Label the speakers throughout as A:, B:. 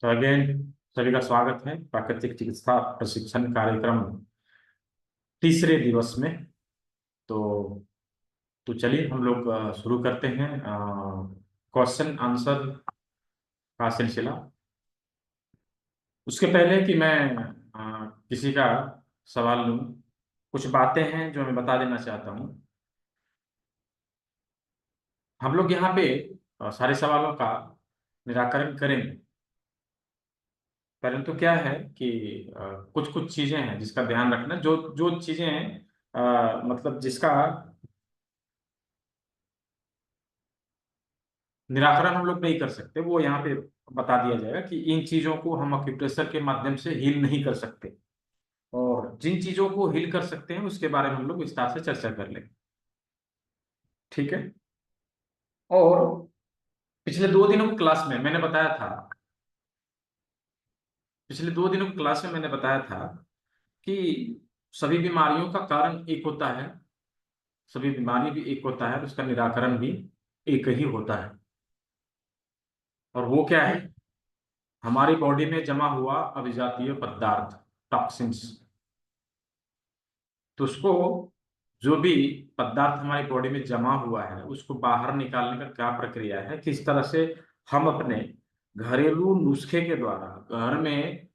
A: तो अगेन सभी का स्वागत है प्राकृतिक चिकित्सा प्रशिक्षण कार्यक्रम तीसरे दिवस में। तो चलिए हम लोग शुरू करते हैं क्वेश्चन आंसर का सिलसिला। उसके पहले कि मैं किसी का सवाल लूं, कुछ बातें हैं जो मैं बता देना चाहता हूं। हम लोग यहाँ पे सारे सवालों का निराकरण करेंगे, परंतु क्या है कि कुछ कुछ चीजें हैं जिसका ध्यान रखना। जो जो चीजें मतलब जिसका निराकरण हम लोग नहीं कर सकते, वो यहाँ पे बता दिया जाएगा कि इन चीजों को हम अक्यूप्रेशर के माध्यम से हील नहीं कर सकते, और जिन चीजों को हील कर सकते हैं उसके बारे में हम लोग विस्तार से चर्चा कर लेंगे। ठीक है। और पिछले 2 दिनों की क्लास में मैंने बताया था, पिछले 2 दिनों की क्लास में मैंने बताया था कि सभी बीमारियों का कारण एक होता है, सभी बीमारी भी एक होता है, और उसका निराकरण भी एक ही होता है। और वो क्या है? हमारी बॉडी में जमा हुआ अभिजातीय पदार्थ, टॉक्सिन्स। तो उसको, जो भी पदार्थ हमारी बॉडी में जमा हुआ है उसको बाहर निकालने का क्या प्रक्रिया है, किस तरह से हम अपने घरेलू नुस्खे के द्वारा, घर में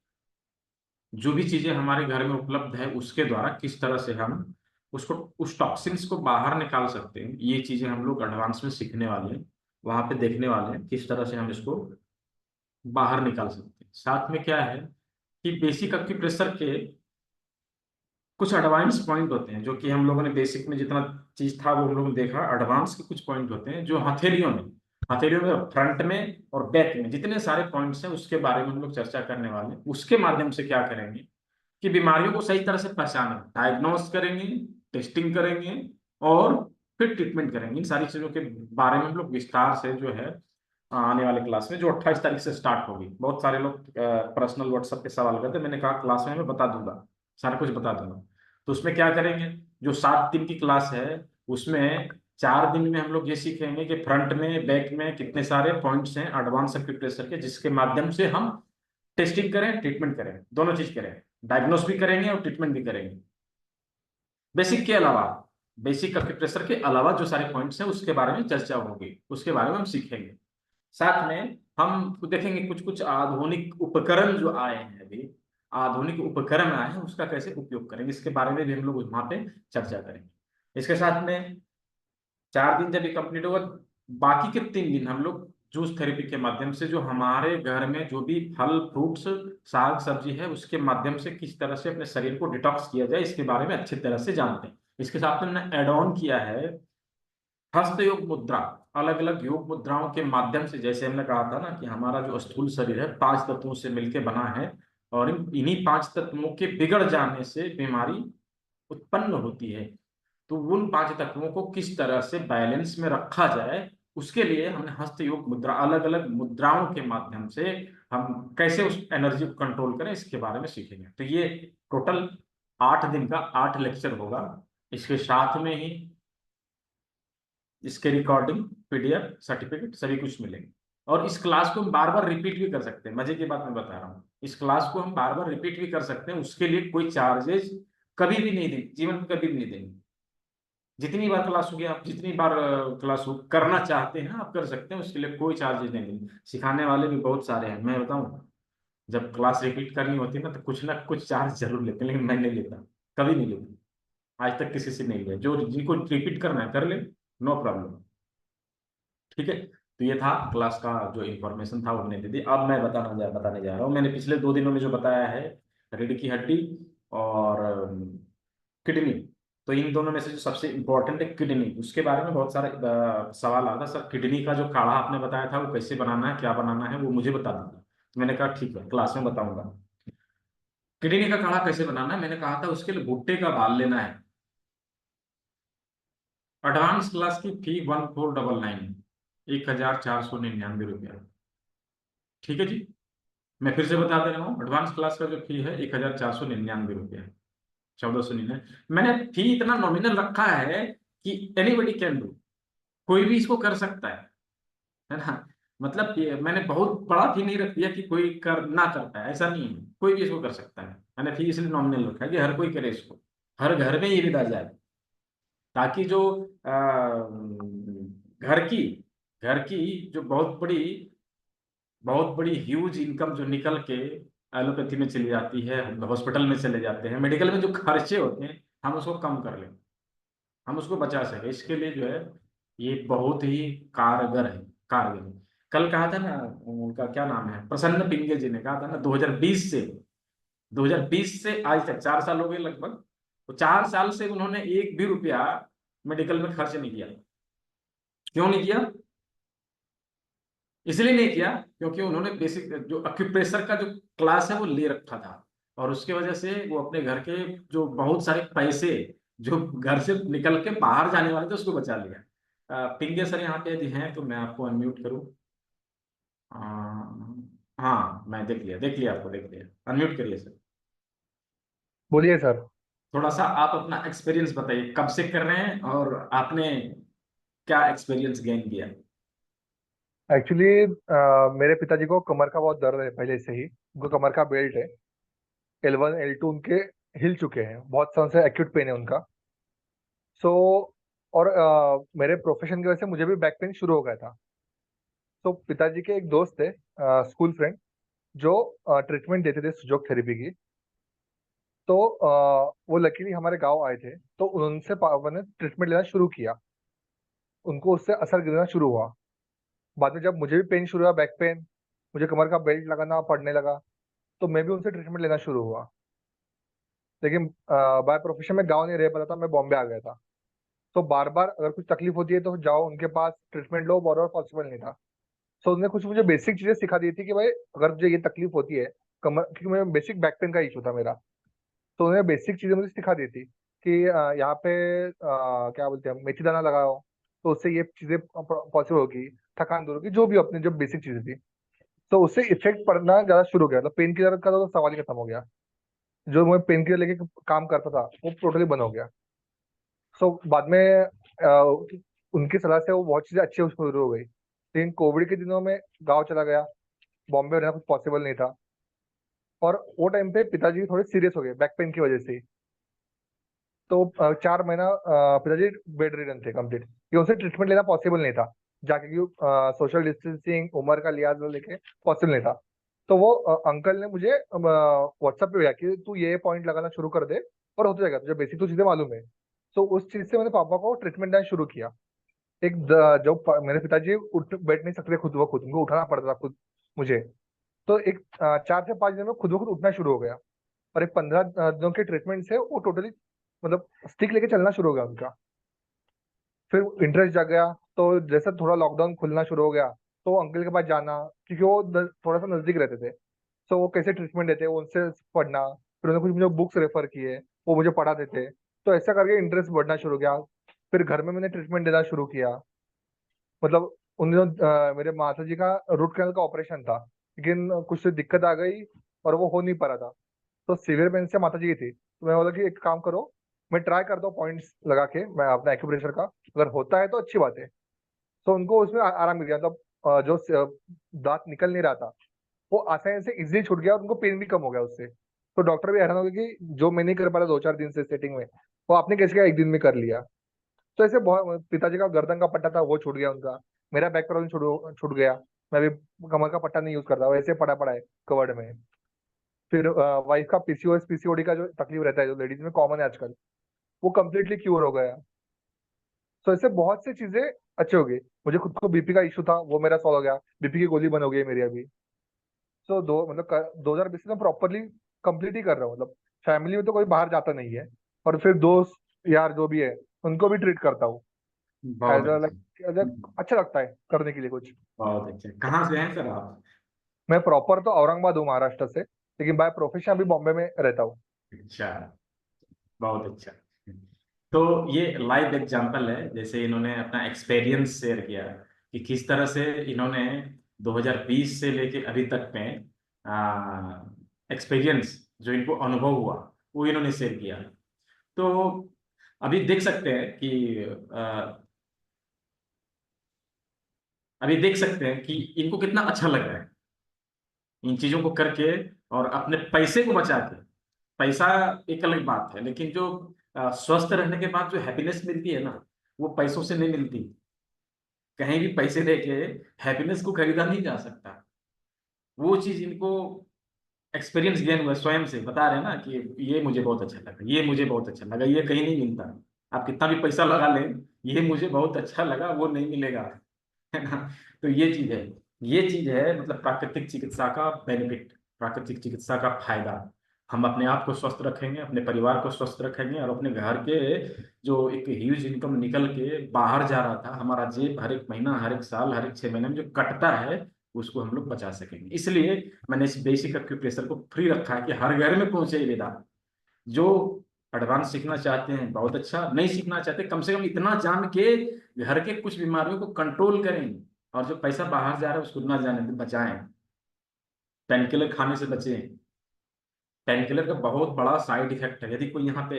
A: जो भी चीजें हमारे घर में उपलब्ध है उसके द्वारा किस तरह से हम उसको, उस टॉक्सिन्स को बाहर निकाल सकते हैं, ये चीजें हम लोग एडवांस में सीखने वाले हैं। वहां पे देखने वाले हैं किस तरह से हम इसको बाहर निकाल सकते हैं। साथ में क्या है कि बेसिक एक्यूप्रेशर के कुछ एडवांस पॉइंट होते हैं, जो कि हम लोगों ने बेसिक में जितना चीज था वो हम लोगों ने देखा। एडवांस के कुछ पॉइंट होते हैं जो हथेलियों में फ्रंट में और बैक में जितने सारे पॉइंट्स हैं उसके बारे में हम लोग चर्चा करने वाले हैं। उसके माध्यम से क्या करेंगे कि बीमारियों को सही तरह से पहचानें, डायग्नोस करेंगे, टेस्टिंग करेंगे, और फिर ट्रीटमेंट करेंगे। इन सारी चीजों के बारे में हम लोग विस्तार से जो है आने वाले क्लास में, जो 28 तारीख से स्टार्ट होगी। बहुत सारे लोग पर्सनल व्हाट्सएप पे सवाल करते हैं, मैंने कहा क्लास में मैं बता दूंगा, सारा कुछ बता दूंगा। तो उसमें क्या करेंगे, जो 7 दिन की क्लास है उसमें 4 दिन में हम लोग ये सीखेंगे कि फ्रंट में बैक में कितने सारे पॉइंट्स हैं एडवांस एक्यूप्रेशर के, जिसके माध्यम से हम टेस्टिंग करें, ट्रीटमेंट करें, दोनों चीज करें। डायग्नोस भी करेंगे और ट्रीटमेंट भी करेंगे। बेसिक के अलावा, बेसिक एक्यूप्रेशर के अलावा जो सारे पॉइंट्स हैं उसके बारे में चर्चा होगी, उसके बारे में हम सीखेंगे। साथ में हम देखेंगे कुछ कुछ आधुनिक उपकरण जो आए हैं अभी, आधुनिक उपकरण आए हैं उसका कैसे उपयोग करेंगे, इसके बारे में भी हम लोग वहां पे चर्चा करेंगे। इसके साथ में 4 दिन जब ये कंप्लीट होगा, बाकी के 3 दिन हम लोग जूस थेरेपी के माध्यम से, जो हमारे घर में जो भी फल फ्रूट्स साग सब्जी है उसके माध्यम से किस तरह से अपने शरीर को डिटॉक्स किया जाए इसके बारे में अच्छी तरह से जानते हैं। इसके साथ में हमने एड ऑन किया है हस्त योग मुद्रा, अलग अलग योग मुद्राओं के माध्यम से। जैसे हमने कहा था ना कि हमारा जो स्थूल शरीर है 5 तत्वों से मिलकर बना है, और इन्हीं 5 तत्वों के बिगड़ जाने से बीमारी उत्पन्न होती है। तो उन 5 तत्वों को किस तरह से बैलेंस में रखा जाए, उसके लिए हमने हस्त योग मुद्रा, अलग अलग मुद्राओं के माध्यम से हम कैसे उस एनर्जी को कंट्रोल करें इसके बारे में सीखेंगे। तो ये टोटल 8 दिन का 8 लेक्चर होगा। इसके साथ में ही इसके रिकॉर्डिंग, पीडीएफ, सर्टिफिकेट सभी कुछ मिलेंगे। और इस क्लास को हम बार बार रिपीट भी कर सकते हैं, मजे की बात मैं बता रहा हूँ। इस क्लास को हम बार बार रिपीट भी कर सकते हैं, उसके लिए कोई चार्जेस कभी भी नहीं देंगे, जीवन में कभी भी नहीं देंगे। जितनी बार क्लास होगी, आप जितनी बार क्लास हो करना चाहते हैं आप कर सकते हैं, उसके लिए कोई चार्जेस नहीं देंगे। सिखाने वाले भी बहुत सारे हैं, मैं बताऊं, जब क्लास रिपीट करनी होती है ना तो कुछ ना कुछ चार्ज जरूर लेते हैं, लेकिन मैं नहीं लेता, कभी नहीं लेता, आज तक किसी से नहीं लिया। जो जिनको रिपीट करना है कर ले, नो प्रॉब्लम। ठीक है। तो ये था क्लास का जो इन्फॉर्मेशन था वो मैंने दे दी। अब मैं बताने जा रहा हूँ, मैंने पिछले 2 दिनों में जो बताया है रीढ़ की हड्डी और किडनी। तो इन दोनों में से जो सबसे इंपॉर्टेंट है किडनी, उसके बारे में बहुत सारे सवाल आता है, सर किडनी का जो काढ़ा आपने बताया था वो कैसे बनाना है, क्या बनाना है वो मुझे बता दीजिए। तो मैंने कहा ठीक है क्लास में बताऊंगा। किडनी का काढ़ा कैसे बनाना है, मैंने कहा था उसके लिए भुट्टे का बाल लेना है। एडवांस क्लास की फी 1499, 1499 रुपया। ठीक है जी। मैं फिर से बता दे रहा हूँ, एडवांस क्लास का जो फी है 1499 रुपया, 1499। मैंने फी इतना नॉमिनल रखा है कि एनीबडी कैन डू, कोई भी इसको कर सकता है ना। मतलब मैंने बहुत बड़ा फी नहीं रख दिया कि कोई कर ना कर पाए, ऐसा नहीं है, कोई भी इसको कर सकता है। मैंने फी इसलिए नॉमिनल रखा है कि हर कोई करे इसको, हर घर में ये विधा जाए, ताकि जो घर की घर की जो बहुत बड़ी ह्यूज इनकम जो निकल के एलोपैथी में चली जाती है, हॉस्पिटल में चले जाते हैं, मेडिकल में जो खर्चे होते हैं, हम उसको कम कर लें, हम उसको बचा सके, इसके लिए जो है ये बहुत ही कारगर है, कारगर है। कल कहा था ना, उनका क्या नाम है, प्रसन्न पिंगे जी ने कहा था ना, 2020 से आज तक 4 साल हो गए लगभग, तो 4 साल से उन्होंने एक भी रुपया मेडिकल में खर्च नहीं किया। क्यों नहीं किया? इसलिए नहीं किया क्योंकि उन्होंने बेसिक जो अक्यूप्रेशर का जो क्लास है वो ले रखा था, और उसके वजह से वो अपने घर के जो बहुत सारे पैसे जो घर से निकल के बाहर जाने वाले थे उसको बचा लिया। पिंगे सर यहाँ पे यदि हैं तो मैं आपको अनम्यूट करूँ? अ, हाँ, मैं देख लिया आपको, देख लिया, अनम्यूट करिए सर।
B: बोलिए सर।
A: थोड़ा सा आप अपना एक्सपीरियंस बताइए, कब से कर रहे हैं और आपने क्या एक्सपीरियंस गेन किया?
B: एक्चुअली मेरे पिताजी को कमर का बहुत दर्द है पहले से ही। उनको कमर का बेल्ट है, L1 L2 उनके हिल चुके हैं, बहुत समय से एक्यूट पेन है उनका। सो और मेरे प्रोफेशन की वजह से मुझे भी बैक पेन शुरू हो गया था। तो पिताजी के एक दोस्त थे, स्कूल फ्रेंड, जो ट्रीटमेंट देते थे सुजोग थेरेपी की। तो वो लकीली हमारे गांव आए थे, तो उनसे पापा ने ट्रीटमेंट लेना शुरू किया। उनको उससे असर गिरना शुरू हुआ। बाद में जब मुझे भी पेन शुरू हुआ, बैक पेन, मुझे कमर का बेल्ट लगाना पड़ने लगा, तो मैं भी उनसे ट्रीटमेंट लेना शुरू हुआ। लेकिन बाय प्रोफेशन में गाँव नहीं रह पाता था, मैं बॉम्बे आ गया था। तो बार बार अगर कुछ तकलीफ होती है तो जाओ उनके पास, ट्रीटमेंट लो, बार बार पॉसिबल नहीं था। तो उन्होंने कुछ मुझे बेसिक चीजें सिखा दी थी कि भाई अगर मुझे ये तकलीफ होती है, कमर, क्योंकि मैं बेसिक बैक पेन का इशू था मेरा। तो उन्होंने बेसिक चीजें मुझे सिखा दी थी कि यहाँ पे क्या बोलते हैं, मेथी दाना लगाओ, तो उससे ये चीजें पॉसिबल होगी, थकान दूर होगी, जो भी अपने जो बेसिक चीजें थी। तो उससे इफेक्ट पड़ना ज्यादा शुरू हो गया, तो पेन किलर का तो सवाल ही खत्म हो गया। जो मैं पेन किलर लेके काम करता था वो टोटली बंद हो गया। सो बाद में उनकी सलाह से वो बहुत चीजें अच्छी शुरू हो गई। लेकिन कोविड के दिनों में गाँव चला गया, बॉम्बे रहना कुछ पॉसिबल नहीं था। और वो टाइम पे पिताजी थोड़े सीरियस हो गए बैक पेन की वजह से ही। तो 4 महीना पिताजी बेड रिडन थे कंप्लीट, कि उनसे ट्रीटमेंट लेना पॉसिबल नहीं था जाके, क्योंकि सोशल डिस्टेंसिंग, उम्र का लिहाज लेके पॉसिबल नहीं था। तो वो अंकल ने मुझे व्हाट्सएप पे भेजा कि तू ये पॉइंट लगाना शुरू कर दे और होता जाएगा, तुझे बेसिक तो चीजें मालूम है। तो उस चीज से मैंने पापा को ट्रीटमेंट देना शुरू किया। मेरे पिताजी उठ बैठ नहीं सकते खुद ब खुद, उनको उठाना पड़ता था खुद मुझे। तो एक 4 से 5 दिन में खुद ब खुद उठना शुरू हो गया। और एक 15 दिनों के ट्रीटमेंट से वो टोटली, मतलब स्टिक लेके चलना शुरू हो गया उनका। फिर इंटरेस्ट जाग गया। तो जैसे थोड़ा लॉकडाउन खुलना शुरू हो गया, तो अंकल के पास जाना, क्योंकि वो थोड़ा सा नजदीक रहते थे। तो वो कैसे ट्रीटमेंट देते हैं उनसे पढ़ना, फिर उन्होंने कुछ मुझे बुक्स रेफर किए, वो मुझे पढ़ा देते। तो ऐसा करके इंटरेस्ट बढ़ना शुरू हो गया। फिर घर में मैंने ट्रीटमेंट देना शुरू किया। मतलब उन दिनों मेरे माता जी का रूट कैनल का ऑपरेशन था, लेकिन कुछ दिक्कत आ गई और वो हो नहीं पा रहा था। तो सीवियर पेन से माता जी की थी, तो मैं बोला कि एक काम करो, मैं ट्राई करता हूँ पॉइंट्स लगा के मैं अपना एक्यूप्रेशर का, अगर होता है तो अच्छी बात है। तो उनको उसमें आराम मिल गया, मतलब दांत निकल नहीं रहा था, वो आसानी से इजिली छूट गया और उनको पेन भी कम हो गया उससे। तो डॉक्टर भी हैरान हो गए कि जो मैं नहीं कर पा रहा 2-4 दिन से सेटिंग में, वो आपने कैसे क्या एक दिन में कर लिया। तो ऐसे बहुत, पिताजी का गर्दन का पट्टा था वो छूट गया उनका, मेरा बैक प्रॉब्लम छूट छूट गया। मैं भी कमर का पट्टा नहीं यूज करता, वैसे पड़ा पड़ा है कवर्ड में। फिर वाइफ का पीसीओएस पीसीओडी का जो तकलीफ रहता है, जो लेडीज में कॉमन है आजकल, वो कम्प्लीटली क्यूर हो गया। तो ऐसे बहुत सी चीजें अच्छी हो गई। मुझे खुद को बीपी का इशू था, वो मेरा सॉल्व हो गया, बीपी की गोली बंद हो गई है मेरी अभी। तो 2020 में प्रॉपरली कंप्लीट ही कर रहा हूँ, मतलब फैमिली में तो कोई बाहर जाता नहीं है, और फिर दोस्त यार जो भी है उनको भी ट्रीट करता हूँ
A: बहुत
B: एज अ
A: अच्छा।
B: लाइक, अच्छा लगता है करने के लिए कुछ।
A: बहुत अच्छा, कहाँ से हैं सर आप?
B: मैं प्रॉपर तो औरंगाबाद हूँ, महाराष्ट्र से, लेकिन बाय प्रोफेशन अभी बॉम्बे में रहता हूँ।
A: अच्छा, बहुत अच्छा। तो ये लाइव एग्जांपल है, जैसे इन्होंने अपना एक्सपीरियंस शेयर किया कि किस तरह से इन्होंने 2020 से लेके अभी तक में एक्सपीरियंस जो इनको अनुभव हुआ वो इन्होंने शेयर किया। तो अभी देख सकते हैं कि अभी देख सकते हैं कि इनको कितना अच्छा लग रहा है इन चीजों को करके, और अपने पैसे को बचा के। पैसा एक अलग बात है, लेकिन जो स्वस्थ रहने के बाद जो हैप्पीनेस मिलती है ना, वो पैसों से नहीं मिलती। कहीं भी पैसे दे के हैप्पीनेस को खरीदा नहीं जा सकता। वो चीज इनको एक्सपीरियंस गेन हुआ, स्वयं से बता रहे हैं ना कि ये मुझे बहुत अच्छा लगा, ये मुझे बहुत अच्छा लगा, ये कहीं नहीं मिलता। आप कितना भी पैसा लगा लें, ये मुझे बहुत अच्छा लगा वो नहीं मिलेगा। है ना। तो ये चीज है, ये चीज है मतलब प्राकृतिक चिकित्सा का बेनिफिट, प्राकृतिक चिकित्सा का फायदा। हम अपने आप को स्वस्थ रखेंगे, अपने परिवार को स्वस्थ रखेंगे, और अपने घर के जो एक ह्यूज इनकम निकल के बाहर जा रहा था, हमारा जेब हर एक महीना, हर एक साल, हर एक 6 महीने में जो कटता है, उसको हम लोग बचा सकेंगे। इसलिए मैंने इस बेसिक एक्यूप्रेशर को फ्री रखा है कि हर घर में पहुंचे ये विधा। जो एडवांस सीखना चाहते हैं बहुत अच्छा, नहीं सीखना चाहते कम से कम इतना जान के घर के कुछ बीमारियों को कंट्रोल करें, और जो पैसा बाहर जा रहा है उसको ना जाने दें, बचाएं। पेन किलर खाने से बचें। पेन किलर का बहुत बड़ा साइड इफेक्ट है, यदि कोई यहाँ पे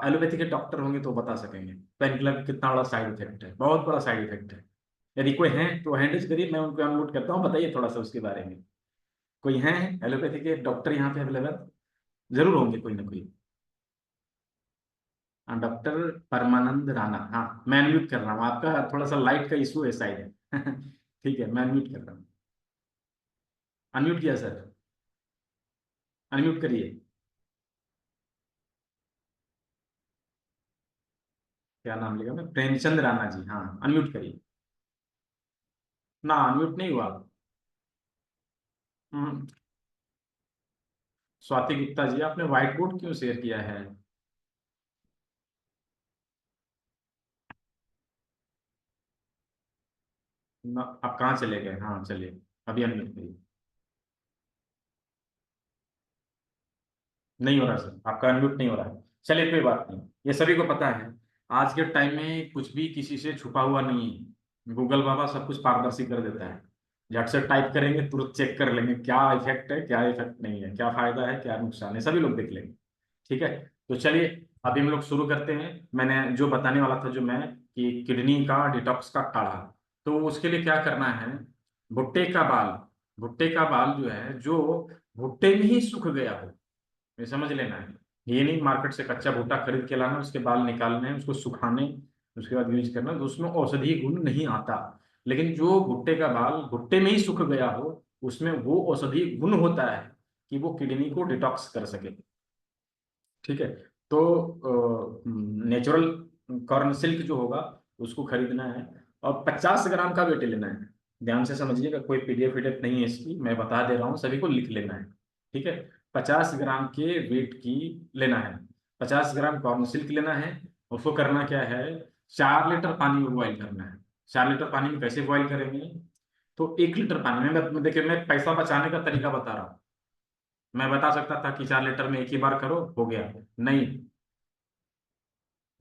A: एलोपैथी के डॉक्टर होंगे तो बता सकेंगे पेन किलर का कितना बड़ा साइड इफेक्ट है, बहुत बड़ा साइड इफेक्ट है। यदि कोई है तो हैंड रेज करिए, मैं उनको अनम्यूट करता हूँ, बताइए थोड़ा सा उसके बारे में। कोई है एलोपैथी के डॉक्टर यहाँ पे अवेलेबल? जरूर होंगे कोई ना कोई। हाँ, डॉक्टर परमानंद राणा, हाँ मैं अनम्यूट कर रहा हूँ, आपका थोड़ा सा लाइट का इशू है शायद। ठीक है, मैं अनम्यूट कर रहा हूँ। अनम्यूट किया सर, अनम्यूट करिए। क्या नाम लिखा मैं, प्रेमचंद राणा जी, हाँ अनम्यूट करिए। ना अनम्यूट नहीं हुआ। हम्म, स्वाति गुप्ता जी, आपने व्हाइट बोर्ड क्यों शेयर किया है? ना, आप कहाँ चले गए? हाँ चलिए, अभी अनम्यूट करिए। नहीं हो रहा सर, आपका अनम्यूट नहीं हो रहा है। चलिए कोई बात नहीं, ये सभी को पता है। आज के टाइम में कुछ भी किसी से छुपा हुआ नहीं है, गूगल बाबा सब कुछ पारदर्शी कर देता है। झट से टाइप करेंगे, तुरंत चेक कर लेंगे क्या इफेक्ट है, क्या इफेक्ट नहीं है, क्या फायदा है, क्या नुकसान है, सभी लोग देख लेंगे। ठीक है। तो चलिए अभी हम लोग शुरू करते हैं। मैंने जो बताने वाला था, जो मैं, कि किडनी का डिटॉक्स का काढ़ा। तो उसके लिए क्या करना है, भुट्टे का बाल, भुट्टे का बाल जो है, जो भुट्टे में ही सूख गया हो, ये समझ लेना है। ये नहीं मार्केट से कच्चा भुट्टा खरीद के लाना, उसके बाल निकालने हैं, उसको सुखाने, उसके बाद यूज करना, तो उसमें औषधीय गुण नहीं आता। लेकिन जो भुट्टे का बाल भुट्टे में ही सूख गया हो, उसमें वो औषधीय गुण होता है कि वो किडनी को डिटॉक्स कर सके। ठीक है। तो नेचुरल कॉर्न सिल्क जो होगा, उसको खरीदना है, और 50 ग्राम का वेट लेना है। ध्यान से समझिएगा, कोई पीडीएफ वीडीएफ नहीं है इसकी, मैं बता दे रहा हूँ, सभी को लिख लेना है। ठीक है। 50 ग्राम के वेट की लेना है। 50 ग्राम कॉर्न सिल्क लेना है। उसको करना क्या है, 4 लीटर पानी में बॉईल करना है। 4 लीटर पानी में कैसे बॉईल करेंगे, तो 1 लीटर पानी में, देखिए मैं पैसा बचाने का तरीका बता रहा हूँ। मैं बता सकता था कि 4 लीटर में एक ही बार करो, हो गया। नहीं,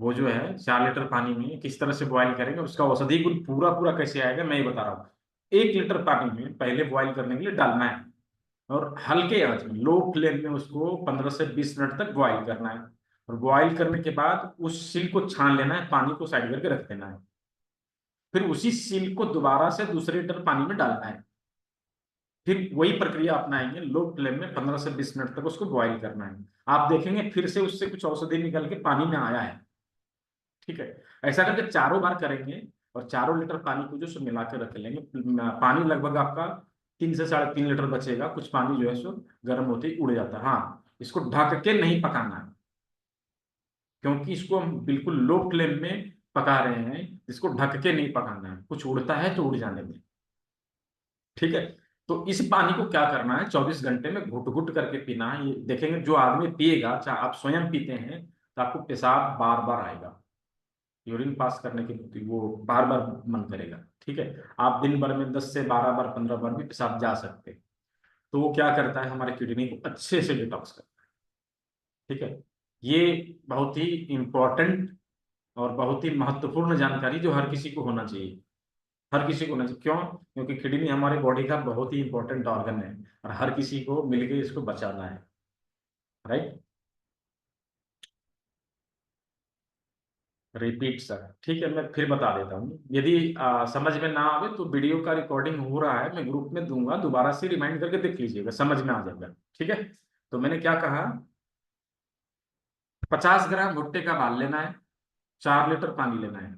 A: वो जो है 4 लीटर पानी में किस तरह से बॉईल करेंगे, उसका औषधि गुण पूरा पूरा कैसे आएगा, मैं ये बता रहा हूँ। 1 लीटर पानी में पहले बॉईल करने के लिए डालना है, और हल्के आंच में, लो फ्लेम में उसको 15 से 20 मिनट तक बॉईल करना है। और बॉईल करने के बाद उस सील को छान लेना है, पानी को साइड करके रख देना है। फिर उसी सील को दोबारा से दूसरे लीटर पानी में डालना है। फिर वही प्रक्रिया अपनाएंगे, लो फ्लेम में 15 से 20 मिनट तक उसको बॉईल करना है। आप देखेंगे फिर से उससे कुछ औषधि निकल के पानी में आया है। ठीक है। ऐसा करके चारों बार करेंगे, और चारों लीटर पानी को जो सो मिला के रख लेंगे। पानी लगभग आपका 3 से 3.5 लीटर बचेगा, कुछ पानी जो है सो गर्म होते ही उड़ जाता है। हाँ, इसको ढक के नहीं पकाना है, क्योंकि इसको हम बिल्कुल लो फ्लेम में पका रहे हैं। इसको ढक के नहीं पकाना है, कुछ उड़ता है तो उड़ जाने दें। ठीक है। तो इस पानी को क्या करना है, 24 घंटे में घुट घुट करके पीना है। ये देखेंगे जो आदमी पिएगा, चाहे आप स्वयं पीते हैं, तो आपको पेशाब बार बार आएगा, यूरिन पास करने की वो बार बार मन करेगा। ठीक है। आप दिन भर में 10 से 12 बार, 15 बार भी पेशाब जा सकते हैं। तो वो क्या करता है, हमारे किडनी को अच्छे से डिटॉक्स करता है। ठीक है। ये बहुत ही इंपॉर्टेंट और बहुत ही महत्वपूर्ण जानकारी, जो हर किसी को होना चाहिए। हर किसी को होना चाहिए, क्यों? क्योंकि किडनी हमारे बॉडी का बहुत ही इंपॉर्टेंट ऑर्गन है, और हर किसी को मिलकर इसको बचाना है। राइट। रिपीट सर, ठीक है, मैं फिर बता देता हूँ। यदि समझ में ना आवे तो वीडियो का रिकॉर्डिंग हो रहा है, मैं ग्रुप में दूंगा, दोबारा से रिमाइंड करके देख लीजिएगा, समझ में आ जाएगा। ठीक है, तो मैंने क्या कहा, 50 ग्राम भुट्टे का बाल लेना है, 4 लीटर पानी लेना है,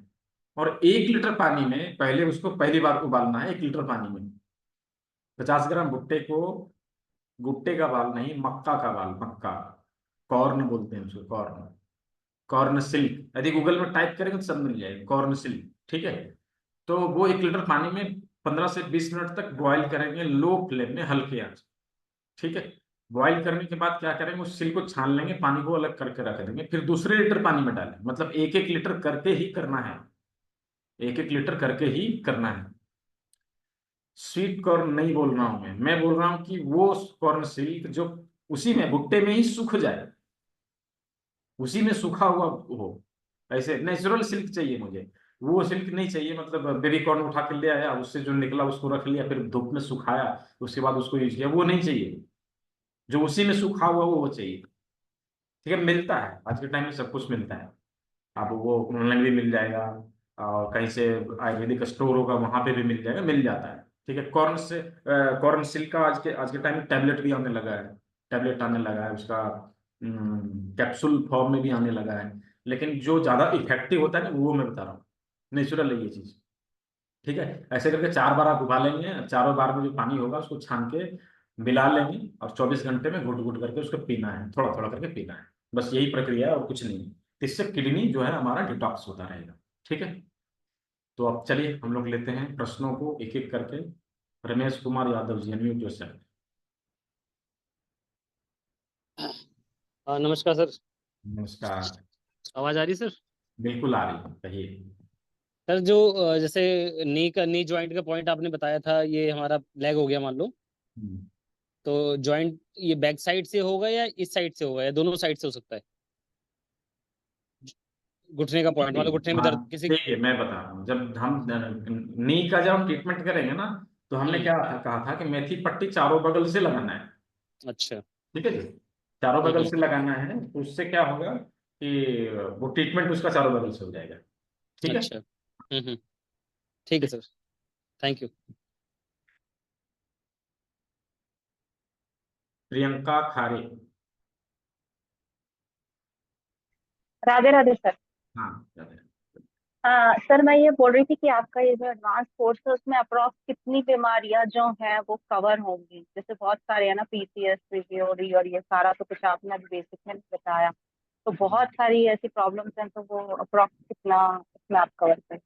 A: और 1 लीटर पानी में पहले उसको पहली बार उबालना है, 1 लीटर पानी में 50 ग्राम भुट्टे को, भुट्टे का बाल नहीं, मक्का का बाल, मक्का, कॉर्न बोलते हैं उसको, कॉर्न, कॉर्न सिल्क, यदि गूगल में टाइप करेंगे तो सब मिल जाएगा, कॉर्न सिल्क। ठीक है, तो वो 1 लीटर पानी में 15 से 20 मिनट तक बॉईल करेंगे, लो फ्लेम में, हल्के आंच। ठीक है, बॉईल करने के बाद क्या करेंगे, उस सिल्क को छान लेंगे, पानी को अलग करके रख देंगे, फिर दूसरे लीटर पानी में डालें, मतलब 1-1 लीटर करके ही करना है, 1-1 लीटर करके ही करना है। स्वीट कॉर्न नहीं बोल रहा हूं मैं बोल रहा हूं कि वो कॉर्न सिल्क जो उसी में भुट्टे में ही सूख जाए, उसी में सूखा हुआ हो, ऐसे नेचुरल सिल्क चाहिए मुझे। वो सिल्क नहीं चाहिए, मतलब बेबी कॉर्न उठा के ले आया, उससे जो निकला उसको रख लिया, फिर धूप में सुखाया, उसके बाद उसको यूज किया, वो नहीं चाहिए। जो उसी में सूखा हुआ वो चाहिए। ठीक है, मिलता है, आज के टाइम में सब कुछ मिलता है, आपको वो ऑनलाइन भी मिल जाएगा, और कहीं से आयुर्वेदिक स्टोर होगा वहां पे भी मिल जाएगा, मिल जाता है। ठीक है, कॉर्न से, कॉर्न सिल्क का आज के टाइम में टैबलेट भी आने लगा है, टैबलेट आने लगा है उसका, कैप्सूल फॉर्म में भी आने लगा है। लेकिन जो ज्यादा इफेक्टिव होता है ना, वो मैं बता रहा हूँ, नेचुरल है ये चीज। ठीक है, ऐसे करके 4 बार आप उबालेंगे, चारों बार में जो पानी होगा उसको छान के मिला लेंगे, और 24 घंटे में घुट घुट करके उसको पीना है, थोड़ा थोड़ा करके पीना है, बस यही प्रक्रिया है और कुछ नहीं। इससे किडनी जो है हमारा डिटॉक्स होता रहेगा। ठीक है, तो अब चलिए हम लोग लेते हैं प्रश्नों को एक एक करके। Ramesh Kumar Yadav ji, unmute yourself.
C: नमस्कार सर।
A: नमस्कार।
C: आवाज आ रही है सर?
A: बिल्कुल आ रही है, कहिए।
C: सर जो जैसे नी जॉइंट का पॉइंट आपने बताया था, ये हमारा लेग हो गया मान लो,
A: हम्म।
C: तो जॉइंट ये बैक साइड से होगा या इस साइड से होगा या दोनों साइड से हो सकता है? घुटने का पॉइंट मान लो, घुटने में
A: हाँ,
C: दर्द किसी।
A: देखिए मैं बता रहा हूँ, जब हम नी का जब हम ट्रीटमेंट करेंगे ना, तो हमने
C: हम्म।
A: क्या कहा था कि मेथी पट्टी चारों बगल से लगाना है।
C: अच्छा।
A: ठीक है जी, चारों बगल
C: हम्म।
A: से लगाना है, तो उससे क्या होगा कि वो ट्रीटमेंट उसका चारों बगल से हो जाएगा। ठीक है।
C: अच्छा। ठीक है sir. Thank you.
A: Priyanka Khare.
D: Radhe Radhe sir.
A: हाँ, याद है।
D: सर मैं ये बोल रही थी कि आपका ये जो एडवांस कोर्स है उसमें अप्रॉक्स कितनी बीमारियां जो हैं वो कवर होंगी? जैसे बहुत सारे है ना, पीसीएस, पीसीओडी और ये सारा तो कुछ आपने अभी बेसिक में नहीं बताया, तो बहुत सारी ऐसी प्रॉब्लम्स हैं, तो वो अप्रॉक्स कितना इसमें आप कवर करें?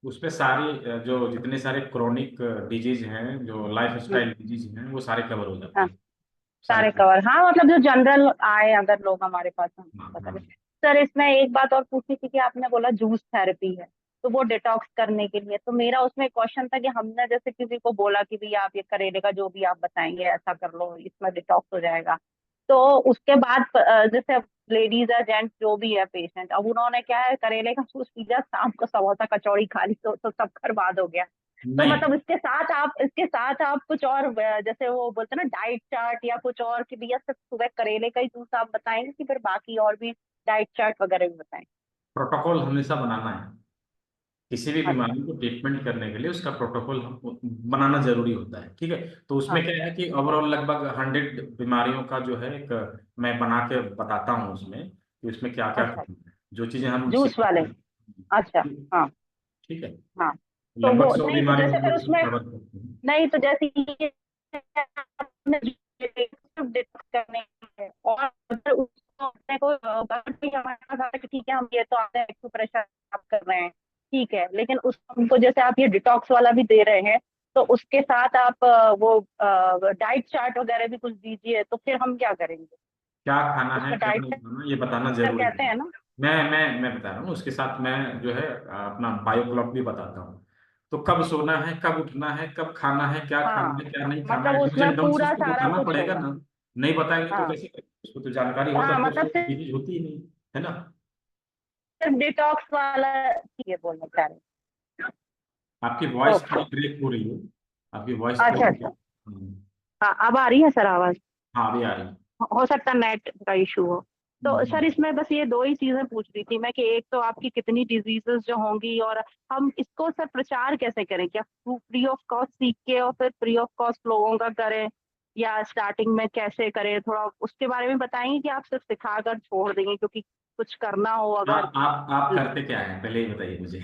A: उसपे सारी जो जितने सारे क्रोनिक डिजीज हैं, जो लाइफ
D: हम्म,
A: स्टाइल डिजीज हैं, वो सारे कवर हो जाते
D: हाँ,
A: हैं, सारे
D: सारे
A: cover।
D: कवर, हाँ, मतलब जो जनरल आए अगर लोग हमारे पास, हम
A: हाँ
D: बता
A: हाँ।
D: दें। सर इसमें एक बात और पूछनी थी कि आपने बोला जूस थेरेपी है, तो वो डिटॉक्स करने के लिए, तो मेरा उसमें क्वेश्चन था कि हमने जैसे किसी को बोला कि भैया आप ये करेले का जो भी आप बताएंगे ऐसा कर लो, इसमें डिटॉक्स हो जाएगा, तो उसके बाद जैसे लेडीज या जेंट्स जो भी है पेशेंट, अब उन्होंने क्या है, करेले का जूस पिया, शाम को समोसा कचौड़ी खा ली, तो सब बर्बाद हो गया। तो
A: नहीं,
D: मतलब इसके साथ आप कुछ और जैसे वो बोलते हैं ना डाइट चार्ट या कुछ और, कि भैया सिर्फ सुबह करेले का ही जूस आप बताएंगे कि फिर बाकी और भी डाइट चार्ट वगैरह भी बताएं?
A: प्रोटोकॉल हमेशा बनाना है, किसी भी
D: अच्छा।
A: बीमारी को ट्रीटमेंट करने के लिए उसका प्रोटोकॉल बनाना जरूरी होता है। ठीक है, तो उसमें
D: हाँ।
A: क्या है कि ओवरऑल लगभग 100 बीमारियों का जो है एक मैं बना के बताता हूँ उसमें, कि उसमें क्या क्या
D: अच्छा,
A: करना है, जो चीजें हम
D: जूस वाले।
A: सिखाते हैं।
D: अच्छा। हाँ।
A: ठीक है,
D: हाँ। तो
A: लगभग
D: वो
A: 100
D: नहीं, तो
A: बीमारी
D: जैसे
A: हम
D: फिर
A: लोग
D: उसमें,
A: कवर करते हैं।
D: नहीं तो जैसे ये आपने डिस्कस करने हैं, और अगर उसको अपने को अगर भी हमारे पास आता है कि ठीक है हम ये तो आपने एक्यूप्रेशर आप कर रहे हैं, ठीक है, लेकिन उस हमको जैसे आप ये डिटॉक्स वाला भी दे रहे हैं, तो उसके साथ आप वो डाइट चार्ट वगैरह भी कुछ दीजिए, तो फिर हम क्या करेंगे?
A: क्या खाना है
D: उसमें
A: क्या
D: डाइट
A: नहीं खाना, ये बताना
D: चार्ट
A: जरूरी
D: कहते
A: है।
D: हैं ना?
A: मैं बता रहा हूँ, उसके साथ मैं जो है अपना बायो क्लॉक भी बताता हूँ। तो कब सोना है, कब उठना है, कब खाना है, क्या खाना
D: हाँ,
A: है, क्या नहीं खाना
D: मतलब
A: है, डूज
D: उसमें
A: एंड डोंट्स
D: पूरा
A: उसको
D: सारा
A: बताना
D: कुछ
A: पड़ेगा
D: होगा।
A: ना। नहीं बताएंगे तो
D: हाँ।
A: कैसे करेंगे? उसको तो जानकारी
D: तो
A: होता
D: हाँ,
A: तो
D: मतलब
A: उसको डिजीज होती ही नहीं, है ना।
D: सिर्फ डिटॉक्स वाला ये बोलना चाह रहे
A: आपकी
D: हैं?
A: Voice
D: okay.
A: थोड़ी ब्रेक हो रही है, आपकी वॉइस
D: अच्छा
A: थोड़ी
D: अच्छा।
A: हम्म,
D: हाँ, अब आ रही है सर आवाज?
A: हाँ अभी आ रही है।
D: हो सकता है नेट का इशू हो। तो सर इसमें बस ये 2 ही चीजें पूछ रही थी मैं कि एक तो आपकी कितनी डिजीजेस जो होंगी, और हम इसको सर प्रचार कैसे करें? क्या फ्री ऑफ कॉस्ट सीख के और फिर फ्री ऑफ कॉस्ट लोगों का करें, या स्टार्टिंग में कैसे करें? थोड़ा उसके बारे में बताएंगे कि आप सिर्फ सिखाकर छोड़ देंगे, क्योंकि कुछ करना हो अगर।
A: आप करते क्या है पहले ही बताइए मुझे।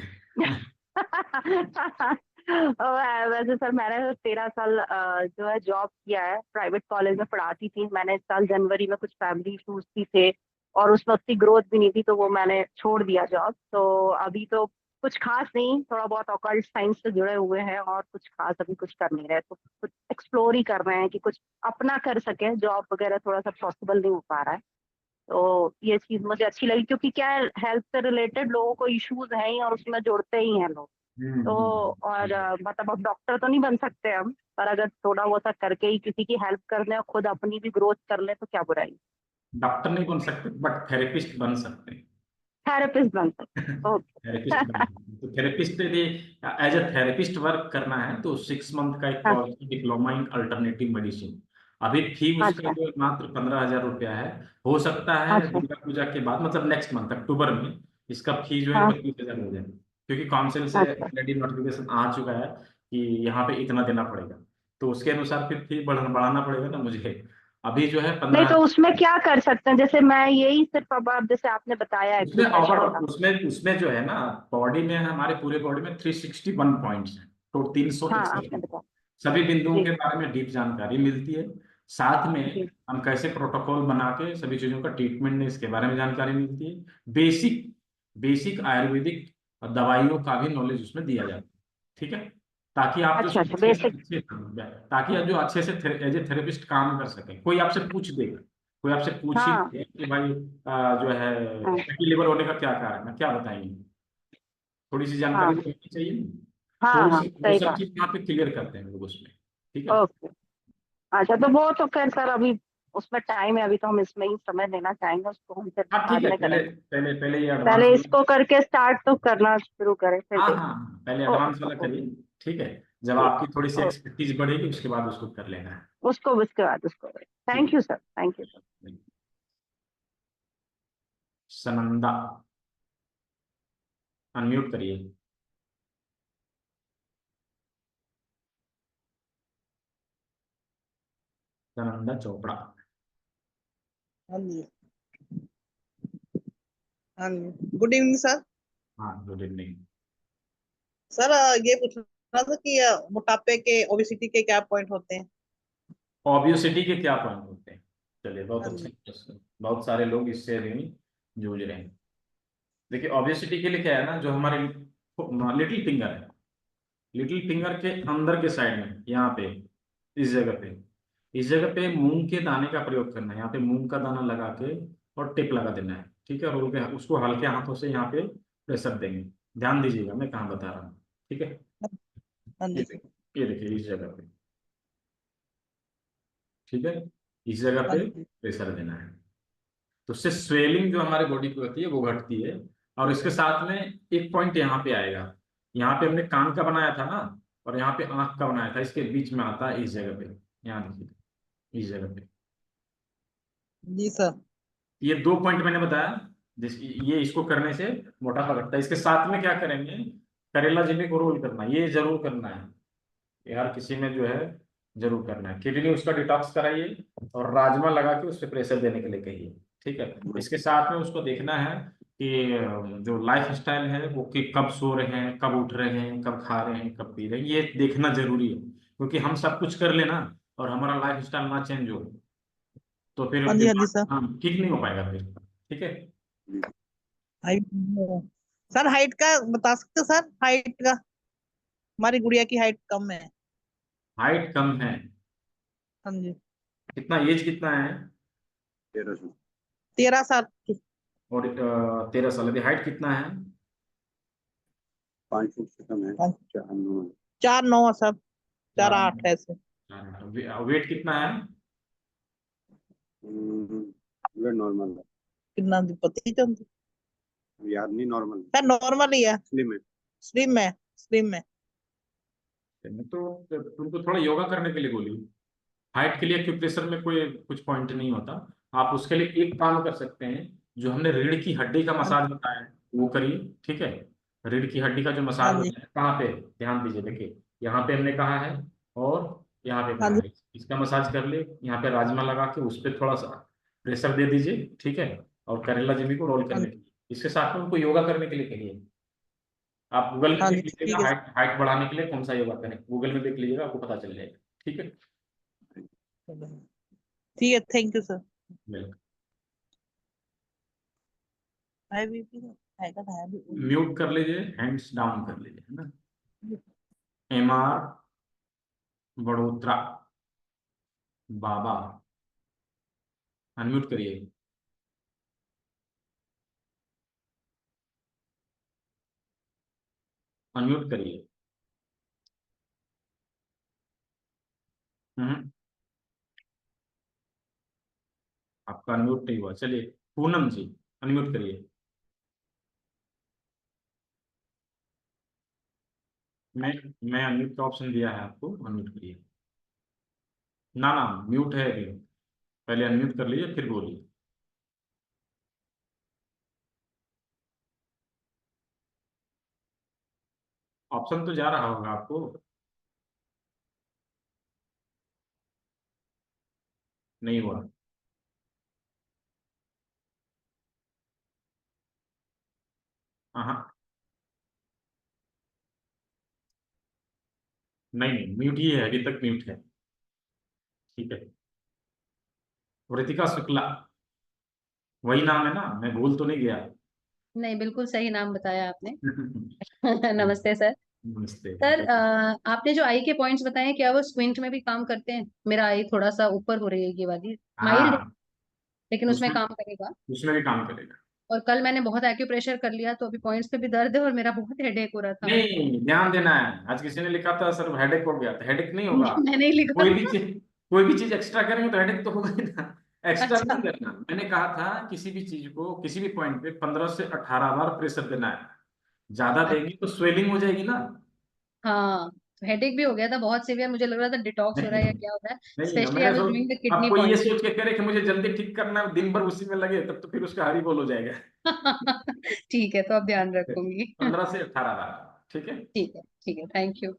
D: वैसे सर मैंने 13 साल जो है जॉब किया है, प्राइवेट कॉलेज में पढ़ाती थी। मैंने इस साल जनवरी में कुछ फैमिली इश्यूज भी थे और उसमें उतनी ग्रोथ भी नहीं थी, तो वो मैंने छोड़ दिया जॉब। तो अभी तो कुछ खास नहीं, थोड़ा बहुत ऑकल्ट साइंस से जुड़े हुए हैं और कुछ खास अभी कुछ कर नहीं रहे, तो कुछ एक्सप्लोर ही कर रहे हैं कि कुछ अपना कर सके। जॉब वगैरह थोड़ा सा पॉसिबल नहीं हो पा रहा है, तो ये चीज मुझे अच्छी लगी, क्योंकि क्या है, हेल्थ से रिलेटेड लोगों को इश्यूज हैं ही और उसमें जुड़ते ही हैं लोग। तो और मतलब अब डॉक्टर तो नहीं बन सकते हम, पर अगर थोड़ा वो सा करके ही किसी की हेल्प कर लें और खुद अपनी भी ग्रोथ कर लें तो क्या बुराई।
A: डॉक्टर नहीं बन सकते बट थेरेपिस्ट बन सकते हैं।
D: थेरेपिस्ट बन सकते।
A: Therapist
D: okay.
A: तो थेरेपिस्ट यदि एज अ थेरेपिस्ट वर्क करना है तो 6 मंथ का एक
D: हाँ।
A: Course, diploma in alternative medicine. अभी फी उसका
D: अच्छा
A: जो मात्र 15,000 रुपया है। हो सकता है
D: अच्छा।
A: दुर्गा पूजा के बाद मतलब नेक्स्ट मंथ अक्टूबर में इसका फी जो है
D: हाँ।
A: 25,000 हो जाए, क्योंकि काउंसिल से
D: अच्छा
A: ऑलरेडी नोटिफिकेशन आ चुका है कि यहाँ पे इतना देना पड़ेगा। तो उसके अनुसार फिर फी बढ़ाना पड़ेगा ना मुझे। अभी जो है
D: नहीं,
A: 15।
D: तो उसमें क्या कर सकते हैं? जैसे मैं यही सिर्फ अब आप जैसे आपने बताया
A: उसमें
D: एक्यूप्रेशर
A: ओवरऑल
D: का।
A: उसमें उसमें जो है ना, बॉडी में हमारे पूरे बॉडी में 361 पॉइंट्स हैं, तो
D: हाँ
A: 361
D: आपने बताया।
A: सभी बिंदुओं
D: जी
A: के बारे में डीप जानकारी मिलती है। साथ में
D: जी।
A: हम कैसे प्रोटोकॉल बना के सभी चीजों का ट्रीटमेंट है इसके बारे में जानकारी मिलती है। बेसिक बेसिक आयुर्वेदिक दवाइयों का भी नॉलेज उसमें दिया जाता है। ठीक है, ताकि आप जो
D: अच्छा अच्छा,
A: अच्छे से
D: बेसिक।
A: अच्छे ताकि आप जो अच्छे से एज ए थेरेपिस्ट काम कर सके। कोई आपसे पूछ देगा, कोई आपसे पूछ ही
D: हाँ
A: लेगा कि भाई जो है
D: हाँ
A: फैटी लिवर होने का क्या कारण है, क्या बताएंगे? थोड़ी सी जानकारी
D: हाँ
A: तो होनी चाहिए।
D: हाँ
A: तो
D: हाँ,
A: वो
D: सही
A: सब
D: बात।
A: चीज यहाँ पे क्लियर करते हैं लोग उसमें। ठीक है।
D: ओके। अच्छा, तो वो तो खैर सर अभी उसमें टाइम है, अभी तो हम इसमें ही समय देना चाहेंगे, उसको हम फिर
A: हाँ ठीक
D: बाद
A: है,
D: में
A: पहले
D: करेंगे।
A: पहले पहले ये एडवांस
D: पहले
A: वाला।
D: इसको करके स्टार्ट तो करना शुरू करें, फिर
A: हाँ हाँ
D: देखें।
A: हाँ, पहले
D: ओ,
A: एडवांस वाला
D: ओ,
A: करिए। ठीक है, जब
D: जी।
A: आपकी थोड़ी सी
D: ओ,
A: एक्सपर्टीज बढ़ेगी उसके बाद उसको कर लेना है।
D: उसको उसके बाद उसको।
A: ठीक
D: thank you sir, thank you sir.
A: है। सनंदा, अनम्यूट करिए। सनंदा चोपड़ा।
E: हाँ जी। हाँ जी, गुड इवनिंग सर।
A: हाँ गुड इवनिंग।
E: सर ये पूछना था कि मोटापे के, ओबेसिटी के क्या पॉइंट होते हैं?
A: ऑब्वियसिटी के क्या पॉइंट होते हैं? चलिए, बहुत
E: हाँ
A: अच्छा
E: जी।
A: प्रश्न। बहुत सारे लोग इससे भी जूझ रहे हैं। देखिए, ऑब्वियसिटी के लिए क्या है ना, जो हमारे लिटिल फिंगर है, लिटिल फिंगर के अंदर के साइड में यहाँ पे, इस जगह पे मूंग के दाने का प्रयोग करना है। यहाँ पे मूंग का दाना लगा के और टिप लगा देना है। ठीक है, और उसको हल्के हाथों से यहाँ पे प्रेशर देंगे। ध्यान दीजिएगा मैं कहाँ बता रहा हूँ। ठीक है,
E: हाँ
A: ये
E: जी।
A: देखिए, ये देखिए इस जगह पे। ठीक है, इस जगह
E: हाँ
A: पे
E: जी।
A: प्रेशर देना है। तो उससे स्वेलिंग जो हमारे बॉडी की होती है वो घटती है। और इसके साथ में एक पॉइंट यहाँ पे आएगा। यहाँ पे हमने कान का बनाया था ना, और यहाँ पे आंख का बनाया था, इसके बीच में आता है इस जगह पे। यहाँ देखिए, इस जगह पे।
E: जी सर।
A: ये 2 पॉइंट मैंने बताया, ये इसको करने से मोटापा घटता है। इसके साथ में क्या करेंगे, करेला जिले को रोल करना, ये जरूर करना है। ये हर किसी में जो है जरूर करना है। किडनी उसका डिटॉक्स कराइए और राजमा लगा के उस पर प्रेशर देने के लिए कहिए। ठीक है, इसके साथ में उसको देखना है कि जो लाइफ स्टाइल है वो कि कब सो रहे हैं, कब उठ रहे हैं, कब खा रहे हैं, कब पी रहे हैं, ये देखना जरूरी है। क्योंकि हम सब कुछ कर लेना और हमारा लाइफ स्टाइल ना चेंज हो तो फिर
E: हाँ जी। हाँ जी
A: बीमार,
E: सर।
A: हाँ ठीक नहीं हो पाएगा फिर। ठीक है।
E: हाइट। सर हाइट का बता सकते हो सर, हाइट का? हमारी गुड़िया की हाइट कम है।
A: हाइट कम है?
E: हाँ जी।
A: कितना एज कितना है?
E: 13 साल की।
A: और 13 साल। अभी हाइट कितना है?
F: 5 फुट से कम है। 4 9
E: 4'9" सर, 4'8"
A: चार
E: ऐसे।
A: वेट कितना है?
F: वेट नॉर्मल है।
E: कितना दी पता ही चलती।
F: याद नहीं, नॉर्मल
E: सर नॉर्मल ही है।
F: स्लिम है।
E: स्लिम है, स्लिम है।
A: तो तुमको थोड़ा योगा करने के लिए बोली। हाइट के लिए एक्यूप्रेशर में कोई कुछ पॉइंट नहीं होता। आप उसके लिए एक काम कर सकते हैं, जो हमने रीढ़ की हड्डी का मसाज बताया है वो करिए, ठीक है। रीढ़ की हड्डी का जो
E: हाँ
A: मसाज
E: जी।
A: बताया है, कहाँ पे, ध्यान दीजिए, देखिए यहाँ पे हमने कहा है और यहाँ पे
E: हाँ
A: कहा
E: जी।
A: है, इसका मसाज कर ले। यहाँ पे राजमा लगा के उस पर थोड़ा सा प्रेशर दे दीजिए, ठीक है। और करेला जमीन को रोल
E: हाँ
A: करने के लिए, इसके साथ में उनको योगा करने के लिए कहिए। आप गूगल में
E: हाँ जी,
A: देख
E: ठीक
A: लीजिएगा,
E: है।
A: हाइट हाइट बढ़ाने के लिए कौन सा योगा करें, गूगल में देख लीजिएगा, आपको पता चल जाएगा, ठीक है।
E: ठीक है, thank you sir.
A: Welcome.
E: High BP है का है भी।
A: म्यूट कर लीजिए, हैंड्स डाउन कर लीजिए, है ना। MR बड़ोत्रा बाबा, अनम्यूट करिए। अनम्यूट करिए। हम्म, आपका अनम्यूट नहीं हुआ, चलिए। पूनम जी, अनम्यूट करिए। मैं मैं अनम्यूट का ऑप्शन दिया है आपको, अनम्यूट करिए। ना ना, म्यूट है अभी, पहले अनम्यूट कर लीजिए फिर बोलिए। ऑप्शन तो जा रहा होगा आपको। नहीं हुआ। हाँ, नहीं नहीं, म्यूट ही है, अभी तक म्यूट है, ठीक है। ऋतिका शुक्ला, वही नाम है ना, मैं भूल तो नहीं गया।
G: नहीं, बिल्कुल सही नाम बताया आपने। नमस्ते सर।
A: नमस्ते।
G: सर, आपने जो आई के पॉइंट्स बताए हैं, क्या वो स्क्विंट में भी काम करते हैं? मेरा आई थोड़ा सा ऊपर हो रही है, ये वाली माइल्ड,
A: हाँ,
G: लेकिन उसमें
A: उसमें
G: काम करेगा।
A: उसमें भी काम करेगा।
G: और कल मैंने बहुत एक्यूप्रेशर कर लिया, तो अभी पॉइंट्स पे भी दर्द है और मेरा बहुत हेडेक हो रहा था।
A: नहीं, ध्यान देना है, आज किसी ने लिखा था सर हेडेक हो गया, तो हेडेक नहीं होगा।
G: मैंने ही लिखा
A: कोई भी
G: था।
A: चीज कोई भी चीज एक्स्ट्रा करेंगे तो हेडेक तो होगा ही ना। एक्स्ट्रा
G: अच्छा।
A: नहीं करना, मैंने कहा था किसी भी चीज को किसी भी पॉइंट पे 15 से 18 बार प्रेशर देना है। ज्यादा देंगे तो स्वेलिंग हो जाएगी ना।
G: हाँ, हेडेक भी हो गया था बहुत सीवियर, मुझे लग रहा था डिटॉक्स हो रहा
A: नहीं
G: है या क्या हो रहा है।
A: नहीं,
G: स्पेशली
A: मैं
G: आई वाज
A: सोच,
G: डूइंग द
A: अब
G: किडनी
A: कोई ये
G: पॉइंट।
A: सोच के करे कि मुझे जल्दी ठीक करना है, दिन भर उसी में लगे, तब तो फिर उसका हरी बोल हो जाएगा।
G: ठीक है, तो अब ध्यान रखूंगी।
A: 15 से 18 बार, ठीक है।
G: ठीक है, ठीक है, थैंक यू।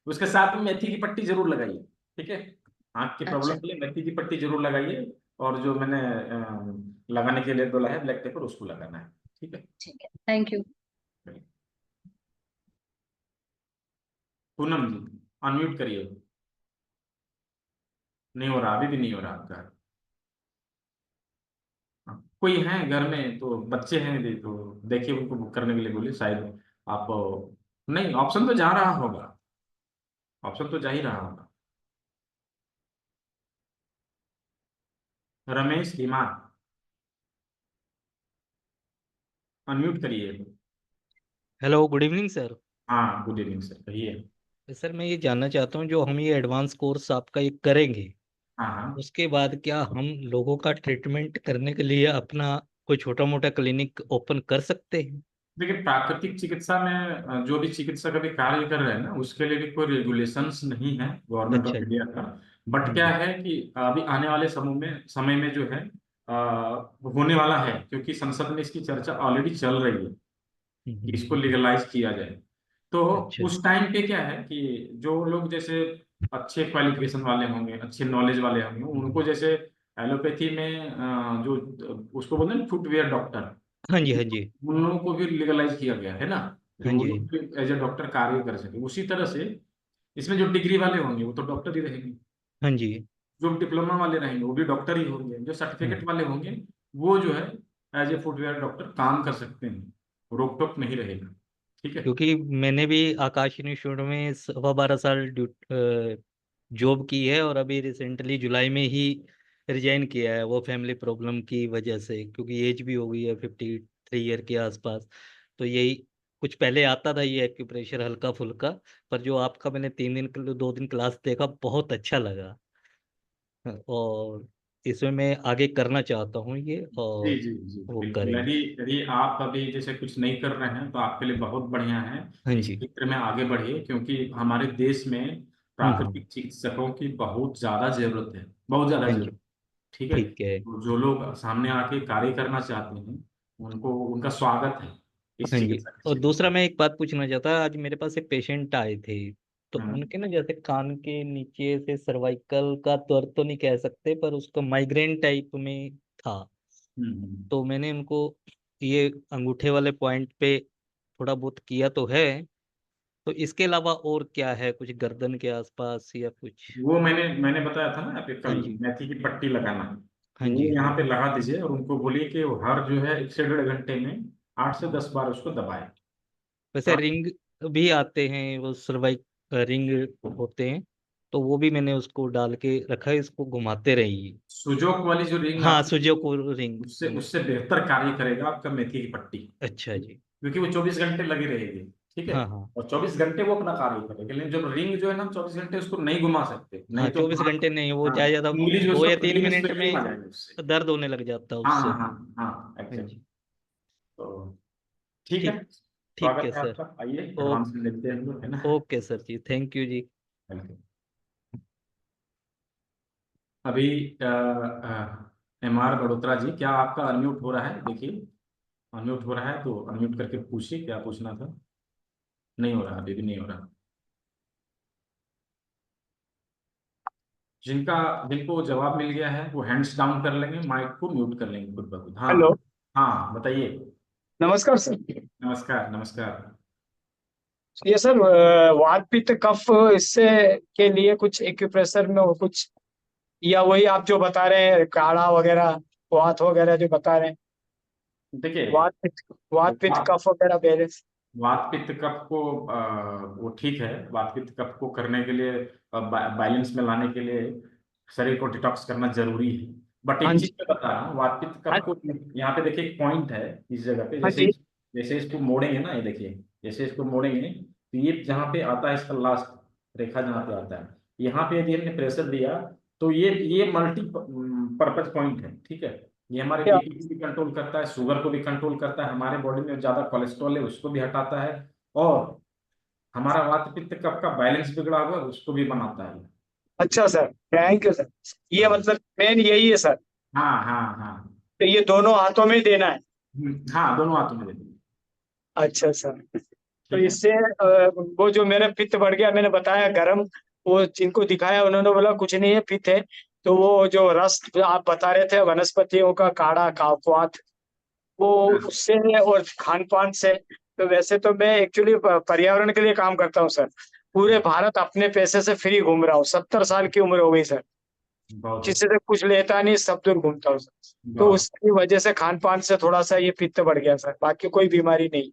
A: उसके साथ में मेथी की पट्टी जरूर लगाइए, ठीक है। आंख की
G: अच्छा,
A: प्रॉब्लम के लिए मेथी की पट्टी जरूर लगाइए। और जो मैंने लगाने के लिए बोला है ब्लैक पेपर, उसको लगाना है, ठीक है।
G: ठीक है, thank you.
A: Poonam ji, unmute करिए। नहीं हो रहा, अभी भी नहीं हो रहा आपका। हाँ, कोई है घर में तो बच्चे हैं, तो देखिए उनको बुक करने के लिए बोलिए, शायद आप। नहीं, ऑप्शन तो जा रहा होगा, ऑप्शन तो जा ही रहा होगा। रमेश धीमान, अनम्यूट करिए।
H: Hello, good evening sir.
A: हाँ, गुड इवनिंग सर, कहिए।
H: सर मैं ये जानना चाहता हूँ, जो हम ये एडवांस कोर्स आपका ये करेंगे,
A: हाँ हाँ,
H: उसके बाद क्या हम लोगों का ट्रीटमेंट करने के लिए अपना कोई छोटा मोटा क्लिनिक ओपन कर सकते हैं?
A: देखिए प्राकृतिक चिकित्सा में जो भी चिकित्सक अभी कार्य कर रहे हैं ना, उसके लिए भी कोई रेगुलेशंस नहीं है गवर्नमेंट
H: अच्छा
A: ऑफ
H: जी।
A: इंडिया का। बट
H: हाँ
A: क्या
H: जी।
A: है कि अभी आने वाले समय में जो है होने वाला है, क्योंकि संसद में इसकी चर्चा ऑलरेडी चल रही है कि इसको
H: हम्म।
A: लीगलाइज किया जाए। तो
H: अच्छा।
A: उस टाइम पे क्या है कि जो लोग जैसे अच्छे क्वालिफिकेशन वाले होंगे, अच्छे नॉलेज वाले होंगे, उनको
H: हम्म।
A: जैसे एलोपैथी में जो उसको बोलते हैं फुटवेयर डॉक्टर,
H: हाँ जी, हाँ जी।
A: उन लोगों को भी लीगलाइज किया गया है ना, कि
H: हाँ
A: वो
H: जी।
A: लोग एज ए डॉक्टर कार्य कर सके। उसी तरह से इसमें जो डिग्री वाले होंगे वो तो डॉक्टर ही रहेंगे,
H: हाँ जी।
A: जो डिप्लोमा वाले रहेंगे वो भी डॉक्टर ही होंगे, जो
H: हाँ।
A: सर्टिफिकेट वाले होंगे वो जो है एज ए फुटवेयर डॉक्टर काम कर सकते हैं, रोक टोक नहीं रहेगा, ठीक है।
H: क्योंकि मैंने भी आकाश इंस्टीट्यूट में 12.5 साल जॉब की है, और अभी रिसेंटली जुलाई में ही रिजाइन किया है, वो फैमिली प्रॉब्लम की वजह से, क्योंकि एज भी हो गई है 53 ईयर के आसपास। तो यही कुछ पहले आता था ये एक्यूप्रेशर हल्का फुल्का, पर जो आपका मैंने 2 दिन क्लास देखा, बहुत अच्छा लगा। और इसमें मैं आगे करना चाहता हूँ ये,
A: जी
H: और
A: जी जी,
H: वो
A: बिल्कुल।
H: करेंगे।
A: यदि यदि आप अभी जैसे कुछ नहीं कर रहे हैं तो आपके लिए बहुत बढ़िया है,
H: हाँ
A: इस
H: जी।
A: क्षेत्र में आगे बढ़िए, क्योंकि हमारे देश में
H: हम्म।
A: प्राकृतिक चिकित्सकों की बहुत ज्यादा जरूरत है, बहुत ज्यादा
H: हाँ जी।
A: जरूरत। ठीक है।
H: ठीक है।
A: तो जो लोग सामने आके कार्य करना चाहते हैं उनको उनका स्वागत है इस
H: हाँ जी।
A: चिकित्सा के
H: और
A: क्षेत्र
H: दूसरा
A: में।
H: मैं एक बात पूछना चाहता, आज मेरे पास एक पेशेंट आए थे, तो
A: हम्म,
H: उनके ना जैसे कान के नीचे से सर्वाइकल का दर्द तो नहीं कह सकते, पर उसको माइग्रेन टाइप में था।
A: हम्म।
H: तो मैंने उनको ये अंगूठे वाले पॉइंट पे थोड़ा बहुत किया तो है। तो इसके अलावा और क्या है, कुछ गर्दन के आसपास या कुछ?
A: वो मैंने बताया था ना आपके
H: हाँ
A: कल,
H: जी।
A: मेथी की पट्टी लगाना।
H: हाँ
A: तो वो
H: जी। हाँ
A: यहाँ पे लगा दीजिए और उनको बोलिए कि वो हर जो है 1 से 1.5 घंटे में 8 से 10 बार उसको दबाए।
H: वैसे रिंग भी आते हैं, वो सर्वाइक रिंग होते हैं, तो वो भी मैंने उसको डाल के रखा है, इसको घुमाते रहिए।
A: सुजोक वाली जो रिंग
H: हाँ,
A: आती है
H: सुजोको रिंग।
A: उससे उससे बेहतर कार्य करेगा आपका मेथी की पट्टी,
H: अच्छा जी।
A: क्योंकि वो 24 घंटे लगी रहेगी। ठीक है।
H: हाँ हाँ।
A: और 24 घंटे वो अपना कार्य करेगी, लेकिन जब रिंग जो है ना, हम 24 घंटे उसको नहीं घुमा सकते,
H: हाँ,
A: नहीं तो
H: 24 घंटे नहीं, वो
A: हाँ,
H: ज्यादा ज्यादा
A: उंगली जो
H: 2
A: उसका
H: या 3
A: खुजली में
H: मिनट
A: स्वेलिंग आ
H: में
A: जाएगी उससे।
H: दर्द होने लग जाता है
A: हाँ
H: उससे।
A: हाँ हाँ हाँ,
H: हाँ
A: एक्चुअली।
H: जी।
A: तो ठीक है,
H: ठीक। ठीक
A: स्वागत
H: है
A: है
H: सर।
A: आपका, आइए
H: ओ
A: एडवांस में लेते हैं हम लोग, है ना।
H: Okay sir ji, thank you ji.
A: Welcome. अभी MR बड़ोत्रा जी, क्या आपका अनम्यूट हो रहा है? देखिए, अनम्यूट हो रहा है तो अनम्यूट करके पूछिए क्या पूछना था। नहीं हो रहा, अभी भी नहीं हो रहा। जिनको जवाब मिल गया है वो हैंड्स डाउन कर लेंगे, माइक को म्यूट कर लेंगे खुद ब खुद। हाँ।
I: हेलो।
A: हाँ, बताइए।
I: नमस्कार सर।
A: नमस्कार नमस्कार।
I: ये सर वात पित्त कफ, इससे के लिए कुछ एक्यूप्रेशर में हो कुछ, या वही आप जो बता रहे हैं काढ़ा वगैरह, वात वगैरह जो बता रहे हैं,
A: देखिए,
I: वात पित्त
A: वात
I: कफ वगैरह बैलेंस?
A: वात पित्त कफ को वो ठीक है, वात पित्त कफ को करने के लिए बैलेंस में लाने के लिए शरीर को डिटॉक्स करना जरूरी है। बट
I: हाँ
A: एक चीज
I: जी।
A: मैं बता रहा हूँ, वात पित्त
I: हाँ।
A: कफ को यहाँ पे देखिए एक पॉइंट है इस जगह पे,
I: हाँ
A: जैसे
I: जी।
A: जैसे इसको मोड़ेंगे ना, ये देखिए, जैसे इसको मोड़ेंगे तो ये जहाँ पे आता है इसका लास्ट रेखा जहाँ पे आता है, यहाँ पे यदि हमने प्रेशर दिया तो ये मल्टी पर्पज पॉइंट है। ठीक है। ये हमारे
I: क्या?
A: बीपी को भी कंट्रोल करता है, शुगर को भी कंट्रोल करता है, हमारे बॉडी में ज्यादा कोलेस्ट्रॉल है उसको भी हटाता है, और हमारा वात पित्त कफ का बैलेंस बिगड़ा हुआ है उसको भी बनाता है।
I: अच्छा सर, थैंक यू सर। ये
A: हाँ
I: मतलब मेन यही है सर।
A: हाँ हाँ हाँ।
I: तो ये दोनों हाथों में देना है?
A: हाँ, दोनों हाथों में दे दीजिए।
I: अच्छा सर। तो
A: ठीक है।
I: इससे वो जो मेरा पित्त बढ़ गया, मैंने बताया गरम, वो जिनको दिखाया उन्होंने बोला कुछ नहीं है, पित्त है। तो वो जो रस जो आप बता रहे थे वनस्पतियों का काढ़ा काफवात, वो
A: हाँ
I: उससे और खान पान से। तो वैसे तो मैं एक्चुअली पर्यावरण के लिए काम करता हूँ सर। पूरे भारत अपने पैसे से फ्री घूम रहा हूँ, 70 साल की उम्र हो गई सर।
A: बहुत
I: किसी
A: अच्छा,
I: से कुछ लेता नहीं, सब दूर घूमता हूँ सर। तो
A: बहुत
I: उसकी वजह से खान पान से थोड़ा सा ये पित्त बढ़ गया सर, बाकी कोई बीमारी नहीं।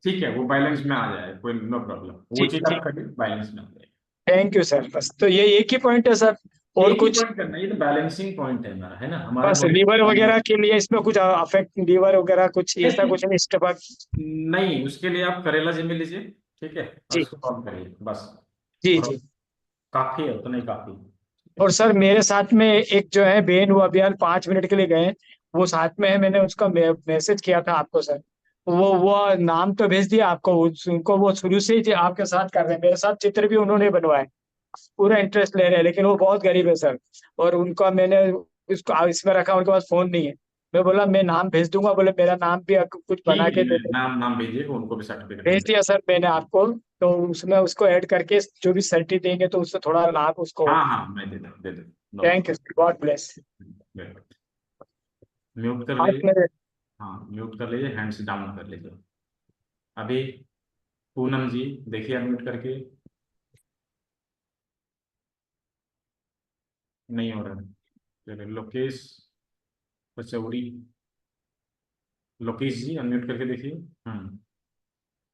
A: ठीक है, वो बैलेंस में आ जाए, कोई नो प्रॉब्लम, वो
I: जी
A: चीज
I: जी।
A: आप करिए, बैलेंस में आ जाए।
I: Thank you sir. बस तो ये एक ही पॉइंट है सर, और
A: एक ही
I: कुछ?
A: पॉइंट करना, ये तो बैलेंसिंग पॉइंट है हमारा, है ना, हमारे
I: बस
A: बॉडी
I: लीवर
A: में।
I: वगैरह के लिए इसमें कुछ अफेक्ट, लीवर वगैरह कुछ ऐसा कुछ नहीं, स्टमक?
A: नहीं, उसके लिए आप करेला जिम्मी लीजिए। ठीक है। और
I: जी
A: उसको कॉल करिए बस।
I: जी
A: और
I: जी।
A: काफी है, उतना ही काफी है।
I: और सर मेरे साथ में एक जो है बहन, वो अभियान 5 मिनट के लिए गए, वो साथ में है, मैंने उसका मैसेज किया था आपको सर। वो नाम तो भेज दिया आपको, उनको वो शुरू से ही आपके साथ कर रहे हैं, मेरे साथ चित्र भी उन्होंने बनवाए, पूरा इंटरेस्ट ले रहे हैं, लेकिन वो बहुत गरीब है सर। और उनका मैंने इसको इसमें रखा, उनके पास फोन नहीं है। मैं बोला मैं नाम भेज दूंगा, बोले मेरा नाम भी कुछ बना
A: ठीक
I: के दे
A: है,
I: दे।
A: नाम नाम भेजिए, उनको भी सर्टिफिकेट
I: भेज
A: मिल।
I: दिया सर मैंने आपको। तो उसमें उसको ऐड करके जो भी सर्टी देंगे तो उससे थोड़ा लाभ उसको
A: हाँ
I: होगा।
A: हाँ, मैं दे दूँ, no
I: thank you, God bless.
A: Problem. Mute कर
I: आज
A: लीजिए।
I: मेरे
A: हाँ, म्यूट कर लीजिए, हैंड्स डाउन कर लीजिए। अभी पूनम जी, देखिए अनम्यूट करके, नहीं हो रहा है। चलिए, लोकेश पचौड़ी, लोकेश जी अनम्यूट करके देखिए। हम्म।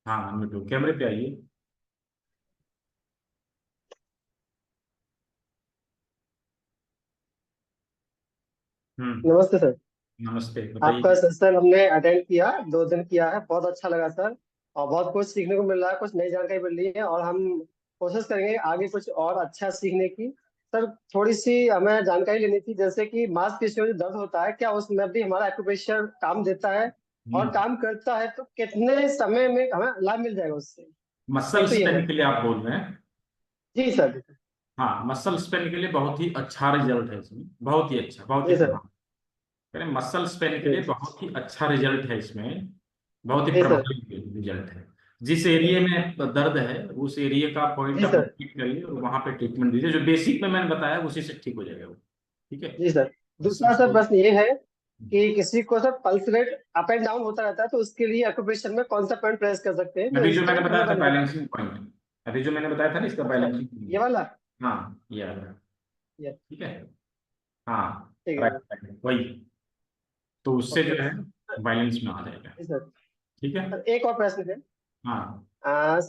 A: हाँ, अनम्यूट हो, कैमरे पे आइए। हम्म।
J: नमस्ते सर।
A: नमस्ते,
J: आपका
A: बताइए।
J: सेशन हमने अटेंड किया, 2 दिन किया है, बहुत अच्छा लगा सर। और बहुत कुछ सीखने को मिल रहा है, कुछ नई जानकारी मिल रही है, और हम कोशिश करेंगे आगे कुछ और अच्छा सीखने की। सर थोड़ी सी हमें जानकारी लेनी थी, जैसे कि मांसपेशियों में जो दर्द होता है, क्या उसमें भी हमारा एक्यूप्रेशर काम देता है? और
A: हम्म।
J: काम करता है तो कितने समय में हमें लाभ मिल जाएगा उससे? एक
A: मसल
J: तो ये है।
A: स्ट्रेंथ के लिए आप बोल रहे हैं?
J: जी सर।
A: हाँ, मसल स्पेन के लिए बहुत ही अच्छा रिजल्ट है इसमें, बहुत ही अच्छा, बहुत ही
J: जी सर।
A: प्रभावी। मसल स्पेन के
J: जी
A: लिए बहुत ही अच्छा रिजल्ट है इसमें, बहुत ही
J: जी सर।
A: प्रभावी रिजल्ट है। जिस एरिया में दर्द है उस एरिया का पॉइंट
J: जी
A: आप
J: सर।
A: ट्रीट करिए और वहां पे ट्रीटमेंट दीजिए, जो बेसिक में मैंने बताया उसी से ठीक हो जाएगा वो। ठीक है।
J: जी सर।
A: उसमें
J: दूसरा सर
A: कोई-
J: प्रश्न ये है कि किसी को sir pulse rate up and down होता रहता है, तो उसके लिए एक्यूप्रेशर में कौन सा पॉइंट प्रेस कर सकते हैं जो
A: अभी जो मैंने
J: इंस्टेंट
A: बताया
J: हमें
A: था
J: बेनिफिट?
A: बैलेंसिंग पॉइंट, अभी जो मैंने बताया था ना इसका
J: अच्छा,
A: बैलेंसिंग
J: ये
A: पॉइंट।
J: वाला।
A: हाँ, ये वाला।
J: ये
A: ठीक है। हाँ,
J: ठीक है
A: राइट
J: सर।
A: राइट, वही। तो उससे जो
J: ओके
A: है
J: सर।
A: बैलेंस में आ जाएगा।
J: जी सर।
A: ठीक है।
J: सर एक और प्रश्न है।
A: हाँ
J: आ,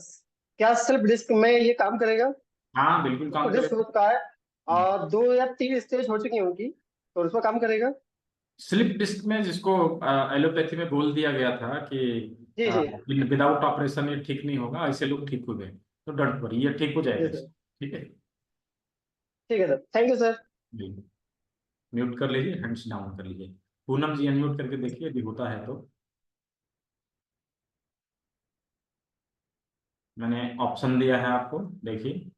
J: क्या सेल्फ डिस्क में ये काम करेगा?
A: हाँ, बिल्कुल
J: उसको
A: काम
J: डिस्क
A: करेगा।
J: हो चुका है और 2 या 3 स्टेज हो चुकी हैं उनकी, तो उसमें काम करेगा?
A: स्लिप डिस्क में जिसको एलोपैथी में बोल दिया गया था कि
J: जी जी।
A: विदाउट ऑपरेशन ये ठीक नहीं होगा, ऐसे लोग ठीक हो गए, तो डोंट वरी, ये ठीक हो
J: जी
A: जाएगा
J: सर।
A: ठीक है।
J: ठीक है सर, थैंक यू सर।
A: जी, म्यूट कर लीजिए, हैंड्स डाउन कर लीजिए। पूनम जी अनम्यूट करके देखिए यदि होता है तो। मैंने ऑप्शन दिया है आपको, देखिए।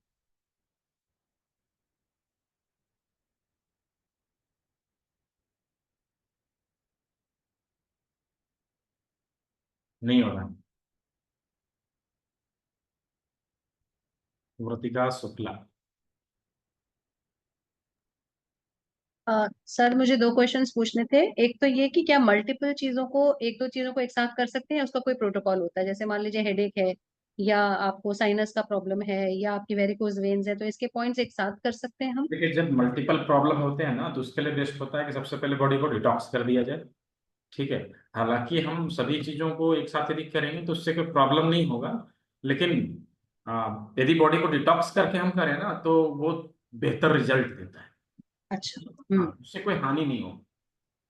A: नहीं हो रहा। वृतिका शुक्ला।
G: सर मुझे दो क्वेश्चंस पूछने थे। एक तो ये कि क्या मल्टीपल चीजों को, एक दो चीजों को एक साथ कर सकते हैं या उसका कोई प्रोटोकॉल होता है? जैसे मान लीजिए हेडेक है या आपको साइनस का प्रॉब्लम है या आपकी वेरिकोज वेन्स है, तो इसके पॉइंट्स एक साथ कर सकते हैं हम?
A: देखिए, जब मल्टीपल प्रॉब्लम होते हैं ना तो उसके लिए बेस्ट होता है कि सबसे पहले बॉडी को डिटॉक्स कर दिया जाए। ठीक है। हालांकि हम सभी चीजों को एक साथ यदि करेंगे तो उससे कोई प्रॉब्लम नहीं होगा, लेकिन यदि बॉडी को डिटॉक्स करके हम करें ना तो वो बेहतर रिजल्ट देता है।
G: अच्छा।
A: उससे कोई हानि नहीं हो।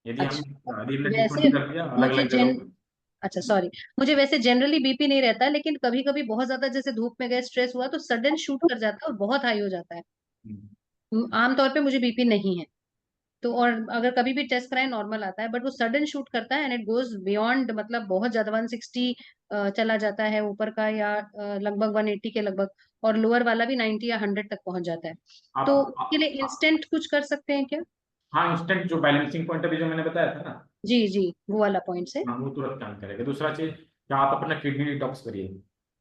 A: यदि हम
G: अच्छा।
A: यदि हमने
G: वैसे
A: ट्रीटमेंट कर दिया अलग
G: मुझे
A: अलग जगहों पे।
G: अच्छा सॉरी, मुझे वैसे जनरली बीपी नहीं रहता, लेकिन कभी कभी बहुत ज्यादा जैसे धूप में गए, स्ट्रेस हुआ तो सडन शूट कर जाता है और बहुत हाई हो जाता है।
A: हम्म,
G: आमतौर पे मुझे बीपी नहीं है, तो और अगर कभी भी टेस्ट कराए नॉर्मल आता है, बट वो सडन शूट करता है एंड इट गोज बियॉन्ड, मतलब बहुत ज्यादा 160 चला जाता है ऊपर का, या लगभग 180 के लगभग, और लोअर वाला भी 90 या 100 तक पहुंच जाता है। तो उसके लिए इंस्टेंट कुछ कर सकते हैं क्या?
A: हाँ, इंस्टेंट जो बैलेंसिंग पॉइंट अभी जो मैंने बताया था ना,
G: जी जी, वो वाला पॉइंट से।
A: हाँ वो तुरंत काम करेगा। दूसरा चीज कि आप अपना किडनी डिटॉक्स करिए,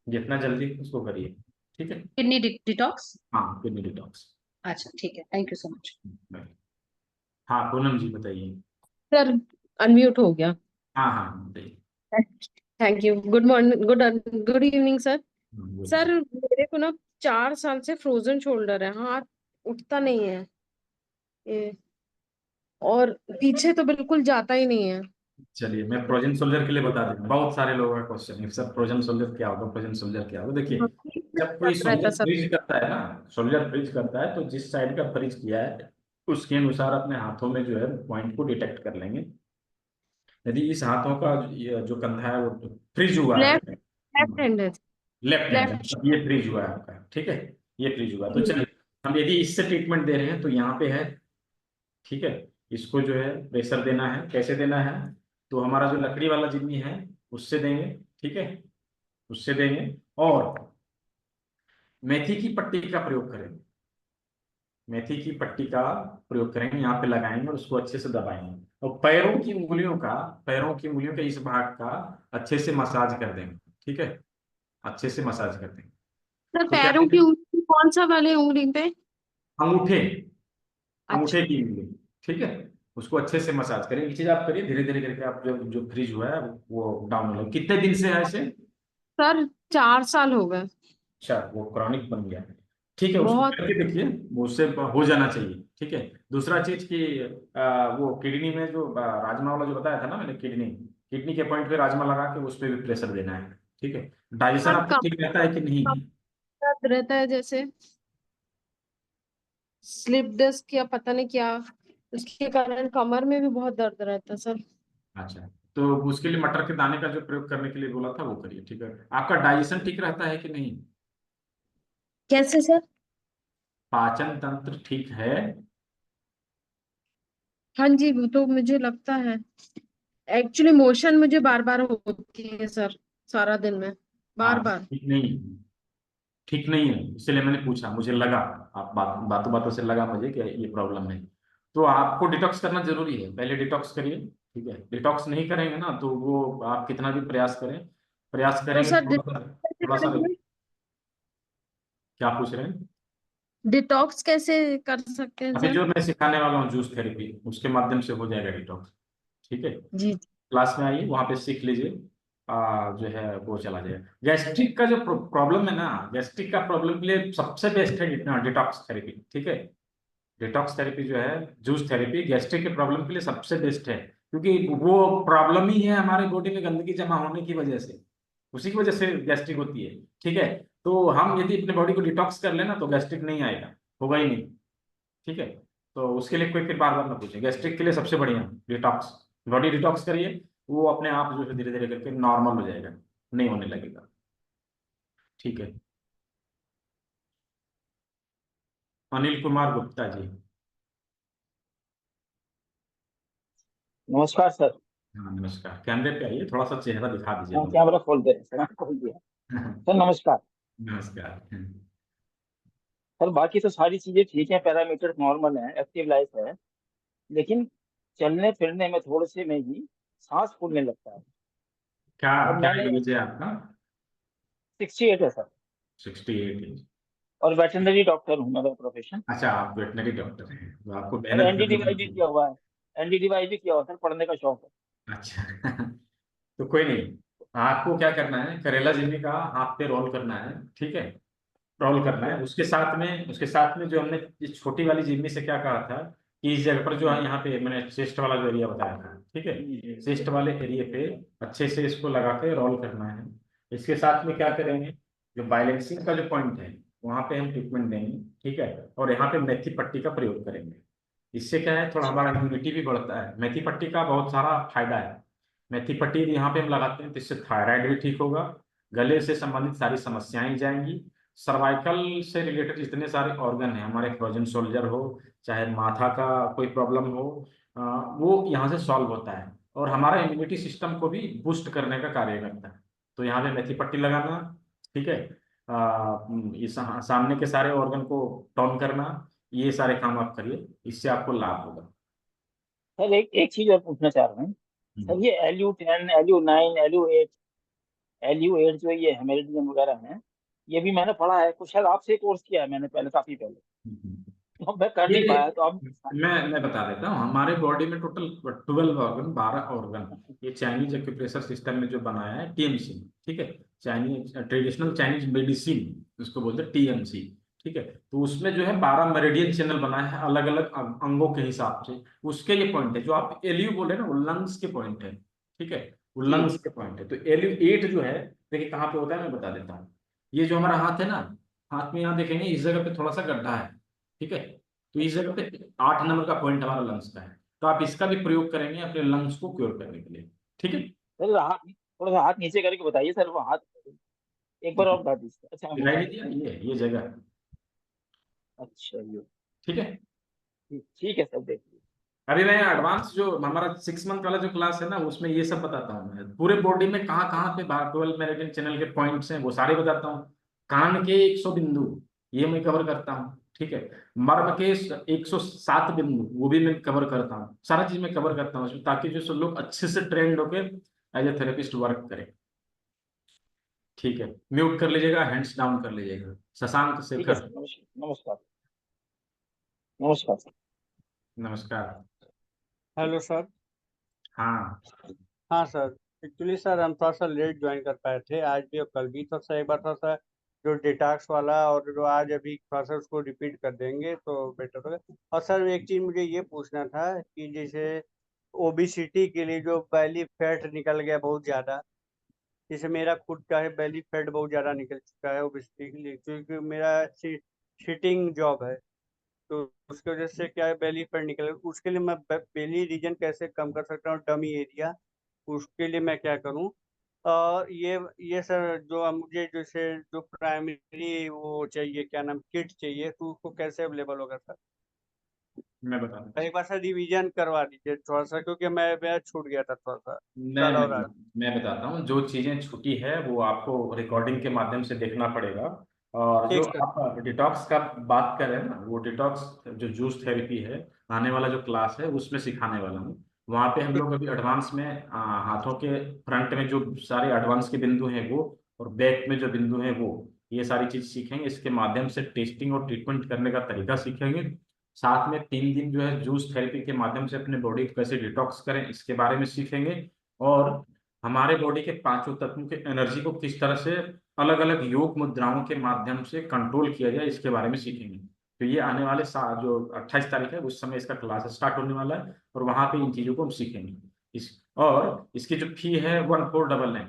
A: जितना जल्दी उसको करिए। ठीक है।
G: Kidney detox.
A: हाँ, किडनी डिटॉक्स।
G: अच्छा ठीक है, थैंक यू सो मच।
A: हाँ, पूनम जी बताइए।
K: सर अनम्यूट हो गया।
A: हाँ हाँ बताइए।
K: Thank you. Good morning, good evening sir.
A: बोलिए।
K: सर मेरे को ना 4 साल से फ्रोजन शोल्डर है, हाथ उठता नहीं है ये, और पीछे तो बिल्कुल जाता ही नहीं है।
A: चलिए, मैं फ्रोजन सोल्जर के लिए बता देता हूँ। बहुत सारे लोगों का क्वेश्चन है सर, फ्रोजन सोल्जर क्या होगा, फ्रोजन सोल्जर क्या होगा। देखिए, जब कोई
K: दर्द रहता
A: सोल्जर
K: सर।
A: फ्रीज करता है ना, सोल्जर फ्रीज करता है तो जिस साइड का फ्रीज किया है उसके अनुसार अपने हाथों में जो है पॉइंट को डिटेक्ट कर लेंगे। यदि इस हाथों का ये जो कंधा है वो फ्रीज हुआ है,
K: लेफ्ट लेफ्ट हैंड है।
A: लेफ्ट हैंड है,
K: लेफ्ट।
A: मतलब ये फ्रीज हुआ है आपका। ठीक है, ये फ्रीज हुआ है। तो चलिए, हम यदि इससे ट्रीटमेंट दे रहे हैं तो यहाँ पे है। ठीक है। इसको जो है प्रेशर देना है, कैसे देना है, तो हमारा जो लकड़ी वाला जिन्नी है उससे देंगे। ठीक है, उससे देंगे। और मेथी की पट्टी का प्रयोग करेंगे, मेथी की पट्टी का प्रयोग करेंगे, यहाँ पे लगाएंगे और उसको अच्छे से दबाएंगे। और पैरों की उंगलियों के इस भाग का अच्छे से मसाज कर देंगे। ठीक है, अच्छे से मसाज कर देंगे।
K: सर
A: तो क्या
K: पैरों की
A: करेंगे?
K: उंगली कौन सा वाले उंगली पे?
A: अंगूठे,
K: अच्छा।
A: अंगूठे की उंगली। ठीक है, उसको अच्छे से मसाज करें। ये चीज आप करिए, धीरे धीरे करके आप जो जो फ्रीज हुआ है वो डाउन हो। कितने दिन से है ऐसे?
K: सर 4 साल हो गए।
A: अच्छा, वो क्रॉनिक बन गया है। ठीक है, उसको
K: बहुत।
A: करके देखिए, वो उससे हो जाना चाहिए। ठीक है। दूसरा चीज कि वो किडनी में जो राजमा वाला जो बताया था ना मैंने, किडनी किडनी के पॉइंट पे राजमा लगा के उस पर भी प्रेशर देना है। ठीक है। डाइजेशन
K: सर
A: आपका ठीक रहता है कि नहीं?
K: कम दर्द रहता है, जैसे स्लिप डिस्क या पता नहीं क्या, उसके कारण कमर में भी बहुत दर्द रहता है सर।
A: अच्छा, तो उसके लिए मटर के दाने का जो प्रयोग करने के लिए बोला था वो करिए। ठीक है। आपका डाइजेशन ठीक रहता है कि नहीं?
K: कैसे सर?
A: पाचन तंत्र ठीक है?
K: हाँ जी, वो तो मुझे लगता है। एक्चुअली मोशन मुझे बार बार होती है सर, सारा दिन में, बार
A: हाँ,
K: बार।
A: ठीक नहीं है। ठीक नहीं है, इसलिए मैंने पूछा, मुझे लगा, आप बातों बातों से लगा मुझे कि ये प्रॉब्लम है। तो आपको डिटॉक्स करना जरूरी है, पहले डिटॉक्स करिए। ठीक है, डिटॉक्स नहीं करेंगे ना तो वो आप कितना भी प्रयास
K: तो
A: करेंगे,
K: सर कैसे
A: थोड़ा सा
K: करेंगे?
A: क्या पूछ रहे हैं?
K: डिटॉक्स कैसे कर सकते हैं
A: अभी
K: सर?
A: जो मैं सिखाने वाला हूँ जूस थेरेपी, उसके माध्यम से हो जाएगा डिटॉक्स। ठीक है,
K: जी।
A: क्लास में आइए, वहां पे सीख लीजिए। जो है वो चला जाएगा। गैस्ट्रिक का जो प्रॉब्लम है ना, गैस्ट्रिक का प्रॉब्लम के लिए सबसे बेस्ट है डिटॉक्स थेरेपी। ठीक है, डिटॉक्स थेरेपी जो है, जूस थेरेपी गैस्ट्रिक के प्रॉब्लम के लिए सबसे बेस्ट है, क्योंकि वो प्रॉब्लम ही है हमारे बॉडी में गंदगी जमा होने की वजह से, उसी की वजह से गैस्ट्रिक होती है। ठीक है, तो हम यदि अपने बॉडी को डिटॉक्स कर लेना तो गैस्ट्रिक नहीं आएगा, होगा ही नहीं। ठीक है, तो उसके लिए कोई फिर बार बार ना पूछे, गैस्ट्रिक के लिए सबसे बढ़िया डिटॉक्स, बॉडी डिटॉक्स करिए, वो अपने आप जो है धीरे धीरे करके नॉर्मल हो जाएगा, नहीं होने लगेगा। ठीक है, अनिल कुमार गुप्ता जी।
L: नमस्कार सर।
A: हाँ नमस्कार, कैमरे पे आइए, थोड़ा सा चेहरा दिखा दीजिए
L: हाँ,
A: हम।
L: कैमरा खोल दे सर, खोल दिया। सर नमस्कार।
A: नमस्कार।
L: सर बाकी तो सारी चीजें ठीक है, पैरामीटर नॉर्मल है, एक्टिव लाइफ है, लेकिन चलने फिरने में थोड़े से में ही सांस फूलने लगता है।
A: क्या
L: और
A: क्या
L: मैंने
A: एज है आपका?
L: 68 है सर,
A: 68 एज।
L: और वेटरनरी डॉक्टर हूँ मेरा प्रोफेशन।
A: अच्छा, आप वेटनरी डॉक्टर हैं, तो आपको
L: और
A: मेहनत करनी
L: एनडीडीवाई भी
A: पड़ती
L: किया हुआ है, एनडीडीवाई भी किया हुआ है सर, पढ़ने का शौक है।
A: है। अच्छा। तो कोई नहीं, आपको क्या करना है, करेला जिम्मी का हाथ पे रोल करना है। ठीक है, रोल करना है, उसके साथ में जो हमने इस छोटी वाली जिम्मी से क्या कहा था कि इस जगह पर जो है, यहाँ पे मैंने चेस्ट वाला जो एरिया बताया था, ठीक है, चेस्ट वाले एरिया पे अच्छे से इसको लगा के रोल करना है। इसके साथ में क्या करेंगे, जो बैलेंसिंग का जो पॉइंट है वहां पे हम ट्रीटमेंट देंगे। ठीक है, और यहाँ पे मेथी पट्टी का प्रयोग करेंगे। इससे क्या है, थोड़ा हमारा इम्यूनिटी भी बढ़ता है। मेथी पट्टी का बहुत सारा फायदा है। मेथी पट्टी यदि यहाँ पे हम लगाते हैं तो इससे थायराइड भी ठीक होगा, गले से संबंधित सारी समस्याएं जाएंगी, सर्वाइकल से रिलेटेड जितने सारे ऑर्गन हैं हमारे, फ्रोजन सोल्जर हो, चाहे माथा का कोई प्रॉब्लम हो, वो यहाँ से सॉल्व होता है, और हमारा इम्यूनिटी सिस्टम को भी बूस्ट करने का कार्य करता है। तो यहाँ पे मेथी पट्टी लगाना। ठीक है, ये सामने के सारे ऑर्गन को टोन करना, ये सारे काम आप करिए, इससे आपको लाभ होगा।
L: सर एक एक चीज और पूछना चाह रहा हूँ सर, ये LU10, LU9, LU8 जो ये हेमेरिडियन वगैरह हैं, ये भी मैंने पढ़ा है, कुछ शायद आपसे कोर्स किया है मैंने पहले, काफी पहले, तो मैं कर
A: ये
L: नहीं पाया, तो अब
A: मैं बता देता हूँ, हमारे बॉडी में टोटल 12 ऑर्गन, 12 ऑर्गन, ये चाइनीज एक्यूप्रेशर सिस्टम में जो बनाया है TMC। ठीक है, चाइनीज ट्रेडिशनल चाइनीज मेडिसिन उसको बोलते हैं TMC। ठीक है, तो उसमें जो है 12 मेरिडियन चैनल बनाया है अलग अलग अंगों के हिसाब से। उसके ये पॉइंट है जो आप एलयू बोले ना, वो लंग्स के पॉइंट है। ठीक है, वो
L: जी
A: लंग्स के पॉइंट है। तो LU8 जो है, देखिए कहाँ पे होता है, मैं बता देता हूँ। ये जो हमारा हाथ है ना, हाथ में यहाँ देखेंगे इस जगह पे थोड़ा सा गड्ढा है। ठीक है, तो इस जगह पे 8 नंबर का पॉइंट हमारा लंग्स का है, तो आप इसका भी प्रयोग करेंगे अपने लंग्स को क्योर करने के लिए। ठीक है,
L: सर, हाथ थोड़ा सा हाथ नीचे करके बताइए सर, वो हाथ एक बार और बता दीजिए। अच्छा मैं
A: दिखाई
L: बता
A: नहीं
L: दूँ।
A: दिया, ये जगह।
L: अच्छा ये
A: ठीक है,
L: ठीक है सर, देख लीजिए।
A: अभी मैं एडवांस जो हमारा 6 मंथ वाला जो क्लास है ना, उसमें ये सब बताता हूँ मैं, पूरे बॉडी में कहाँ कहाँ पे 12 मेरिडियन चैनल के पॉइंट्स हैं वो सारे बताता हूँ। कान के 100 बिंदु, ये मैं कवर करता हूँ। ठीक है, मर्म के 107 बिंदु, वो भी मैं कवर करता हूँ, सारा चीज मैं कवर करता हूँ उसमें, ताकि जो सब लोग अच्छे से ट्रेंड होके एज ए थेरेपिस्ट वर्क करें। ठीक है, म्यूट कर लीजिएगा, हैंड्स डाउन कर लीजिएगा। शशांक
L: ठीक है
A: शेखर।
L: सर, नमस्कार, नमस्कार सर।
A: नमस्कार।
M: Hello sir.
A: हाँ,
M: हाँ सर, एक्चुअली सर हम थोड़ा सा लेट ज्वाइन कर पाए थे आज भी और कल भी, तो सर एक बार थोड़ा सा जो डिटॉक्स वाला और जो आज अभी थोड़ा सा उसको रिपीट कर देंगे तो बेटर होगा। और सर एक चीज़ मुझे ये पूछना था कि जैसे ओबिसिटी के लिए जो बैली फैट निकल गया बहुत ज़्यादा, जैसे मेरा खुद का है बैली फैट बहुत ज़्यादा निकल चुका है ओबिसिटी के लिए, क्योंकि मेरा सिटिंग जॉब है, तो उसकी वजह से क्या है बेली फैट निकल, उसके लिए मैं बेली रीजन कैसे कम कर सकता हूँ, डमी एरिया, उसके लिए मैं क्या करूँ? और ये सर जो मुझे जैसे जो प्राइमरी वो चाहिए, क्या नाम, किट चाहिए, तो उसको कैसे अवेलेबल होगा सर?
A: मैं बता देता हूँ।
M: एक बार सर रिवीजन करवा दीजिए थोड़ा सा, क्योंकि मैं छूट गया था थोड़ा सा
A: मैं
M: कल
A: मैं
M: और आज।
A: मैं बताता हूँ, जो चीजें छूटी है वो आपको रिकॉर्डिंग के माध्यम से देखना पड़ेगा, और जो
M: ठीक सर।
A: आप डिटॉक्स का बात कर रहे हैं ना, वो डिटॉक्स जो जूस थेरेपी है, आने वाला जो क्लास है उसमें सिखाने वाला हूँ। वहाँ पे हम लोग अभी एडवांस में हाथों के फ्रंट में जो सारे एडवांस के बिंदु हैं वो, और बैक में जो बिंदु हैं वो, ये सारी चीज सीखेंगे। इसके माध्यम से टेस्टिंग और ट्रीटमेंट करने का तरीका सीखेंगे। साथ में 3 दिन जो है जूस थेरेपी के माध्यम से अपने बॉडी को कैसे डिटॉक्स करें इसके बारे में सीखेंगे। और हमारे बॉडी के 5 तत्वों के एनर्जी को किस तरह से अलग अलग योग मुद्राओं के माध्यम से कंट्रोल किया जाए इसके बारे में सीखेंगे। तो ये आने वाले जो 28 तारीख है उस समय इसका क्लास स्टार्ट होने वाला है, और वहां पे इन चीजों को हम सीखेंगे। और इसकी जो फी है 1499,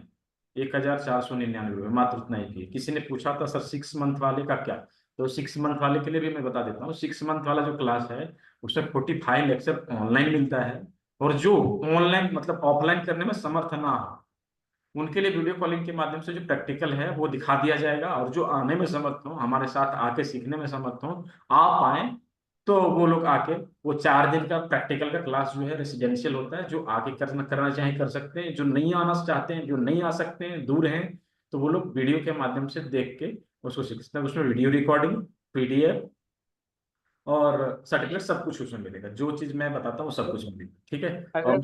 A: 1499 मात्र, उतना ही फी। किसी ने पूछा था सर 6 मंथ वाले का क्या, तो 6 मंथ वाले के लिए भी मैं बता देता हूँ। 6 मंथ वाला जो क्लास है उसमें 45 लेक्चर ऑनलाइन मिलता है, और जो ऑनलाइन मतलब ऑफलाइन करने में समर्थ ना हो उनके लिए वीडियो कॉलिंग के माध्यम से जो प्रैक्टिकल है वो दिखा दिया जाएगा। और जो आने में समर्थ हो, हमारे साथ आके सीखने में समर्थ हो, आप आए तो वो लोग आके, वो 4 दिन का प्रैक्टिकल का क्लास जो है रेसिडेंशियल होता है, जो आगे करना चाहे कर सकते हैं, जो नहीं आना चाहते हैं, जो नहीं आ सकते हैं, दूर हैं, तो वो लोग वीडियो के माध्यम से देख के उसको सीख सकते हैं। उसमें वीडियो रिकॉर्डिंग, पीडीएफ और सर्टिफिकेट सब कुछ उसमें मिलेगा। जो चीज मैं बताता हूँ सब कुछ मिलेगा, ठीक है। और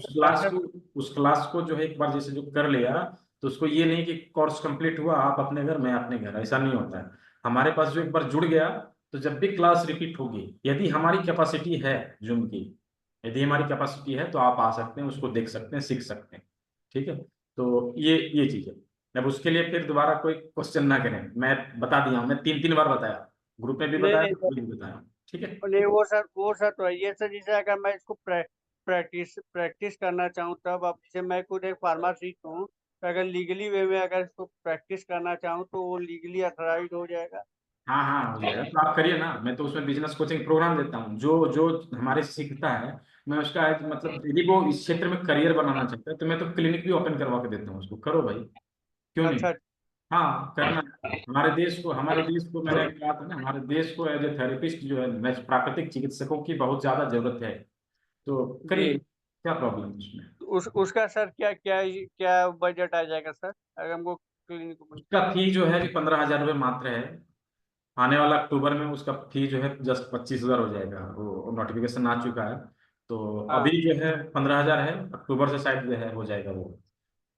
A: उस क्लास को जो है एक बार जैसे जो कर लिया, तो उसको ये नहीं कि कोर्स कंप्लीट हुआ आप अपने घर मैं अपने घर, ऐसा नहीं होता है। हमारे पास जो एक बार जुड़ गया, तो जब भी क्लास रिपीट होगी, यदि हमारी कैपेसिटी है जूम की, यदि हमारी कैपेसिटी है तो आप आ सकते हैं, उसको देख सकते हैं, सीख सकते हैं, ठीक है। तो ये चीज है। अब उसके लिए फिर दोबारा कोई क्वेश्चन ना करें, मैं बता दिया हूँ, मैं 3 बार बताया, ग्रुप में भी
M: नहीं
A: बताया,
M: नहीं
A: ग्रुप में भी बताया, ठीक है।
M: नहीं, वो सर तो है। ये सर जैसे अगर मैं इसको प्रैक्टिस करना चाहूँ तब, अब जैसे मैं खुद एक फार्मासिस्ट हूँ, तो अगर लीगली वे में अगर इसको प्रैक्टिस करना चाहूँ तो वो लीगली अथॉराइज हो जाएगा।
A: हाँ हाँ, हो जाएगा। तो आप करिए ना, मैं तो उसमें बिजनेस कोचिंग प्रोग्राम देता हूँ। जो जो हमारे से सीखता है, मैं उसका मतलब यदि वो इस क्षेत्र में करियर बनाना चाहता है तो मैं तो क्लिनिक भी ओपन करवा के देता हूँ उसको। करो भाई, क्यों नहीं।
M: अच्छा।
A: हाँ करना है। हमारे देश को मैंने कहा था ना, हमारे देश को एज ए थेरेपिस्ट जो है, प्राकृतिक चिकित्सकों की बहुत ज्यादा जरूरत है। तो
M: जी।
A: करिए, क्या प्रॉब्लम है उसमें।
M: उसका सर क्या क्या क्या बजट आ जाएगा सर, अगर हमको क्लिनिक ओपन।
A: उसका फी जो है 15,000 रुपये मात्र है। आने वाला अक्टूबर में उसका फी जो है जस्ट 25,000 हो जाएगा, वो नोटिफिकेशन आ चुका है। तो
M: हाँ।
A: अभी जो है 15,000 है, अक्टूबर से शायद जो है हो जाएगा वो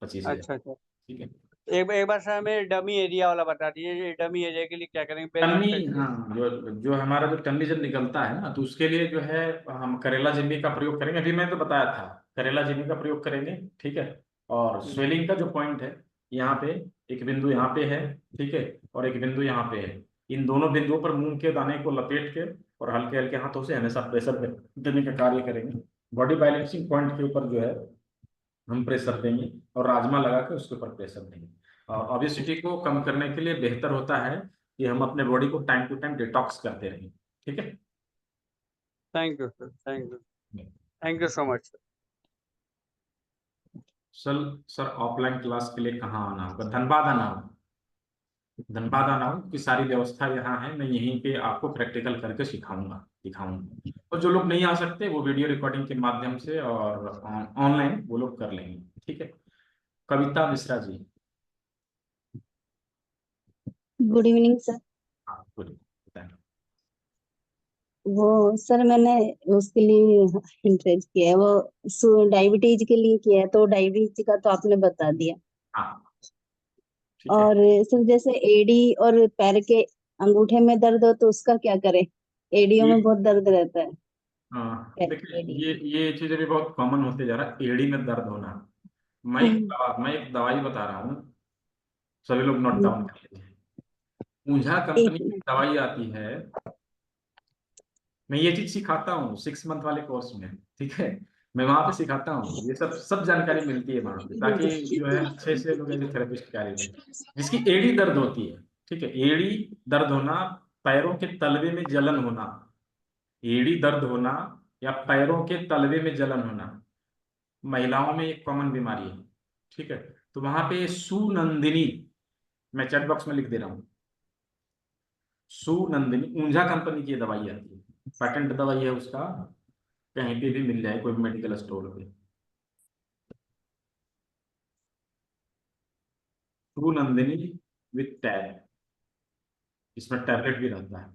A: 25,000,
M: अच्छा अच्छा।
A: ठीक है।
M: एक बार सर हमें डमी एरिया वाला बता दीजिए, डमी एरिया के लिए क्या करेंगे,
A: टन्नी,
M: बेनिफिट।
A: हाँ, जो जो हमारा जो टन्नी जब निकलता है ना, तो उसके लिए जो है हम करेला जिम्मी का प्रयोग करेंगे। अभी मैं तो बताया था, करेला जिम्मी का प्रयोग करेंगे, ठीक है। और स्वेलिंग का जो पॉइंट है, यहाँ पे एक बिंदु यहाँ पे है, ठीक है, और एक बिंदु यहाँ पे है। इन दोनों बिंदुओं पर मूंग के दाने को लपेट के और हल्के हल्के हाथों से हमेशा प्रेशर देने का कार्य करेंगे। बॉडी बैलेंसिंग पॉइंट के ऊपर जो है हम प्रेशर देंगे, और राजमा लगा के उसके ऊपर प्रेशर देंगे। और ओबेसिटी को कम करने के लिए बेहतर होता है कि हम अपने बॉडी को टाइम टू टाइम डिटॉक्स करते रहें, ठीक है।
M: Thank you sir, thank you so much sir.
A: Sir sir offline class के लिए कहाँ आना होगा? धनबाद आना होगा। धनबाद आना होगा कि सारी व्यवस्था यहाँ है, मैं यहीं पे आपको प्रैक्टिकल करके सिखाऊंगा, दिखाऊंगा। और जो लोग नहीं आ सकते वो वीडियो रिकॉर्डिंग के माध्यम से और ऑनलाइन वो लोग कर लेंगे, ठीक है। Kavita Mishra ji.
N: Good evening sir.
A: हाँ गुड, बताएं।
N: वो सर मैंने उसके लिए इंटरेस्ट किया है, वो डायबिटीज के लिए किया है, तो डायबिटीज का तो आपने बता दिया।
A: हाँ ठीक है।
N: और सर जैसे एडी और पैर के अंगूठे में दर्द हो तो उसका क्या करें? एडियो में बहुत दर्द रहता है।
A: हाँ देखिए,
N: एडी।
A: ये चीजें भी बहुत कॉमन होते जा रहा है, एड़ी में दर्द होना। मैं एक दवाई बता रहा हूँ, सभी लोग नोट डाउन कर लेते हैं। ऊंझा
N: एक
A: कंपनी की
N: मिनट।
A: दवाई आती है। मैं ये चीज सिखाता हूँ 6 मंथ वाले कोर्स में, ठीक है। मैं वहां पे सिखाता हूँ, ये सब सब जानकारी मिलती है वहां पे, ताकि जो है अच्छे से लोग एज थेरेपिस्ट कार्य करें। जिसकी एड़ी दर्द होती है, ठीक है, एड़ी दर्द होना, पैरों के तलवे में जलन होना, एड़ी दर्द होना या पैरों के तलवे में जलन होना महिलाओं में एक कॉमन बीमारी है, ठीक है। तो वहां पे सुनंदिनी, मैं चैट बॉक्स में लिख दे रहा हूँ, सुनंदिनी ऊंझा कंपनी की ये दवाई आती है, पेटेंट दवाई है उसका, कहीं पे भी मिल जाए कोई मेडिकल स्टोर पे। सुनंदिनी विथ टैग, इसमें टैबलेट भी रहता है।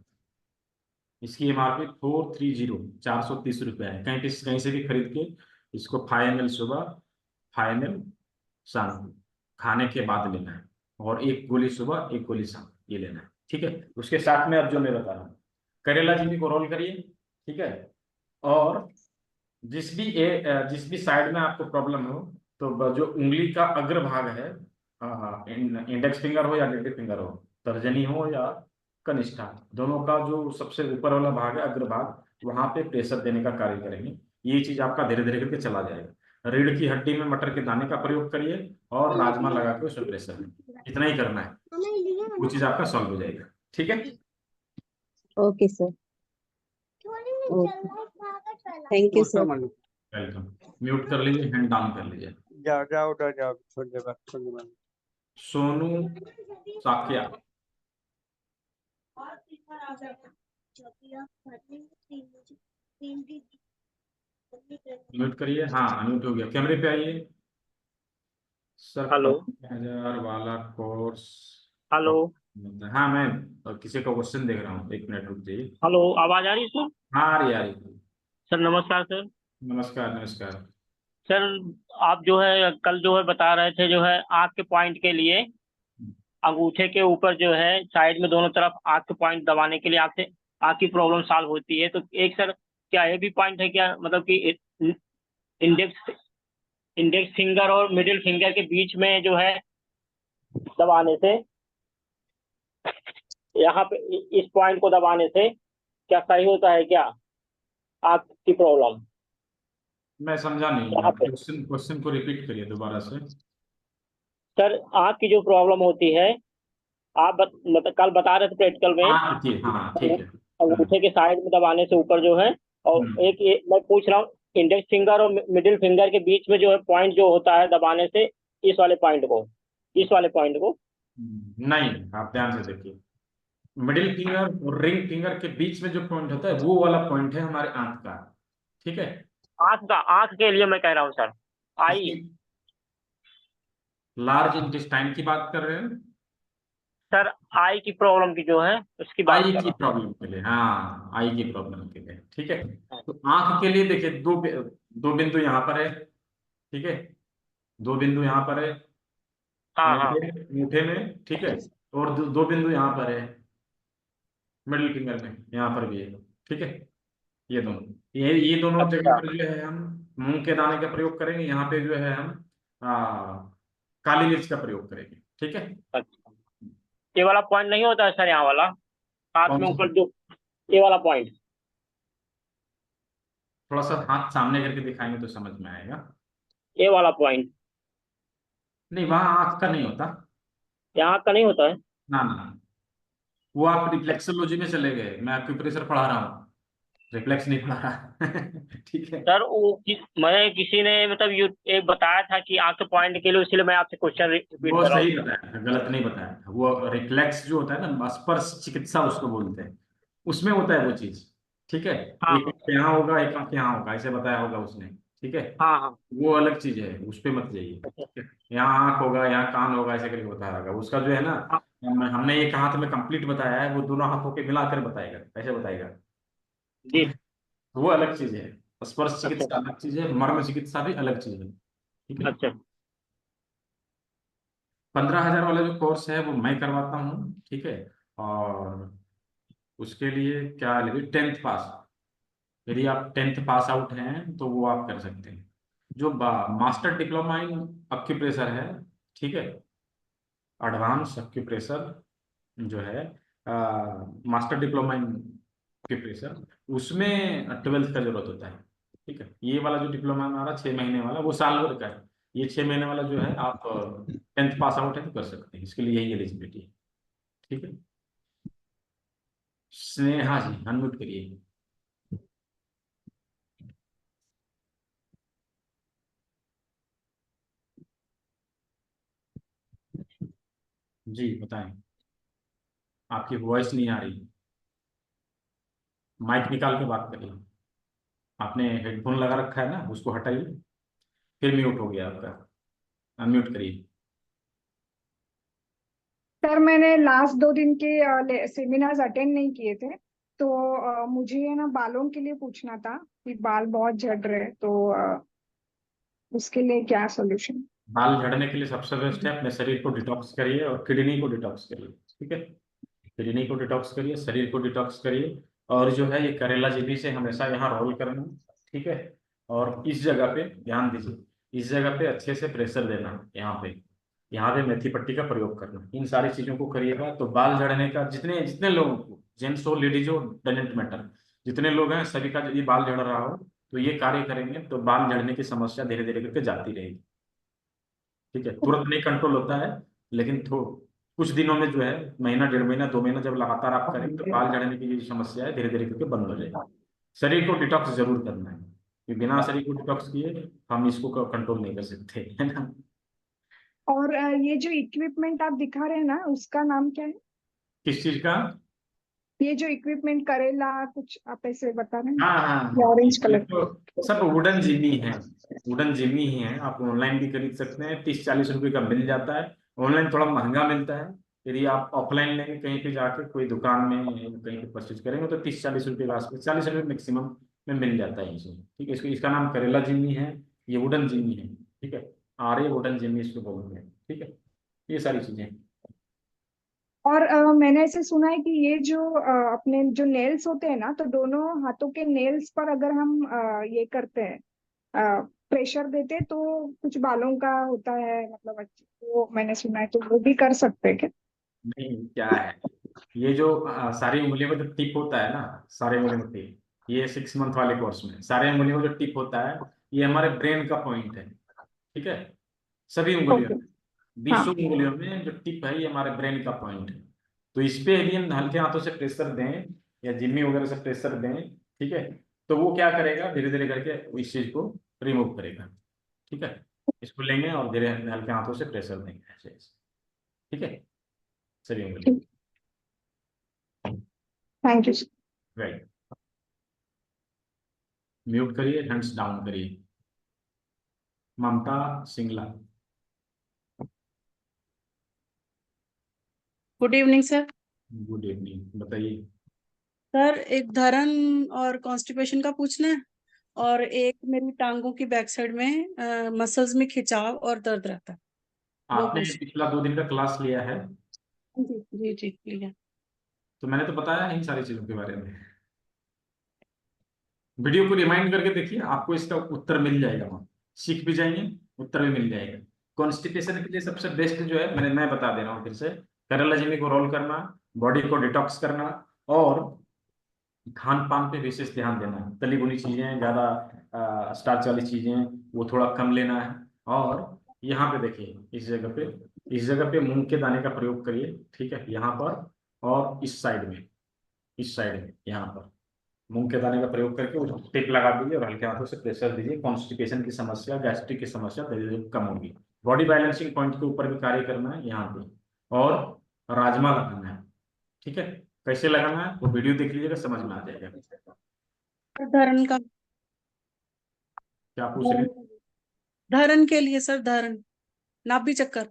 A: इसकी MRP 430 430 रुपया है। कहीं से भी खरीद के इसको 5 ml सुबह, 5 ml शाम को खाने के बाद लेना है, और 1 गोली सुबह 1 गोली शाम, ये लेना है। ठीक है, उसके साथ में अब जो मैं बता रहा हूँ, करेला चीनी को रोल करिए। ठीक है, और जिस भी साइड में आपको प्रॉब्लम हो, तो जो उंगली का अग्रभाग है, इंडेक्स फिंगर हो या डेल्टा फिंगर हो, तर्जनी हो या कनिष्ठा, दोनों का जो सबसे ऊपर वाला भाग है, अग्रभाग, वहां पे प्रेशर देने का कार्य करेंगे। ये चीज आपका धीरे धीरे करके चला जाएगा। रीढ़ की हड्डी में मटर के दाने का प्रयोग करिए और राजमा लगा के उसमें प्रेशर दें। इतना ही करना है, वो चीज आपका सॉल्व हो जाएगा। ठीक है,
N: okay sir, thank you sir.
A: Welcome. Mute कर लीजिए, हैंड डाउन कर लीजिए।
M: जाओ जाओ उधर जाओ, थोड़ी देर बाद, थोड़ी देर बाद।
A: सोनू साकिया, म्यूट करिए। हाँ, अनम्यूट हो गया। कैमरे पे आइए सर।
O: हेलो
A: 15,000 वाला कोर्स।
O: हेलो
A: हाँ, मैं किसी का क्वेश्चन देख रहा हूँ, 1 मिनट रुक जाइए।
O: हेलो, आवाज आ रही है सर?
A: हाँ, आ रही है।
O: सर नमस्कार सर।
A: नमस्कार नमस्कार।
O: सर आप जो है कल जो है बता रहे थे जो है आँख के पॉइंट के लिए अंगूठे के ऊपर जो है साइड में दोनों तरफ आँख के पॉइंट दबाने के लिए आँख की प्रॉब्लम सॉल्व होती है। तो एक सर क्या ये भी पॉइंट है क्या, मतलब कि इंडेक्स फिंगर और मिडिल फिंगर के बीच में जो है दबाने से, यहाँ पे इस पॉइंट को दबाने से क्या सही होता है क्या आँख की प्रॉब्लम?
A: मैं समझा नहीं,
O: यहाँ पे
A: क्वेश्चन को रिपीट करिए दोबारा से।
O: सर आँख की जो प्रॉब्लम होती है, आप मतलब कल बता रहे थे प्रैक्टिकल में,
A: हाँ ठीक है।
O: अंगूठे के साइड में दबाने से ऊपर जो है, और एक ये मैं पूछ रहा हूँ इंडेक्स फिंगर और मिडिल फिंगर के बीच में जो है पॉइंट जो होता है दबाने से, इस वाले पॉइंट को
A: नहीं, आप ध्यान से देखिए। मिडिल फिंगर और रिंग फिंगर के बीच में जो पॉइंट होता है, वो वाला पॉइंट है हमारे आंख का। ठीक है,
O: आँख के लिए मैं कह रहा हूँ सर। आई
A: लार्ज इंटेस्टाइन की बात कर रहे हैं
O: सर, आई की प्रॉब्लम की जो है उसकी बात
A: आई
O: कर
A: की
O: रहा
A: प्रॉब्लम के लिए। हाँ, आई की प्रॉब्लम के लिए। ठीक है, तो आंख के लिए देखिए, दो बिंदु यहाँ पर है। ठीक है, 2 बिंदु यहाँ पर है
O: हाँ
A: अंगूठे में। ठीक है, और 2 बिंदु यहाँ पर है मिडिल फिंगर में, यहाँ पर भी है। ठीक है, ये दोनों जगह पर जो है हम मूंग के दाने का प्रयोग करेंगे। यहाँ पे जो है हम काली मिर्च का प्रयोग करेंगे। ठीक है,
O: अच्छा, ये वाला पॉइंट नहीं होता है सर, यहाँ वाला हाथ में ऊपर जो ये वाला पॉइंट?
A: थोड़ा सा हाथ सामने करके दिखाएंगे तो समझ में आएगा।
O: ये वाला पॉइंट
A: नहीं, वहां आंख का नहीं होता।
O: यहाँ का नहीं होता है?
A: ना, वो आप रिफ्लेक्सोलॉजी में चले गए। मैं एक्यूप्रेशर पढ़ा रहा हूँ, रिफ्लेक्स नहीं पढ़ा रहा। ठीक है
O: सर मैं किसी ने मतलब एक बताया था कि आंख के पॉइंट के लिए, इसलिए मैं आपसे क्वेश्चन रिपीट
A: वो
O: कर रहा
A: सही
O: हूँ।
A: बताया था, गलत नहीं बताया था। वो रिफ्लेक्स जो होता है ना, स्पर्श चिकित्सा उसको बोलते हैं, उसमें होता है वो चीज। ठीक है, एक आंख यहाँ होगा, एक आंख यहाँ होगा, ऐसे बताया होगा उसने। ठीक है,
O: हाँ
A: वो अलग चीज है, उस पर मत जाइए। ठीक है, यहाँ आंख होगा, यहाँ कान होगा, ऐसे करके बताया होगा। उसका जो है ना, हमने एक हाथ में कंप्लीट बताया है, वो दोनों हाथों के मिलाकर बताएगा, ऐसे बताएगा। ठीक
O: जी।
A: है, वो अलग चीज है। स्पर्श चिकित्सा अलग चीज है, मर्म चिकित्सा भी अलग चीज है। ठीक है,
O: अच्छा
A: 15,000 वाला जो कोर्स है वो मैं करवाता हूँ। ठीक है, और उसके लिए क्या लगे, 10th पास। यदि आप 10th पास आउट हैं तो वो आप कर सकते हैं। जो मास्टर डिप्लोमा इन एक्यूप्रेशर है, ठीक है, एडवांस एक्यूप्रेशर जो है, मास्टर डिप्लोमा इन एक्यूप्रेशर, उसमें 12th का जरूरत होता है। ठीक है, ये वाला जो डिप्लोमा हमारा 6 महीने वाला, वो साल भर का है। ये 6 महीने वाला जो है, आप 10th पास आउट है तो कर सकते हैं। इसके लिए यही एलिजिबिलिटी है। ठीक है, स्नेहा जी अनम्यूट करिए। जी बताएं, आपकी वॉइस नहीं आ रही, माइक निकाल के बात करिए। आपने हेडफोन लगा रखा है ना, उसको हटाइए। फिर म्यूट हो गया आपका, अनम्यूट करिए।
P: सर मैंने लास्ट 2 दिन के सेमिनार्स अटेंड नहीं किए थे, तो मुझे है ना बालों के लिए पूछना था कि बाल बहुत झड़ रहे हैं, तो उसके लिए क्या सोल्यूशन?
A: बाल झड़ने के लिए सबसे बेस्ट है अपने शरीर को डिटॉक्स करिए और किडनी को डिटॉक्स करिए। ठीक है, किडनी को डिटॉक्स करिए, शरीर को डिटॉक्स करिए, और जो है ये करेला जीभी से हमेशा यहाँ रोल करना। ठीक है, और इस जगह पे ध्यान दीजिए, इस जगह पे अच्छे से प्रेशर देना, यहाँ पे मेथी पट्टी का प्रयोग करना। इन सारी चीजों को करिएगा तो बाल झड़ने का जितने जितने लोगों को, जेंट्स हो लेडीज हो, डजेंट मैटर, जितने लोग हैं सभी का यदि बाल झड़ रहा हो तो ये कार्य करेंगे तो बाल झड़ने की समस्या धीरे धीरे करके जाती रहेगी। ठीक है, तुरंत नहीं कंट्रोल होता है, लेकिन कुछ दिनों में जो है, महीना 1.5 महीना 2 महीना जब लगातार आप करेंगे तो बाल झड़ने की जो समस्या है धीरे धीरे करके बंद हो जाएगी। शरीर को डिटॉक्स जरूर करना है, क्योंकि बिना शरीर को डिटॉक्स किए हम इसको कंट्रोल नहीं कर सकते, है ना।
P: और ये जो इक्विपमेंट आप दिखा रहे हैं ना, उसका नाम क्या है?
A: किस चीज का?
P: ये जो इक्विपमेंट करेला कुछ आप ऐसे बता रहे हैं,
A: हाँ हाँ,
P: ऑरेंज
A: ये
P: कलर?
A: तो सब वुडन जिमी है, वुडन जिमी ही है। आप ऑनलाइन भी खरीद सकते हैं, 30-40 रुपए का मिल जाता है। ऑनलाइन थोड़ा महंगा मिलता है, यदि आप ऑफलाइन लेंगे कहीं पे जाके कोई दुकान में कहीं पे परचेज करेंगे तो 30-40 रुपए का आसपास, 40 रुपए मैक्सिमम में मिल जाता है इसे। ठीक है, इसका नाम करेला जिमी है, ये वुडन जिमी है। ठीक है, आर्य वुडन जिमी इसको बोलेंगे। ठीक है, ये सारी चीजें।
P: और मैंने ऐसे सुना है कि ये जो अपने जो नेल्स होते हैं ना, तो दोनों हाथों के नेल्स पर अगर हम ये करते हैं, प्रेशर देते हैं, तो कुछ बालों का होता है, मतलब वो मैंने सुना है, तो वो भी कर सकते हैं क्या?
A: नहीं, क्या है, ये जो सारी उंगलियों में जो टिप होता है ना, सारे उंगलियों में टिप, ये 6 मंथ वाले कोर्स में सारे उंगलियों में जो टिप होता है, ये हमारे ब्रेन का पॉइंट है। ठीक है, सभी उंगलियों
P: ओके।
A: में, 20 उंगलियों में जो टिप है ये हमारे ब्रेन का पॉइंट है। तो इस पे यदि हम हल्के हाथों से प्रेशर दें या जिम्मी वगैरह से प्रेशर दें, ठीक है, तो वो क्या करेगा, धीरे धीरे करके इस चीज को रिमूव करेगा। ठीक है, इसको लेंगे और धीरे हल्के हाथों से प्रेशर देंगे ऐसे ऐसे। ठीक है, सभी उंगलियों।
P: Thank you.
A: राइट, म्यूट करिए, हैंड्स डाउन करिए। Mamta Singla.
Q: Good evening sir.
A: Good evening, बताइए।
Q: सर एक धरन और कॉन्स्टिपेशन का पूछना है, और एक मेरी टांगों की बैक साइड में मसल्स में खिंचाव और दर्द रहता है, वो
A: आपने
Q: पूछ।
A: पिछला 2 दिन का क्लास लिया है?
Q: जी जी जी लिया।
A: तो मैंने तो बताया इन सारी चीजों के बारे में। वीडियो को रिमाइंड करके देखिए, आपको इसका उत्तर मिल जाएगा, वहाँ सीख भी जाएंगे, उत्तर भी मिल जाएगा। कॉन्स्टिपेशन के लिए सबसे बेस्ट जो है, मैं बता दे रहा हूँ फिर से, करेला जिमी को रोल करना, बॉडी को डिटॉक्स करना, और खान पान पे विशेष ध्यान देना है। तली भुनी चीजें, ज्यादा स्टार्च वाली चीजें वो थोड़ा कम लेना है। और यहाँ पे देखिए, इस जगह पे मूंग के दाने का प्रयोग करिए। ठीक है, यहाँ पर और इस साइड में यहाँ पर मूंग के दाने का प्रयोग करके उस टिप लगा दीजिए और हल्के हाथों से प्रेशर दीजिए। कॉन्स्टिपेशन की समस्या, गैस्ट्रिक की समस्या धीरे धीरे कम होगी। बॉडी बैलेंसिंग पॉइंट के ऊपर भी कार्य करना है यहाँ पे, और राजमा लगाना है। ठीक है, कैसे लगाना है वो वीडियो देख लीजिएगा, समझ में आ जाएगा।
Q: धरन का,
A: क्या पूछ रहे हैं?
Q: धरन के लिए सर, धरन नाभि चक्कर।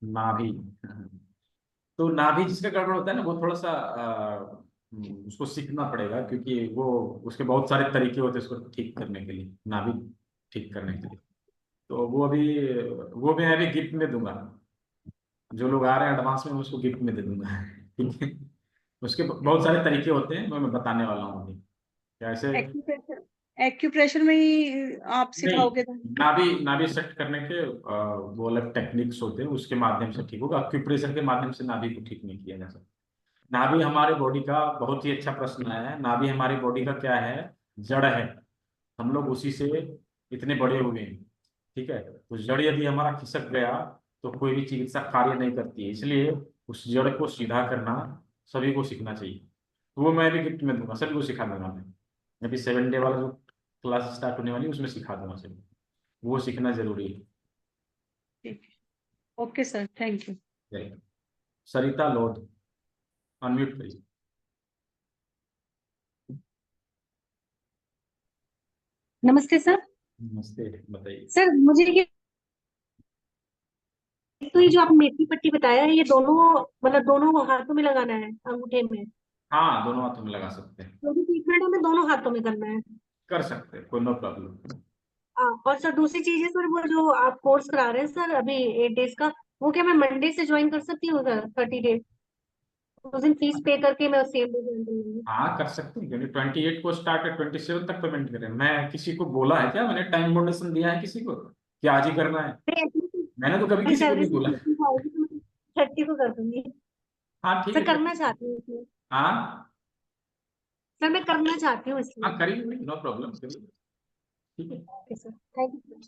A: नाभि, तो नाभि जिसका गड़बड़ होता है ना, वो थोड़ा सा उसको सीखना पड़ेगा, क्योंकि वो उसके बहुत सारे तरीके होते हैं उसको ठीक करने के लिए, नाभि ठीक करने के लिए। तो वो मैं अभी गिफ्ट में दूंगा, जो लोग आ रहे हैं एडवांस में उसको गिफ्ट में दे दूंगा। ठीक है, उसके बहुत सारे तरीके होते हैं, मैं बताने वाला हूँ अभी कैसे।
Q: एक्यूप्रेशर में ही आप
A: नहीं,
Q: सिखाओगे?
A: नाभि सेट करने के वो अलग टेक्निक्स होते हैं, उसके माध्यम से ठीक होगा। एक्यूप्रेशर के माध्यम से नाभि को ठीक नहीं किया जा सकता। नाभि हमारे बॉडी का बहुत ही अच्छा प्रश्न है। नाभि हमारी बॉडी का क्या है, जड़ है। हम लोग उसी से इतने बड़े हुए हैं। ठीक है, तो जड़ यदि हमारा खिसक गया तो कोई भी चिकित्सा कार्य नहीं करती है। इसलिए उस जड़ को सीधा करना सभी को सीखना चाहिए। तो वो मैं भी गिफ्ट में दूंगा, सभी को सिखा दूंगा। मैं अभी 7 डे वाला जो क्लास स्टार्ट होने वाली है उसमें सिखा दूंगा सभी, वो सीखना जरूरी है।
Q: ठीक है, okay sir, thank you.
A: Right, Sarita Lodh, unmute करिए।
R: नमस्ते सर।
A: नमस्ते, बताइए।
R: सर मुझे ये तो ये जो आपने मेथी पट्टी बताया है, ये दोनों मतलब दोनों हाथों में लगाना है, अंगूठे में?
A: हाँ, दोनों हाथों में लगा सकते हैं।
R: जो भी ट्रीटमेंट हमें दोनों हाथों में करना है?
A: कर सकते हैं, कोई नो प्रॉब्लम।
R: और सर दूसरी चीज है सर, वो जो आप कोर्स करा रहे हैं सर अभी 8 डेज का, वो क्या मैं मंडे से ज्वाइन कर सकती हूँ सर? 30 डेज उस दिन फीस पे करके मैं सेम डे ज्वाइन कर लूंगी?
A: हाँ, कर सकते हैं, क्योंकि 28 को स्टार्ट है, 27 तक पेमेंट करें। मैं किसी को बोला है क्या? मैंने टाइम बोनेशन दिया है किसी को कि आज ही करना है? मैंने तो कभी किसी को
R: सैलरी
A: नहीं बोला।
R: 30 को कर दूंगी।
A: हाँ ठीक
R: सर
A: है,
R: करना चाहती हूँ इसलिए।
A: हाँ
R: सर मैं करना चाहती हूँ इसलिए।
A: हाँ, करिए, नो प्रॉब्लम, करिए, ठीक है।
R: Okay sir, thank you.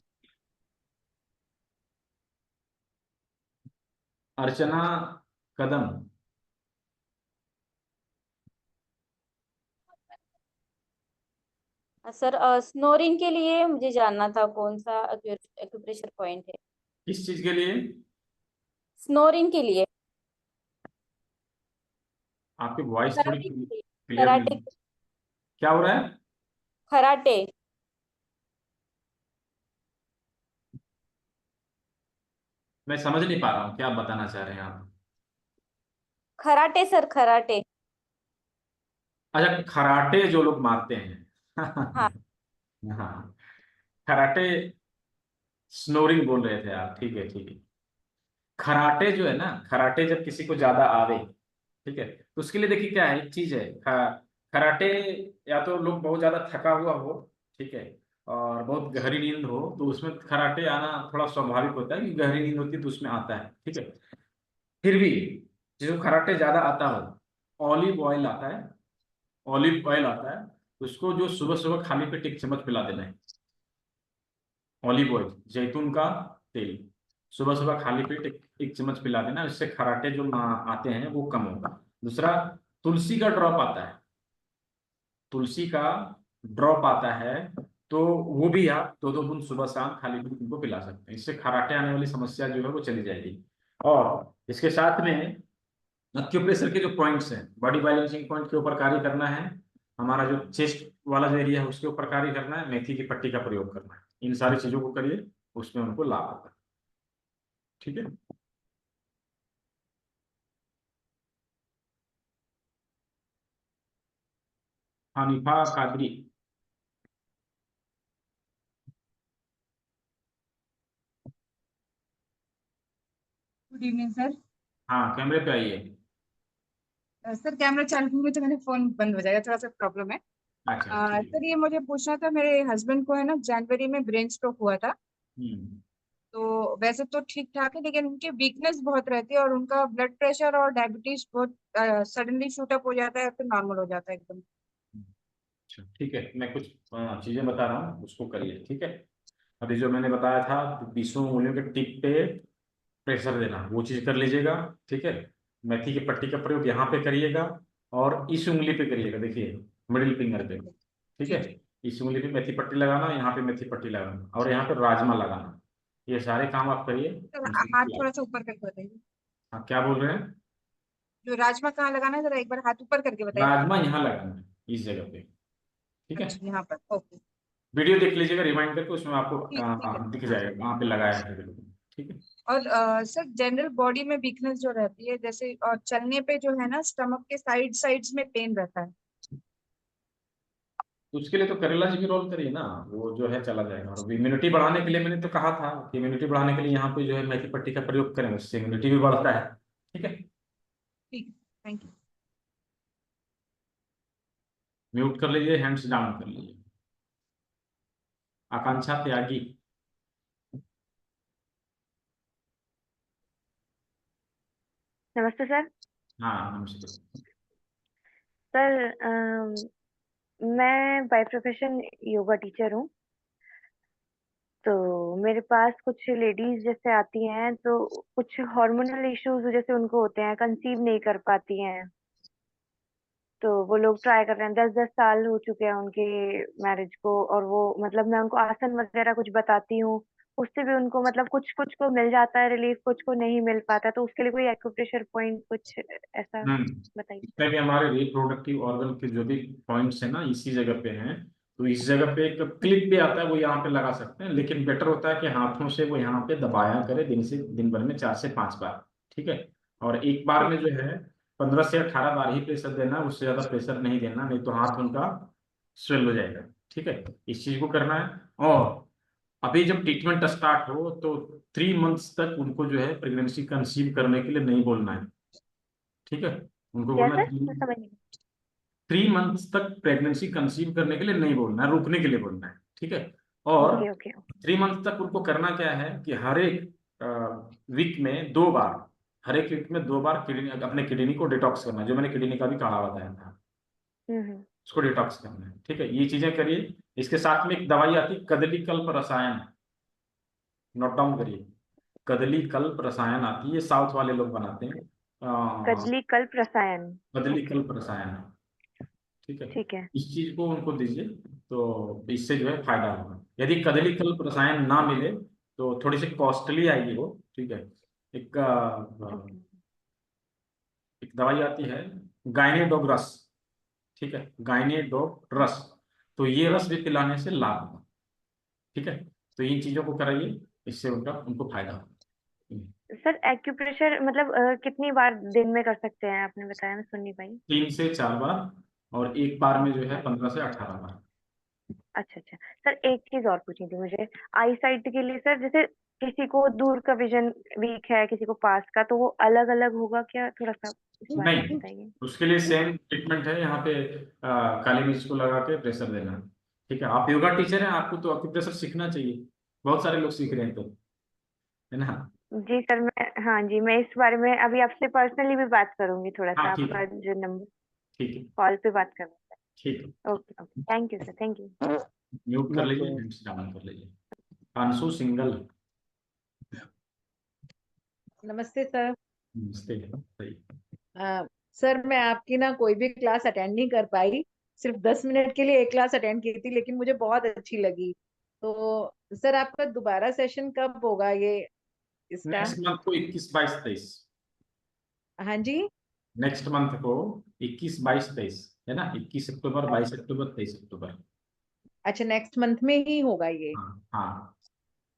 A: Archana Kadam.
S: Sir snoring के लिए मुझे जानना था कौन सा एक्यूप्रेशर पॉइंट है?
A: किस चीज के लिए?
S: स्नोरिंग के लिए।
A: आपकी वॉइस थोड़ी
S: कराटे के लिए।
A: क्लियर नहीं है। क्या हो रहा है?
S: कराटे।
A: मैं समझ नहीं पा रहा हूँ, क्या बताना चाह रहे हैं आप?
S: Karate sir, karate.
A: अच्छा, खराटे जो लोग मारते हैं।
S: हाँ।
A: हाँ, खराटे स्नोरिंग बोल रहे थे आप, ठीक है ठीक है। खराटे जो है ना, खराटे जब किसी को ज्यादा आवे, ठीक है, तो उसके लिए देखिए क्या है, एक चीज है, खराटे, या तो लोग बहुत ज्यादा थका हुआ हो, ठीक है, और बहुत गहरी नींद हो, तो उसमें खराटे आना थोड़ा स्वाभाविक होता है, कि गहरी नींद होती है तो उसमें आता है, ठीक है। फिर भी जिसको खराटे ज्यादा आता हो, ऑलिव ऑयल आता है, ऑलिव ऑयल आता है, उसको जो सुबह सुबह खाली पेट 1 चम्मच पिला देना है। ऑलिव ऑयल, जैतून का तेल, सुबह सुबह खाली पेट एक चम्मच पिला देना, इससे खराटे जो आते हैं वो कम होगा। दूसरा, तुलसी का ड्रॉप आता है, तुलसी का ड्रॉप आता है, तो वो भी आप 2-2 बूंद सुबह शाम खाली पेट उनको पिला सकते हैं। इससे खराटे आने वाली समस्या जो है वो चली जाएगी। और इसके साथ में एक्यूप्रेशर के जो पॉइंट्स हैं, बॉडी बैलेंसिंग पॉइंट के ऊपर कार्य करना है, हमारा जो चेस्ट वाला जो एरिया है उसके ऊपर कार्य करना है, मेथी की पट्टी का प्रयोग करना है। इन सारी चीजों को करिए, उसमें उनको लाभ होगा, ठीक है। Hanifa Qadri.
T: Good evening sir.
A: हाँ, कैमरे पे आइए।
T: सर कैमरा चालू होंगे तो मेरा फोन बंद हो जाएगा, थोड़ा सा प्रॉब्लम है।
A: अच्छा ठीक है।
T: सर ये मुझे पूछना था, मेरे हस्बैंड को है ना जनवरी में ब्रेन स्ट्रोक हुआ था।
A: हम्म,
T: तो वैसे तो ठीक ठाक है, लेकिन उनकी वीकनेस बहुत रहती है और उनका ब्लड प्रेशर और डायबिटीज बहुत सडनली शूट अप हो जाता है, फिर नॉर्मल हो जाता है एकदम।
A: अच्छा ठीक है, मैं कुछ चीजें बता रहा हूँ, उसको करिए, ठीक है। अभी जो मैंने बताया था, 20 उंगलियों के टिप पे प्रेशर देना, वो चीज कर लीजिएगा, ठीक है। मेथी की पट्टी का प्रयोग यहाँ पे करिएगा, और इस उंगली पे करिएगा, देखिए मिडिल फिंगर पे, ठीक है। इस उंगली पे मेथी पट्टी लगाना, यहाँ पे मेथी पट्टी लगाना, और यहाँ पे राजमा लगाना। ये सारे काम आप करिए।
T: सर
A: इनसे
T: हाथ
A: लाभ।
T: थोड़ा सा ऊपर करके बताइए।
A: हाँ, क्या बोल रहे हैं?
T: जो राजमा कहाँ लगाना है, जरा एक बार हाथ ऊपर करके बताइए।
A: राजमा यहाँ लगाना है, इस जगह पे, ठीक है।
T: अच्छा यहाँ पर, ओके।
A: वीडियो देख लीजिएगा रिमाइंड करके, उसमें आपको
T: ठीक है।
A: दिख जाएगा वहाँ पे लगाया है बिल्कुल, ठीक है।
T: और सर जनरल बॉडी में वीकनेस जो रहती है, जैसे और चलने पे जो है ना स्टमक के साइड्स में पेन रहता है।
A: तो उसके लिए तो करेला जी की रोल करिए ना, वो जो है चला जाएगा। और इम्यूनिटी बढ़ाने के लिए मैंने तो कहा था कि इम्यूनिटी बढ़ाने के लिए यहाँ पे जो है मेथी पट्टी का प्रयोग करें, उससे इम्यूनिटी भी बढ़ता है, ठीक है।
T: ठीक है, थैंक यू।
A: म्यूट कर लीजिए, हैंड्स डाउन कर लीजिए। आकांक्षा त्यागी।
U: नमस्ते सर।
A: हाँ नमस्ते।
U: सर मैं बाय प्रोफेशन योगा टीचर हूँ। तो मेरे पास कुछ लेडीज जैसे आती हैं, तो कुछ हार्मोनल इश्यूज जैसे उनको होते हैं, कंसीव नहीं कर पाती हैं। तो वो लोग ट्राई कर रहे हैं, 10-10 साल हो चुके हैं उनके मैरिज को, और वो मतलब मैं उनको आसन वगैरह कुछ बताती हूँ, उससे भी उनको मतलब कुछ कुछ को मिल जाता है रिलीफ, कुछ को नहीं मिल पाता। तो उसके लिए कोई एक्यूप्रेशर पॉइंट कुछ ऐसा बताइए।
A: इसमें भी हमारे रिप्रोडक्टिव ऑर्गन के जो भी पॉइंट्स है ना, इसी जगह पे हैं। तो इस जगह पे एक क्लिप भी आता है, वो यहाँ पे लगा सकते हैं, लेकिन बेटर होता है कि हाथों से वो यहाँ पे दबाया करे दिन भर में 4 से 5 बार। ठीक है, और एक बार में जो है 15 से 18 बार ही प्रेशर देना, उससे ज्यादा प्रेशर नहीं देना, नहीं तो हाथ उनका स्वेल हो जाएगा। ठीक है, इस चीज को करना है। और अभी जब ट्रीटमेंट स्टार्ट हो तो 3 मंथ्स तक उनको जो है प्रेगनेंसी कंसीव करने के लिए नहीं बोलना है। ठीक है, उनको
U: क्या
A: बोलना
U: सर, मैं समझ नहीं।
A: 3 मंथ्स तक प्रेगनेंसी कंसीव करने के लिए नहीं बोलना है, रुकने के लिए बोलना है। ठीक है, और
U: ओके ओके
A: 3 मंथ तक उनको करना क्या है कि हर एक वीक में 2 बार, हर एक वीक में 2 बार किडनी, अपने किडनी को डिटॉक्स करना है, जो मैंने किडनी का भी काढ़ा बताया था, उसको डिटॉक्स करना है। ठीक है, ये चीजें करिए। इसके साथ में एक दवाई आती है कदली कल्प रसायन, नोट डाउन करिए, कदली कल्प रसायन आती है, ये साउथ वाले लोग बनाते हैं।
U: कदली कल्प रसायन।
A: कदली
U: ओके,
A: कल्प रसायन है। ठीक है,
U: ठीक है।
A: इस चीज को उनको दीजिए, तो इससे जो है फायदा होगा। यदि कदली कल्प रसायन ना मिले तो थोड़ी सी कॉस्टली आएगी वो। ठीक है, एक एक दवाई आती है गायनेडोग रस। ठीक है, गायनेडोग रस, तो ये रस भी पिलाने से लाभ होगा। ठीक है, तो इन चीजों को कराइए, इससे उनको फायदा होगा।
U: सर एक्यूप्रेशर मतलब कितनी बार दिन में कर सकते हैं, आपने बताया, मैं सुन नहीं पाई।
A: 3 से 4 बार, और एक बार में जो है 15 से 18 बार।
U: अच्छा अच्छा सर, एक चीज और पूछनी थी मुझे आई साइट के लिए। सर जैसे किसी को दूर का विजन वीक है, किसी को पास का, तो वो अलग अलग होगा क्या? थोड़ा सा इस बारे में
A: नहीं,
U: बताइए।
A: उसके लिए सेम ट्रीटमेंट है यहाँ पे, काली मिर्च को लगा के प्रेशर देना है। ठीक है, आप योगा टीचर हैं, आपको तो प्रेशर सीखना चाहिए, बहुत सारे लोग सीख रहे हैं, तो है ना।
U: जी सर, मैं, हाँ जी, मैं इस बारे में अभी आपसे पर्सनली भी बात करूंगी, थोड़ा सा
A: हाँ ठीक
U: आपका
A: है,
U: जो नंबर
A: ठीक है,
U: कॉल पे बात करूंगा।
A: ठीक है।
U: Okay okay, thank you sir, thank you.
A: Mute कर लीजिए, हैंड्स डाउन कर लीजिए। अंशु सिंगल,
B: नमस्ते सर।
A: नमस्ते। सही।
B: सर मैं आपकी ना कोई भी क्लास अटेंड नहीं कर पाई, सिर्फ 10 मिनट के लिए एक क्लास अटेंड की थी, लेकिन मुझे बहुत अच्छी लगी। तो सर आपका दोबारा सेशन कब होगा ये इसका?
A: नेक्स्ट मंथ को 21, 22, 23।
B: हाँ जी।
A: नेक्स्ट मंथ को 21, 22, 23 है ना, 21 अक्टूबर, 22 अक्टूबर, 23 अक्टूबर।
B: अच्छा, नेक्स्ट मंथ में ही होगा ये?
A: हाँ हाँ,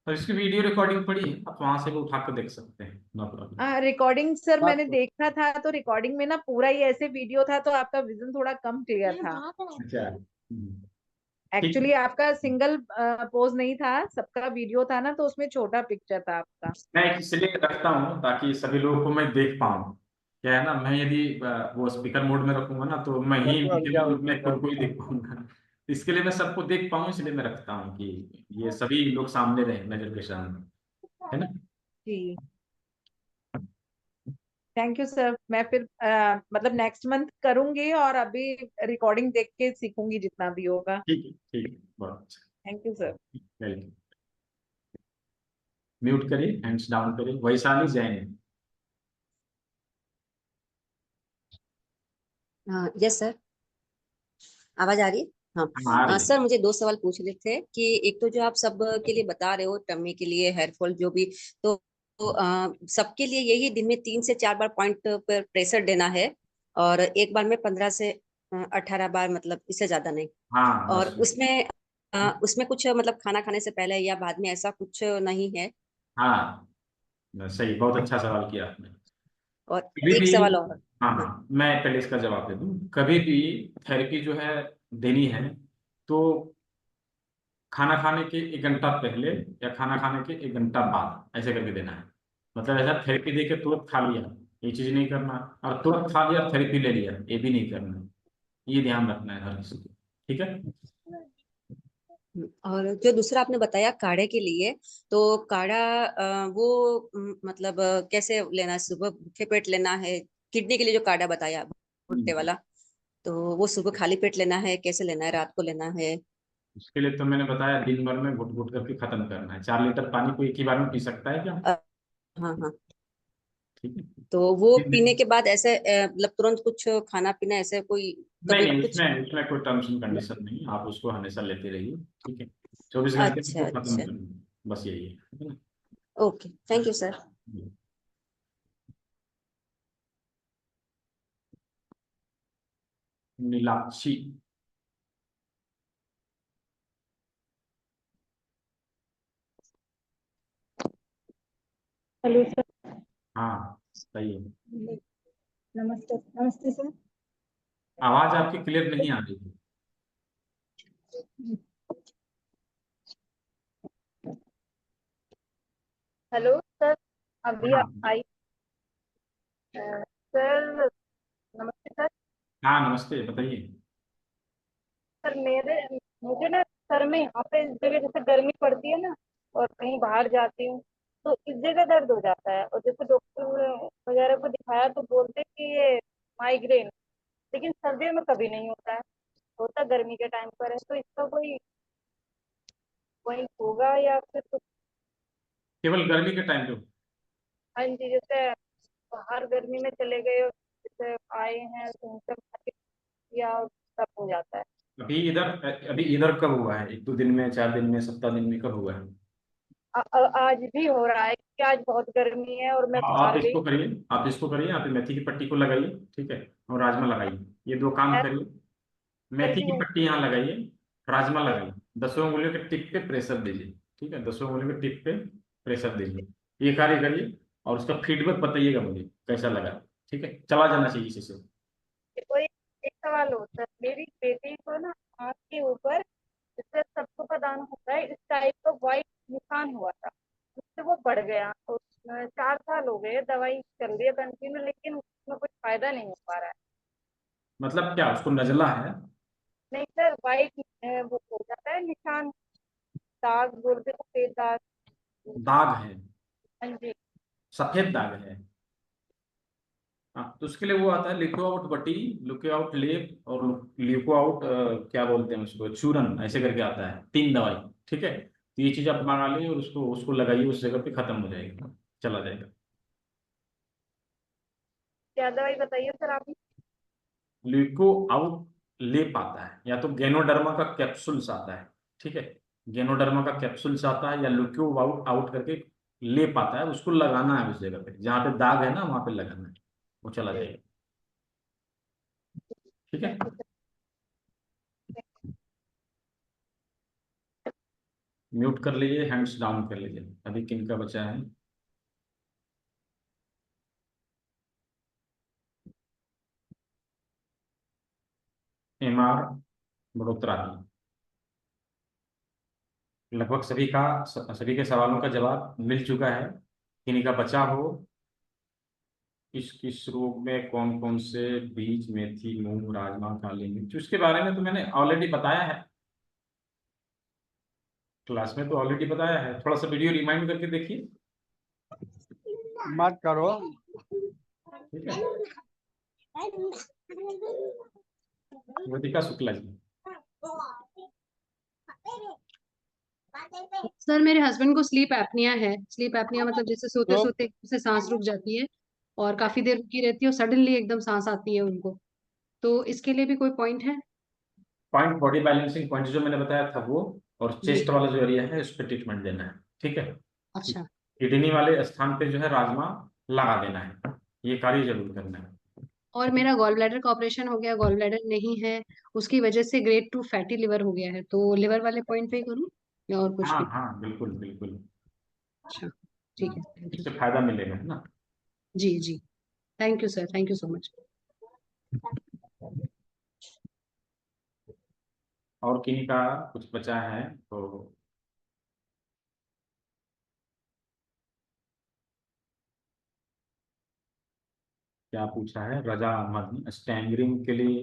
A: तो इसकी वीडियो रिकॉर्डिंग पड़ी है, आप वहां से भी उठा कर देख सकते हैं, नो प्रॉब्लम।
B: हाँ, रिकॉर्डिंग सर मैंने देखा था, तो रिकॉर्डिंग में ना पूरा ही ऐसे वीडियो था, तो आपका विजन थोड़ा कम क्लियर था।
A: अच्छा, ठीक
B: एक्चुअली आपका सिंगल पोज नहीं था, सबका वीडियो था ना, तो उसमें छोटा पिक्चर था आपका।
A: मैं इसलिए रखता हूँ ताकि सभी लोगों को मैं देख पाऊँ। क्या है ना, मैं यदि वो स्पीकर मोड में रखूंगा ना, तो मैं ही केवल मैं खुद को ही देख पाऊंगा। इसके लिए मैं सबको देख पाऊँ, इसलिए मैं रखता हूँ कि ये सभी लोग सामने रहे, नजर के सामने, है ना।
B: जी, थैंक यू सर। मैं फिर मतलब नेक्स्ट मंथ करूंगी, और अभी रिकॉर्डिंग देख के सीखूंगी जितना भी होगा।
A: ठीक है, ठीक है, बहुत अच्छा,
B: thank you sir.
A: Welcome. Mute करिए, हैंड्स डाउन करिए। वैशाली जैन।
V: यस सर, आवाज आ रही है? हाँ।
A: हाँ, आ रही है।
V: सर मुझे 2 सवाल पूछने थे कि एक तो जो आप सब के लिए बता रहे हो, टम्मी के लिए, हेयर फॉल जो भी, तो सबके लिए यही दिन में 3 से 4 बार पॉइंट पर प्रेशर देना है, और एक बार में 15 से 18 बार, मतलब इससे ज्यादा नहीं।
A: हाँ
V: और
A: बस।
V: उसमें कुछ मतलब खाना खाने से पहले या बाद में ऐसा कुछ नहीं है?
A: हाँ, सही, बहुत अच्छा सवाल किया आपने।
V: और
A: कभी
V: एक
A: भी,
V: सवाल और।
A: हाँ
V: हाँ।
A: हाँ, मैं पहले इसका जवाब दे दूं। कभी भी थेरेपी जो है देनी है, तो खाना खाने के 1 घंटा पहले या खाना खाने के 1 घंटा बाद ऐसे करके देना है। मतलब ऐसा थेरेपी दे के तुरंत खा लिया, ये चीज नहीं करना, और तुरंत खा लिया और थेरेपी ले लिया, ये भी नहीं करना। ये ध्यान रखना है हर किसी को। ठीक है।
V: और जो दूसरा आपने बताया काढ़े के लिए, तो काढ़ा वो मतलब कैसे लेना है? सुबह भूखे पेट लेना है? किडनी के लिए जो काढ़ा बताया भुट्टे वाला, तो वो सुबह खाली पेट लेना है, कैसे लेना है, रात को लेना है?
A: उसके लिए तो मैंने बताया, दिन भर में घुट घुट करके खत्म करना है। 4 लीटर पानी को एक ही बार में पी सकता है क्या?
V: अ, हाँ हाँ।
A: ठीक है।
V: तो वो
A: दिन
V: पीने
A: में-
V: के बाद ऐसे मतलब तुरंत कुछ खाना पीना, ऐसे कोई
A: नहीं
V: कभी
A: नहीं,
V: कुछ?
A: उसमें कोई टर्म्स एंड कंडीशन नहीं है, आप उसको हमेशा लेते रहिए। ठीक है, 24 घंटे में
V: अच्छा
A: उसको खत्म
V: अच्छा।
A: करना है, बस यही है। ठीक है
V: ओके, थैंक यू सर।
A: ना। नीलाक्षी।
N: Hello sir.
A: हाँ सही है।
N: नमस्ते नमस्ते सर।
A: आवाज आपकी क्लियर नहीं आ रही है।
N: हेलो सर, अभी
A: हाँ
N: आई। सर नमस्ते सर।
A: हाँ नमस्ते, बताइए।
N: सर मुझे ना सर में यहाँ पे इस जगह जैसे गर्मी पड़ती है ना और कहीं बाहर जाती हूँ तो इस जगह दर्द हो जाता है, और जैसे डॉक्टर वगैरह को दिखाया तो बोलते हैं कि ये माइग्रेन, लेकिन सर्दियों में कभी नहीं होता है, होता गर्मी के टाइम पर है। तो इसका कोई कोई होगा या फिर कुछ?
A: केवल गर्मी के टाइम पे?
N: हाँ जी, जैसे बाहर गर्मी में चले गए और जैसे आए हैं सिम्टम या तब हो जाता है।
A: अभी इधर कब हुआ है? 1-2 दिन में, 4 दिन में, सप्ताह दिन में, कब हुआ है?
N: आज भी हो रहा है कि आज बहुत गर्मी है और मैं
A: आप
N: बाहर गई।
A: इसको करिए, आप इसको करिए, आप मेथी की पट्टी को लगाइए, ठीक है, और राजमा लगाइए। ये 2 काम करिए। मेथी की पट्टी यहाँ लगाइए, राजमा लगाइए, 10 उंगलियों के टिप पे प्रेशर दीजिए, ठीक है, 10 उंगलियों के टिप पे प्रेशर दीजिए। ये कार्य करिए और उसका फीडबैक बताइएगा मुझे कैसा लगा, ठीक है। चला जाना चाहिए इसी से।
N: कोई एक सवाल होता है, मेरी बेटी को ना आँख के ऊपर जिससे सबको का दाना होता है इस टाइप का व्हाइट निशान हुआ था, उससे वो बढ़ गया और 4 साल हो गए, दवाई चल रही है कंटिन्यू, लेकिन उसमें कोई फायदा नहीं हो पा रहा है।
A: मतलब क्या उसको नजला है?
N: नहीं सर, व्हाइट वो हो जाता है निशान, दाग बोलते सफेद दाग।
A: दाग है?
N: हाँ जी।
A: सफेद दाग है? हाँ, तो उसके लिए वो आता है लिको आउट बटी, लिको आउट लेप, और लिको आउट क्या बोलते हैं उसको, चूरन, ऐसे करके आता है 3 दवाई, ठीक है। तो ये चीज आप मंगा लीजिए और उसको उसको लगाइए, उस जगह पे खत्म हो जाएगा, चला जाएगा।
N: क्या दवाई बताइए सर आपने?
A: लिको आउट लेप आता है, या तो गेनोडर्मा का कैप्सूल्स आता है, ठीक है, गेनोडर्मा का कैप्सूल्स आता है, या लिको आउट आउट करके लेप आता है, उसको लगाना है उस जगह पे जहाँ पे दाग है ना, वहां पे लगाना है, वो चला जाएगा, ठीक है। म्यूट कर लीजिए, हैंड्स डाउन कर लीजिए। अभी किन का बचा है? MR बड़ोत्रा जी, लगभग सभी के सवालों का जवाब मिल चुका है। किन्हीं का बचा हो, किस किस रोग में कौन कौन से बीज, मेथी, मूंग, राजमा, काली मिर्च, उसके बारे में तो मैंने ऑलरेडी बताया है, क्लास में तो ऑलरेडी बताया है। थोड़ा सा वीडियो रिमाइंड करके देखिए।
M: मत करो।
A: ठीक है, वेदिका शुक्ला जी।
G: सर मेरे हस्बैंड को स्लीप एपनिया है। स्लीप एपनिया मतलब जैसे सोते
M: तो
G: सोते उसे सांस रुक जाती है और काफी देर रुकी रहती है और सडनली एकदम सांस आती है उनको, तो इसके लिए भी कोई पॉइंट है?
A: पॉइंट, बॉडी बैलेंसिंग पॉइंट जो मैंने बताया था वो, और
G: जी।
A: चेस्ट वाला जो एरिया है उस पर ट्रीटमेंट देना है, ठीक है।
G: अच्छा।
A: किडनी वाले स्थान पे जो है राजमा लगा देना है, ये कार्य जरूर करना है।
G: और मेरा गॉल ब्लैडर का ऑपरेशन हो गया, गॉल ब्लैडर नहीं है, उसकी वजह से ग्रेड 2 फैटी लिवर हो गया है, तो लिवर वाले पॉइंट पे ही करूँ या और कुछ
A: हाँ
G: भी?
A: हाँ बिल्कुल बिल्कुल,
G: अच्छा ठीक है, थैंक यू।
A: इससे फायदा मिलेगा, है ना।
G: जी जी, thank you sir, thank you so much.
A: और किन्हीं का कुछ बचा है तो? क्या पूछा है रजा अहमद ने, स्टैंगरिंग के लिए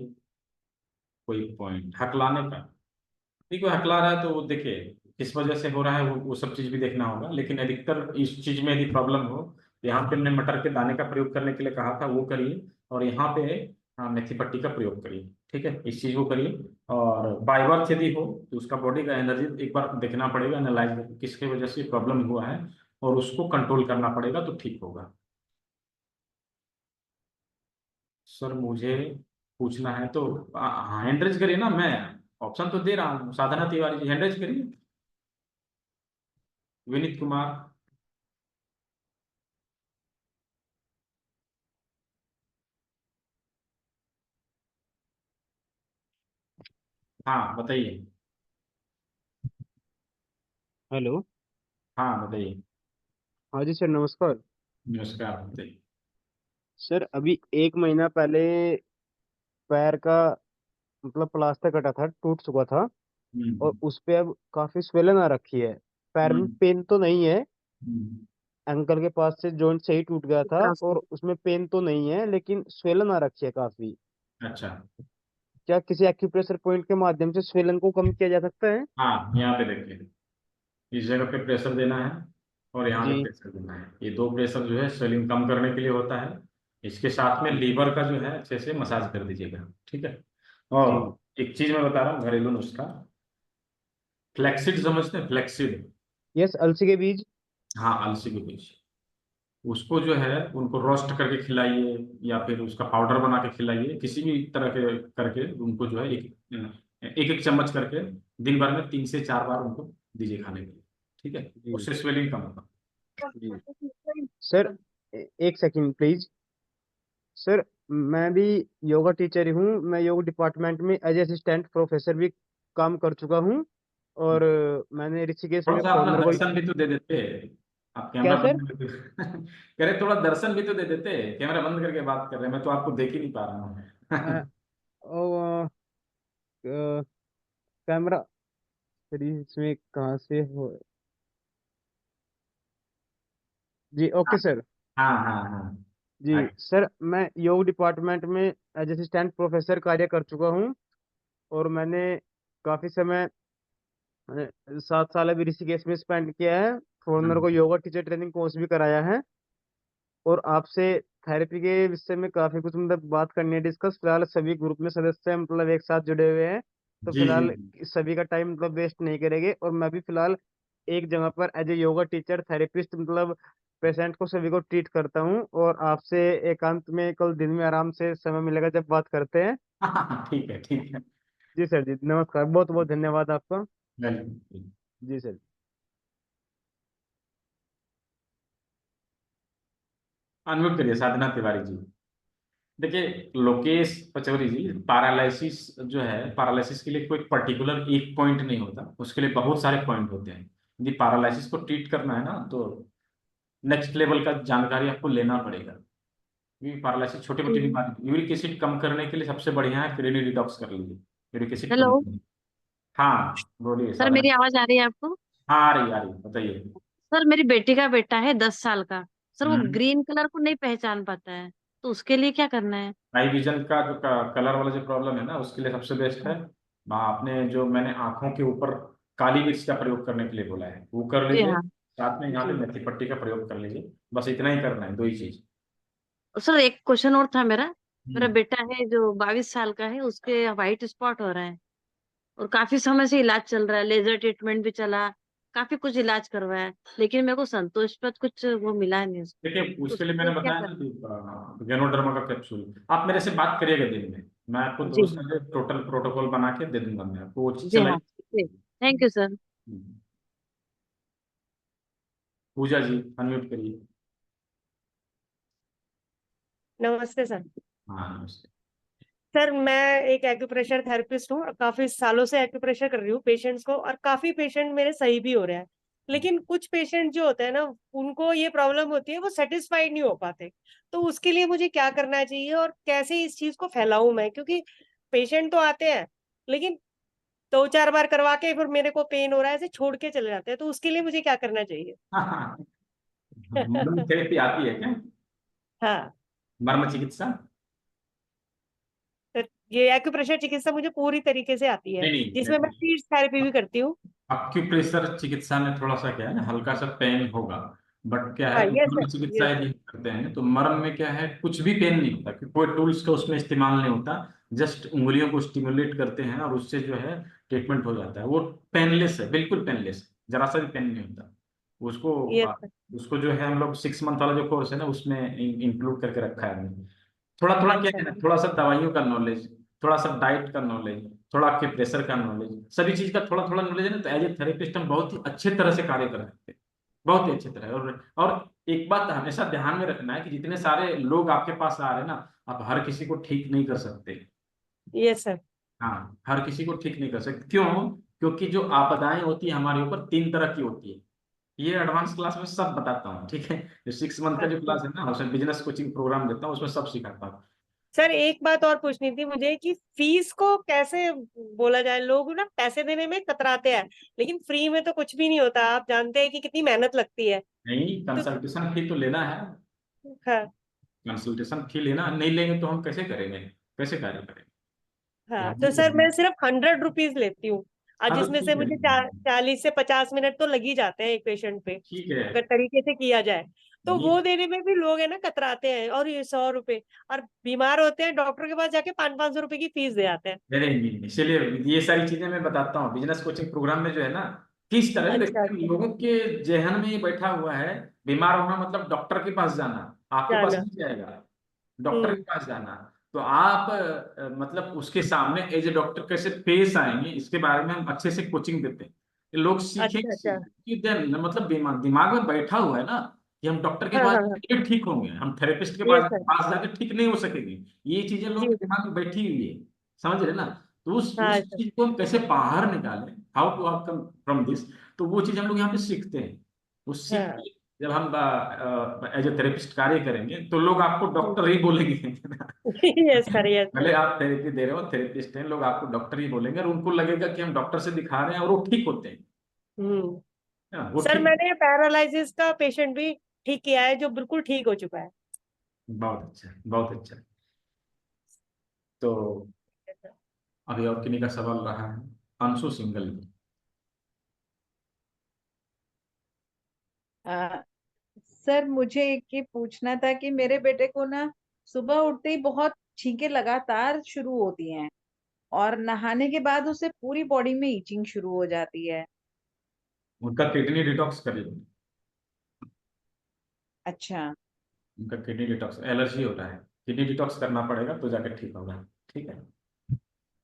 A: कोई पॉइंट, हकलाने का? नहीं, कोई हकला रहा है तो वो देखिए किस वजह से हो रहा है, वो सब चीज भी देखना होगा, लेकिन अधिकतर इस चीज में यदि प्रॉब्लम हो तो यहाँ पे हमने मटर के दाने का प्रयोग करने के लिए कहा था, वो करिए, और यहाँ पे मेथी पट्टी का प्रयोग करिए, ठीक है, इस चीज को करिए। और बाय बर्थ यदि हो तो उसका बॉडी का एनर्जी एक बार देखना पड़ेगा, एनालाइज किसके वजह से प्रॉब्लम हुआ है, और उसको कंट्रोल करना पड़ेगा तो ठीक होगा। सर मुझे पूछना है तो हैंड रेज करिए ना, मैं ऑप्शन तो दे रहा हूँ। साधना तिवारी जी, हैंड रेज करिए। विनीत कुमार। हाँ बताइए।
C: हेलो।
A: हाँ बताइए।
C: हाँ जी सर, नमस्कार।
A: नमस्कार बताइए।
C: सर अभी 1 महीना पहले पैर का मतलब प्लास्टर कटा था, टूट चुका था, और
A: हम्म
C: उस पे अब काफी स्वेलन आ रखी है। पैर में
A: हम्म
C: पेन तो नहीं है,
A: हम्म।
C: एंकल के पास से जॉइंट सही टूट गया था, और उसमें पेन तो नहीं है, लेकिन स्वेलन आ रखी है काफी।
A: अच्छा।
C: क्या किसी एक्यूप्रेशर पॉइंट के माध्यम से स्वेलन को कम किया जा सकता है?
A: हाँ, यहाँ पे देखिए, इस जगह पे प्रेशर देना है और यहाँ पे
C: जी
A: प्रेशर देना है। ये दो प्रेशर जो है स्वेलिंग कम करने के लिए होता है। इसके साथ में लीवर का जो है अच्छे से मसाज कर दीजिएगा, ठीक है।
C: जी।
A: और एक चीज मैं बता रहा हूँ, घरेलू नुस्खा, फ्लैक्सीड समझते हैं? फ्लैक्सीड,
C: यस, अलसी के बीज।
A: हाँ, अलसी के बीज, उसको जो है उनको रोस्ट करके खिलाइए या फिर उसका पाउडर बना के खिलाइए, किसी भी तरह के करके उनको जो है एक एक चम्मच करके दिन भर में 3 से 4 बार उनको दीजिए खाने के लिए, ठीक है।
C: जी
A: उससे स्वेलिंग कम होगा।
C: जी। सर एक सेकंड प्लीज। सर मैं भी योगा टीचर ही हूँ, मैं योगा डिपार्टमेंट में एज असिस्टेंट प्रोफेसर भी काम कर चुका हूँ, और मैंने ऋषिकेश
A: थोड़ा
C: में
A: सा अपना
C: फॉरनर को।
A: दर्शन भी तो दे देते, आप
C: क्या
A: कैमरा
C: सर?
A: बंद करके कह रहे थोड़ा दर्शन भी तो दे देते, कैमरा बंद करके बात कर रहे हैं, मैं तो आपको देख ही नहीं पा रहा
C: अ,
A: हूँ।
C: ओ, कैमरा सर इसमें कहाँ से हो? जी ओके सर।
A: हाँ हाँ हाँ।
C: जी सर, मैं योग डिपार्टमेंट में एज असिस्टेंट प्रोफेसर कार्य कर चुका हूँ, और मैंने काफी समय, मैंने 7 साल अभी ऋषिकेश में स्पेंड किया है, फॉरनर को योगा टीचर ट्रेनिंग कोर्स भी कराया है, और आपसे थेरेपी के विषय में काफी कुछ मतलब बात करनी है, डिस्कस। फिलहाल सभी ग्रुप में सदस्य मतलब एक साथ जुड़े हुए हैं, तो
A: जी जी
C: फिलहाल
A: जी।
C: सभी का टाइम मतलब वेस्ट नहीं करेंगे, और मैं भी फिलहाल एक जगह पर as a yoga teacher therapist मतलब पेशेंट को सभी को ट्रीट करता हूँ, और आपसे एकांत में कल दिन में आराम से समय मिलेगा जब बात करते हैं।
A: ठीक है ठीक है।
C: जी सर, जी नमस्कार, बहुत बहुत धन्यवाद आपका।
A: वेलकम।
C: जी सर।
A: अनम्यूट करिए साधना तिवारी जी। देखिए लोकेश पचौरी जी, पैरालिसिस जो है, पैरालिसिस के लिए कोई पर्टिकुलर एक पॉइंट नहीं होता, उसके लिए बहुत सारे पॉइंट होते हैं। यदि पैरालिसिस को ट्रीट करना है ना, तो नेक्स्ट लेवल का जानकारी आपको लेना पड़ेगा, क्योंकि पैरालिसिस छोटी मोटी बीमारी, यूरिक एसिड कम करने के लिए सबसे बढ़िया है किडनी डिटॉक्स कर लीजिए, यूरिक एसिड कम
D: हेलो
A: कीजिए। हाँ बोलिए
D: सर,
A: साधना।
D: मेरी आवाज आ रही है आपको?
A: हाँ आ रही बताइए।
D: सर, मेरी बेटी का बेटा है 10 साल का। सर, वो
A: हम्म।
D: ग्रीन कलर को नहीं पहचान पाता है, तो उसके लिए क्या करना है?
A: नाइट विजन का जो कलर वाला जो प्रॉब्लम है ना, उसके लिए सबसे बेस्ट है, आपने जो मैंने आंखों के ऊपर काली मिर्च का प्रयोग करने के लिए बोला है वो कर
D: जी
A: लीजिए,
D: हाँ।
A: साथ में यहाँ पे
D: जी
A: मेथी पट्टी का प्रयोग कर लीजिए, बस इतना ही करना है, दो ही चीज।
D: सर, एक क्वेश्चन और था मेरा। मेरा
A: हम्म।
D: बेटा है जो 22 साल का है, उसके व्हाइट स्पॉट हो रहा है, और काफी समय से इलाज चल रहा है, लेजर ट्रीटमेंट भी चला, काफी कुछ इलाज करवाया, लेकिन मेरे को संतोषप्रद कुछ वो मिला नहीं उसको।
A: देखिए
D: तो
A: उसके लिए
D: उसके
A: मैंने
D: लिए क्या
A: बताया ना
D: करना
A: कि गैनोडर्मा का कैप्सूल आप मेरे से बात करिएगा दिन में, मैं आपको
D: है? जी
A: उसका जो टोटल प्रोटोकॉल बना के दे दूंगा, मैं आपको वो चीज
D: जी हाँ।
A: चलाइए।
D: जी, थैंक यू सर।
A: हम्म। पूजा जी अनम्यूट करिए।
W: नमस्ते सर।
A: हाँ नमस्ते।
W: सर मैं एक एक्यूप्रेशर थेरेपिस्ट हूँ और काफी सालों से एक्यूप्रेशर कर रही हूँ पेशेंट्स को, और काफी पेशेंट मेरे सही भी हो रहे हैं। लेकिन कुछ पेशेंट जो होते हैं ना, उनको ये प्रॉब्लम होती है, वो सेटिस्फाइड नहीं हो पाते। तो उसके लिए मुझे क्या करना चाहिए और कैसे इस चीज को फैलाऊं मैं, क्योंकि पेशेंट तो आते हैं लेकिन 2-4 बार करवा के फिर मेरे को पेन हो रहा है ऐसे छोड़ के चले जाते हैं, तो उसके लिए मुझे क्या करना चाहिए?
A: मर्म थेरेपी आती है क्या?
W: हाँ।
A: मर्म चिकित्सा?
W: तो ये एक्यूप्रेशर चिकित्सा मुझे पूरी तरीके से आती है,
A: नहीं
W: जिसमें मैं
A: नहीं,
W: स्पीच थेरेपी भी करती हूँ।
A: एक्यूप्रेशर चिकित्सा में थोड़ा सा क्या है ना, हल्का सा पेन होगा, बट क्या
W: हाँ,
A: है
W: यस
A: मर्म
W: सर,
A: चिकित्सा
W: यस
A: यदि हम करते हैं तो मर्म में क्या है, कुछ भी पेन नहीं होता, क्योंकि कोई टूल्स का उसमें इस्तेमाल नहीं होता, जस्ट उंगलियों को स्टिमुलेट करते हैं और उससे जो है ट्रीटमेंट हो जाता है, वो पेनलेस है, बिल्कुल पेनलेस, जरा सा भी पेन नहीं होता उसको।
W: Yes sir.
A: उसको जो है हम लोग 6 मंथ वाला जो कोर्स है ना, उसमें इंक्लूड करके रखा है हमने। थोड़ा थोड़ा क्या
W: अच्छा
A: है ना,
W: अच्छा।
A: थोड़ा सा दवाइयों का नॉलेज, थोड़ा सा डाइट का नॉलेज, थोड़ा आपके प्रेशर का नॉलेज, सभी चीज का थोड़ा थोड़ा नॉलेज है ना, तो एज ए थेरेपिस्ट हम बहुत ही अच्छे तरह से कार्य कर सकते हैं, बहुत ही अच्छे तरह। और एक बात हमेशा ध्यान में रखना है कि जितने सारे लोग आपके पास आ रहे हैं ना, आप हर किसी को ठीक नहीं कर सकते।
W: Yes sir.
A: हाँ, हर किसी को ठीक नहीं कर सकते, क्यों? क्योंकि जो आपदाएं होती है हमारे ऊपर 3 तरह की होती है। ये एडवांस क्लास में सब बताता हूँ, ठीक है। जो 6 मंथ का जो
W: अच्छा
A: क्लास है ना, उसमें बिजनेस कोचिंग प्रोग्राम देता हूँ, उसमें सब सिखाता हूँ।
W: सर, एक बात और पूछनी थी मुझे कि फीस को कैसे बोला जाए। लोग ना पैसे देने में कतराते हैं, लेकिन फ्री में तो कुछ भी नहीं होता। आप जानते हैं कि कितनी मेहनत लगती है।
A: नहीं,
W: तो
A: कंसल्टेशन फी तो लेना है।
W: हाँ
A: कंसल्टेशन फी लेना, नहीं लेंगे तो हम कैसे करेंगे, कैसे कार्य करेंगे। ये
W: हाँ, तो
A: हमें
W: सर
A: करना
W: मैं
A: है।
W: सिर्फ 100 रुपीज लेती हूँ, और
A: हाँ तो
W: जिसमें से
A: ठीक है,
W: मुझे 40 से 50 मिनट तो लग ही जाते हैं एक पेशेंट पे,
A: ठीक है।
W: अगर तरीके से किया जाए। तो
A: ये
W: वो देने में भी लोग है ना कतराते हैं, और ये 100 रुपए, और बीमार होते हैं डॉक्टर के पास जाके 500-500 रुपए की फीस दे आते हैं।
A: अरे नहीं, इसीलिए ये सारी चीजें मैं बताता हूँ बिजनेस कोचिंग प्रोग्राम में, जो है ना, किस तरह से
W: अच्छा
A: देखिए,
W: अच्छा।
A: लोगों के जहन में ये बैठा हुआ है, बीमार होना मतलब डॉक्टर के पास जाना। आपके पास
W: जाना।
A: नहीं जाएगा, डॉक्टर के
W: हम्म।
A: पास जाना। तो आप मतलब उसके सामने एज ए डॉक्टर कैसे पेश आएंगे, इसके बारे में हम अच्छे से कोचिंग देते हैं। ये लोग
W: अच्छा अच्छा।
A: सीखेंगे, देन मतलब दिमाग दिमाग में बैठा हुआ है ना कि हम डॉक्टर के
W: हाँ
A: पास
W: हाँ हाँ।
A: जाके ठीक होंगे, हम थेरेपिस्ट के
W: ये
A: पास
W: सर।
A: पास जाके ठीक नहीं हो सकेंगे। ये चीजें लोग
W: जी
A: के
W: जी।
A: दिमाग में बैठी हुई है, समझ रहे ना। तो
W: हाँ
A: उस
W: सर।
A: चीज को हम कैसे बाहर निकालें, how to outcome from this, तो वो चीज हम लोग यहाँ पे सीखते हैं। वो सीख
W: हाँ।
A: के जब हम एज ए थेरेपिस्ट कार्य करेंगे, तो लोग आपको डॉक्टर ही बोलेंगे।
W: यस सर, यस
A: भले
W: सर।
A: आप थेरेपी दे रहे हो, थेरेपिस्ट हैं, लोग आपको डॉक्टर ही बोलेंगे, और उनको लगेगा कि हम डॉक्टर से दिखा रहे हैं, और वो ठीक होते हैं।
W: हम्म।
A: हाँ, वो
W: सर,
A: ठीक।
W: मैंने पैरालिसिस का पेशेंट भी ठीक किया है, जो बिल्कुल ठीक हो चुका है।
A: बहुत अच्छा, बहुत अच्छा। तो अभी और किन्हीं का सवाल रहा है? अंशु सिंगल।
B: आ, सर मुझे एक ये पूछना था कि मेरे बेटे को ना सुबह उठते ही बहुत छींकें लगातार शुरू होती हैं, और नहाने के बाद उसे पूरी बॉडी में इचिंग शुरू हो जाती है।
A: उनका किडनी डिटॉक्स करिए।
B: अच्छा।
A: उनका किडनी डिटॉक्स, एलर्जी हो रहा है, किडनी डिटॉक्स करना पड़ेगा तो जाके ठीक होगा। ठीक है।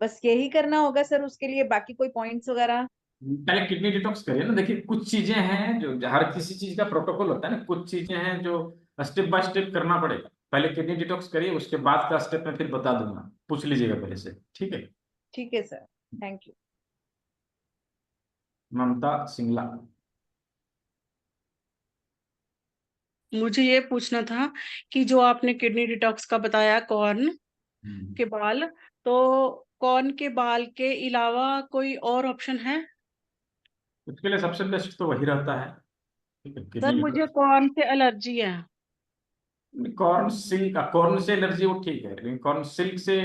B: बस यही करना होगा सर उसके लिए, बाकी कोई पॉइंट्स वगैरह?
A: पहले किडनी डिटॉक्स करिए ना। देखिए, कुछ चीजें हैं जो हर किसी चीज का प्रोटोकॉल होता है ना, कुछ चीजें हैं जो स्टेप बाय स्टेप करना पड़ेगा। पहले किडनी डिटॉक्स करिए, उसके बाद का स्टेप मैं फिर बता दूंगा, पूछ लीजिएगा पहले से, ठीक है।
B: ठीक है सर, थैंक यू।
A: ममता सिंगला।
Q: मुझे ये पूछना था कि जो आपने किडनी डिटॉक्स का बताया कॉर्न के बाल, तो कॉर्न के बाल के अलावा कोई और ऑप्शन है?
A: उसके लिए सबसे बेस्ट तो वही रहता है, ठीक है,
Q: सर
A: किडनी
Q: मुझे
A: डिटॉक्स।
Q: कॉर्न से एलर्जी है।
A: कॉर्न सिल्क, कॉर्न से एलर्जी वो ठीक है, लेकिन कॉर्न सिल्क से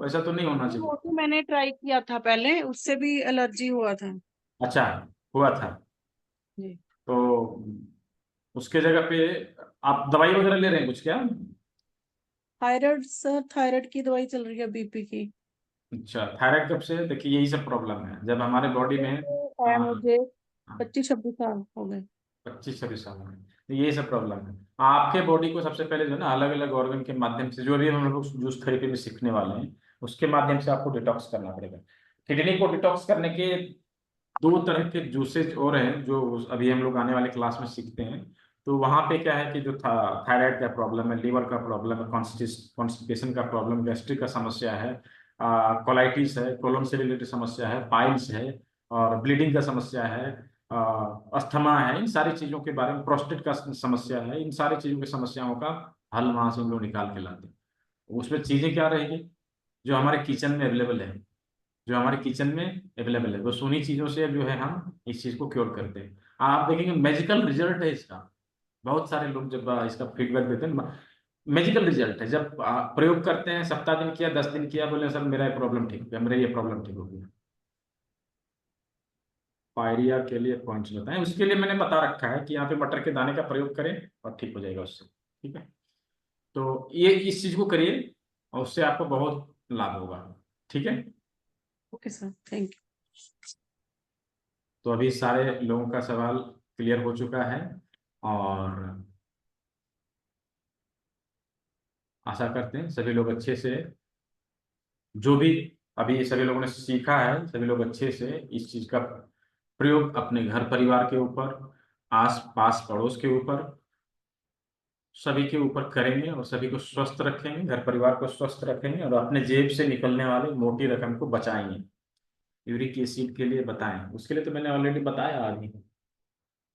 A: वैसा तो नहीं होना
Q: नहीं,
A: चाहिए।
Q: वो तो मैंने ट्राई किया था पहले, उससे भी एलर्जी हुआ था।
A: अच्छा, हुआ था।
Q: जी।
A: तो उसके जगह पे आप दवाई वगैरह ले रहे हैं कुछ क्या?
Q: थायराइड सर, थायराइड की दवाई चल रही है, बीपी की।
A: अच्छा, थायराइड कब से? देखिए, यही सब प्रॉब्लम है जब हमारे बॉडी में,
Q: है
A: हाँ,
Q: मुझे 25-26 साल हो गए।
A: 25-26 साल में, तो ये सब प्रॉब्लम है। आपके बॉडी को सबसे पहले जो है ना, अलग अलग ऑर्गन के माध्यम से, जो भी हम लोग जूस थेरेपी में सीखने वाले हैं, उसके माध्यम से आपको डिटॉक्स करना पड़ेगा। किडनी को डिटॉक्स करने के 2 तरह के जूसेज और हैं, जो अभी हम लोग आने वाले क्लास में सीखते हैं। तो वहाँ पे क्या है कि जो थायराइड का प्रॉब्लम है, लीवर का प्रॉब्लम है, कॉन्स्टिपेशन का प्रॉब्लम, गैस्ट्रिक का समस्या है, कोलाइटिस है, कोलोन से रिलेटेड समस्या है, पाइल्स है, और ब्लीडिंग का समस्या है, अस्थमा है, इन सारी चीज़ों के बारे में, प्रोस्टेट का समस्या है, इन सारी चीज़ों की समस्याओं का हल वहाँ से हम लोग निकाल के लाते हैं। उसमें चीज़ें क्या रहेगी, जो हमारे किचन में अवेलेबल है, जो हमारे किचन में अवेलेबल है, बस उन्हीं चीज़ों से जो है हम इस चीज़ को क्योर करते हैं। आप देखेंगे मैजिकल रिजल्ट है इसका। बहुत सारे लोग जब इसका फीडबैक देते हैं, मैजिकल रिजल्ट है। जब प्रयोग करते हैं, सप्ताह दिन किया, 10 दिन किया, बोले सर मेरा ये प्रॉब्लम ठीक हो गया, मेरा ये प्रॉब्लम ठीक हो गया। पायरिया के लिए पॉइंट्स बताएं, उसके लिए मैंने बता रखा है कि यहाँ पे मटर के दाने का प्रयोग करें और ठीक हो जाएगा उससे। ठीक है, तो ये इस चीज को करिए, और उससे आपको बहुत लाभ होगा। ठीक है।
Q: Okay sir, thank you.
A: तो अभी सारे लोगों का सवाल क्लियर हो चुका है, और आशा करते हैं सभी लोग अच्छे से, जो भी अभी सभी लोगों ने सीखा है, सभी लोग अच्छे से इस चीज का प्रयोग अपने घर परिवार के ऊपर, आस पास पड़ोस के ऊपर, सभी के ऊपर करेंगे, और सभी को स्वस्थ रखेंगे, घर परिवार को स्वस्थ रखेंगे, और अपने जेब से निकलने वाले मोटी रकम को बचाएंगे। यूरिक एसिड के लिए बताएं, उसके लिए तो मैंने ऑलरेडी बताया अभी।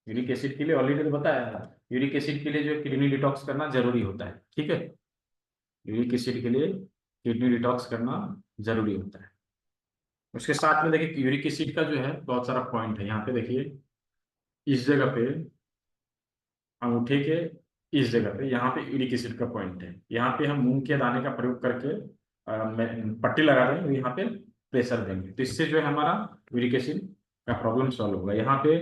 A: यूरिक एसिड के लिए ऑलरेडी तो बताया था, यूरिक एसिड के लिए जो किडनी डिटॉक्स करना जरूरी होता है, ठीक है। यूरिक एसिड के लिए किडनी डिटॉक्स करना जरूरी होता है। उसके साथ में देखिए यूरिक एसिड का जो है बहुत सारा पॉइंट है। यहाँ पे देखिए इस जगह पे अंगूठे के इस जगह पे यहाँ पे यूरिक एसिड का पॉइंट है। यहाँ पे हम मूंग के दाने का प्रयोग करके पट्टी लगा रहे हैं और यहाँ पे प्रेशर देंगे, तो इससे जो है हमारा यूरिक एसिड का प्रॉब्लम सॉल्व होगा। यहाँ पे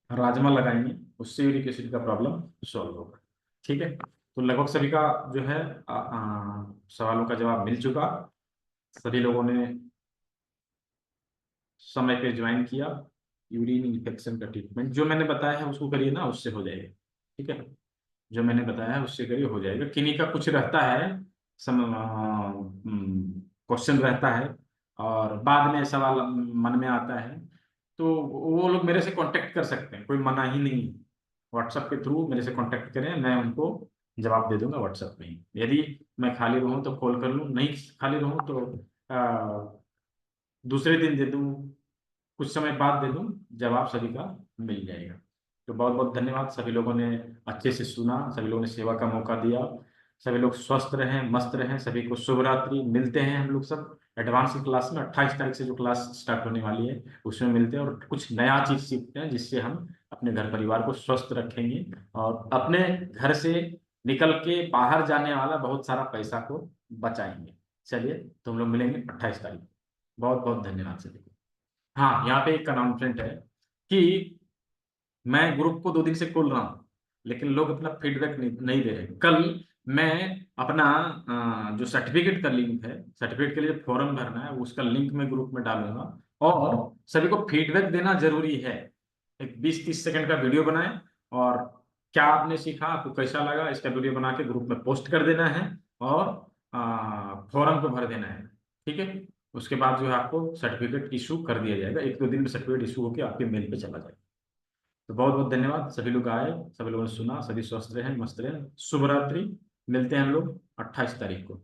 A: राजमा लगाएंगे, उससे यूरिक एसिड का प्रॉब्लम सॉल्व होगा, ठीक है। तो लगभग सभी का जो है सवालों का जवाब मिल चुका। सभी लोगों ने समय पे ज्वाइन किया। यूरिन इन्फेक्शन का ट्रीटमेंट जो मैंने बताया है उसको करिए ना, उससे हो जाएगा, ठीक है। जो मैंने बताया है उससे करिए, हो जाएगा। किन्हीं का कुछ रहता है क्वेश्चन रहता है और बाद में सवाल मन में आता है, तो वो लोग मेरे से कांटेक्ट कर सकते हैं, कोई मना ही नहीं। व्हाट्सएप के थ्रू मेरे से कांटेक्ट करें, मैं उनको जवाब दे दूंगा व्हाट्सएप में ही। यदि मैं खाली रहूं तो कॉल कर लूँ, नहीं खाली रहूं तो दूसरे दिन दे दूं, कुछ समय बाद दे दूं, जवाब सभी का मिल जाएगा। तो बहुत बहुत धन्यवाद। सभी लोगों ने अच्छे से सुना, सभी लोगों ने सेवा का मौका दिया। सभी लोग स्वस्थ रहें, मस्त रहें। सभी को शुभ रात्रि। मिलते हैं हम लोग सब एडवांस क्लास में 28 तारीख से जो क्लास स्टार्ट होने वाली है उसमें मिलते हैं और कुछ नया चीज सीखते हैं, जिससे हम अपने घर परिवार को स्वस्थ रखेंगे और अपने घर से निकल के बाहर जाने वाला बहुत सारा पैसा को बचाएंगे। चलिए तो हम लोग मिलेंगे 28 तारीख। बहुत बहुत धन्यवाद सभी को। हाँ, यहाँ पे एक अनाउंसमेंट है कि मैं ग्रुप को 2 दिन से खोल रहा हूँ, लेकिन लोग अपना फीडबैक नहीं दे रहे। कल मैं अपना जो सर्टिफिकेट का लिंक है, सर्टिफिकेट के लिए फॉर्म भरना है, उसका लिंक मैं ग्रुप में डालूंगा और सभी को फीडबैक देना जरूरी है। एक 20-30 सेकंड का वीडियो बनाएं और क्या आपने सीखा, आपको कैसा लगा, इसका वीडियो बना के ग्रुप में पोस्ट कर देना है और फॉर्म को भर देना है, ठीक है। उसके बाद जो है आपको सर्टिफिकेट इशू कर दिया जाएगा। 1-2 दिन में सर्टिफिकेट इशू होकर आपके मेल पे चला जाएगा। तो बहुत बहुत धन्यवाद। सभी लोग आए, सभी लोगों ने सुना, सभी स्वस्थ रहें, मस्त रहें। शुभ रात्रि। मिलते हैं हम लोग 28 तारीख को।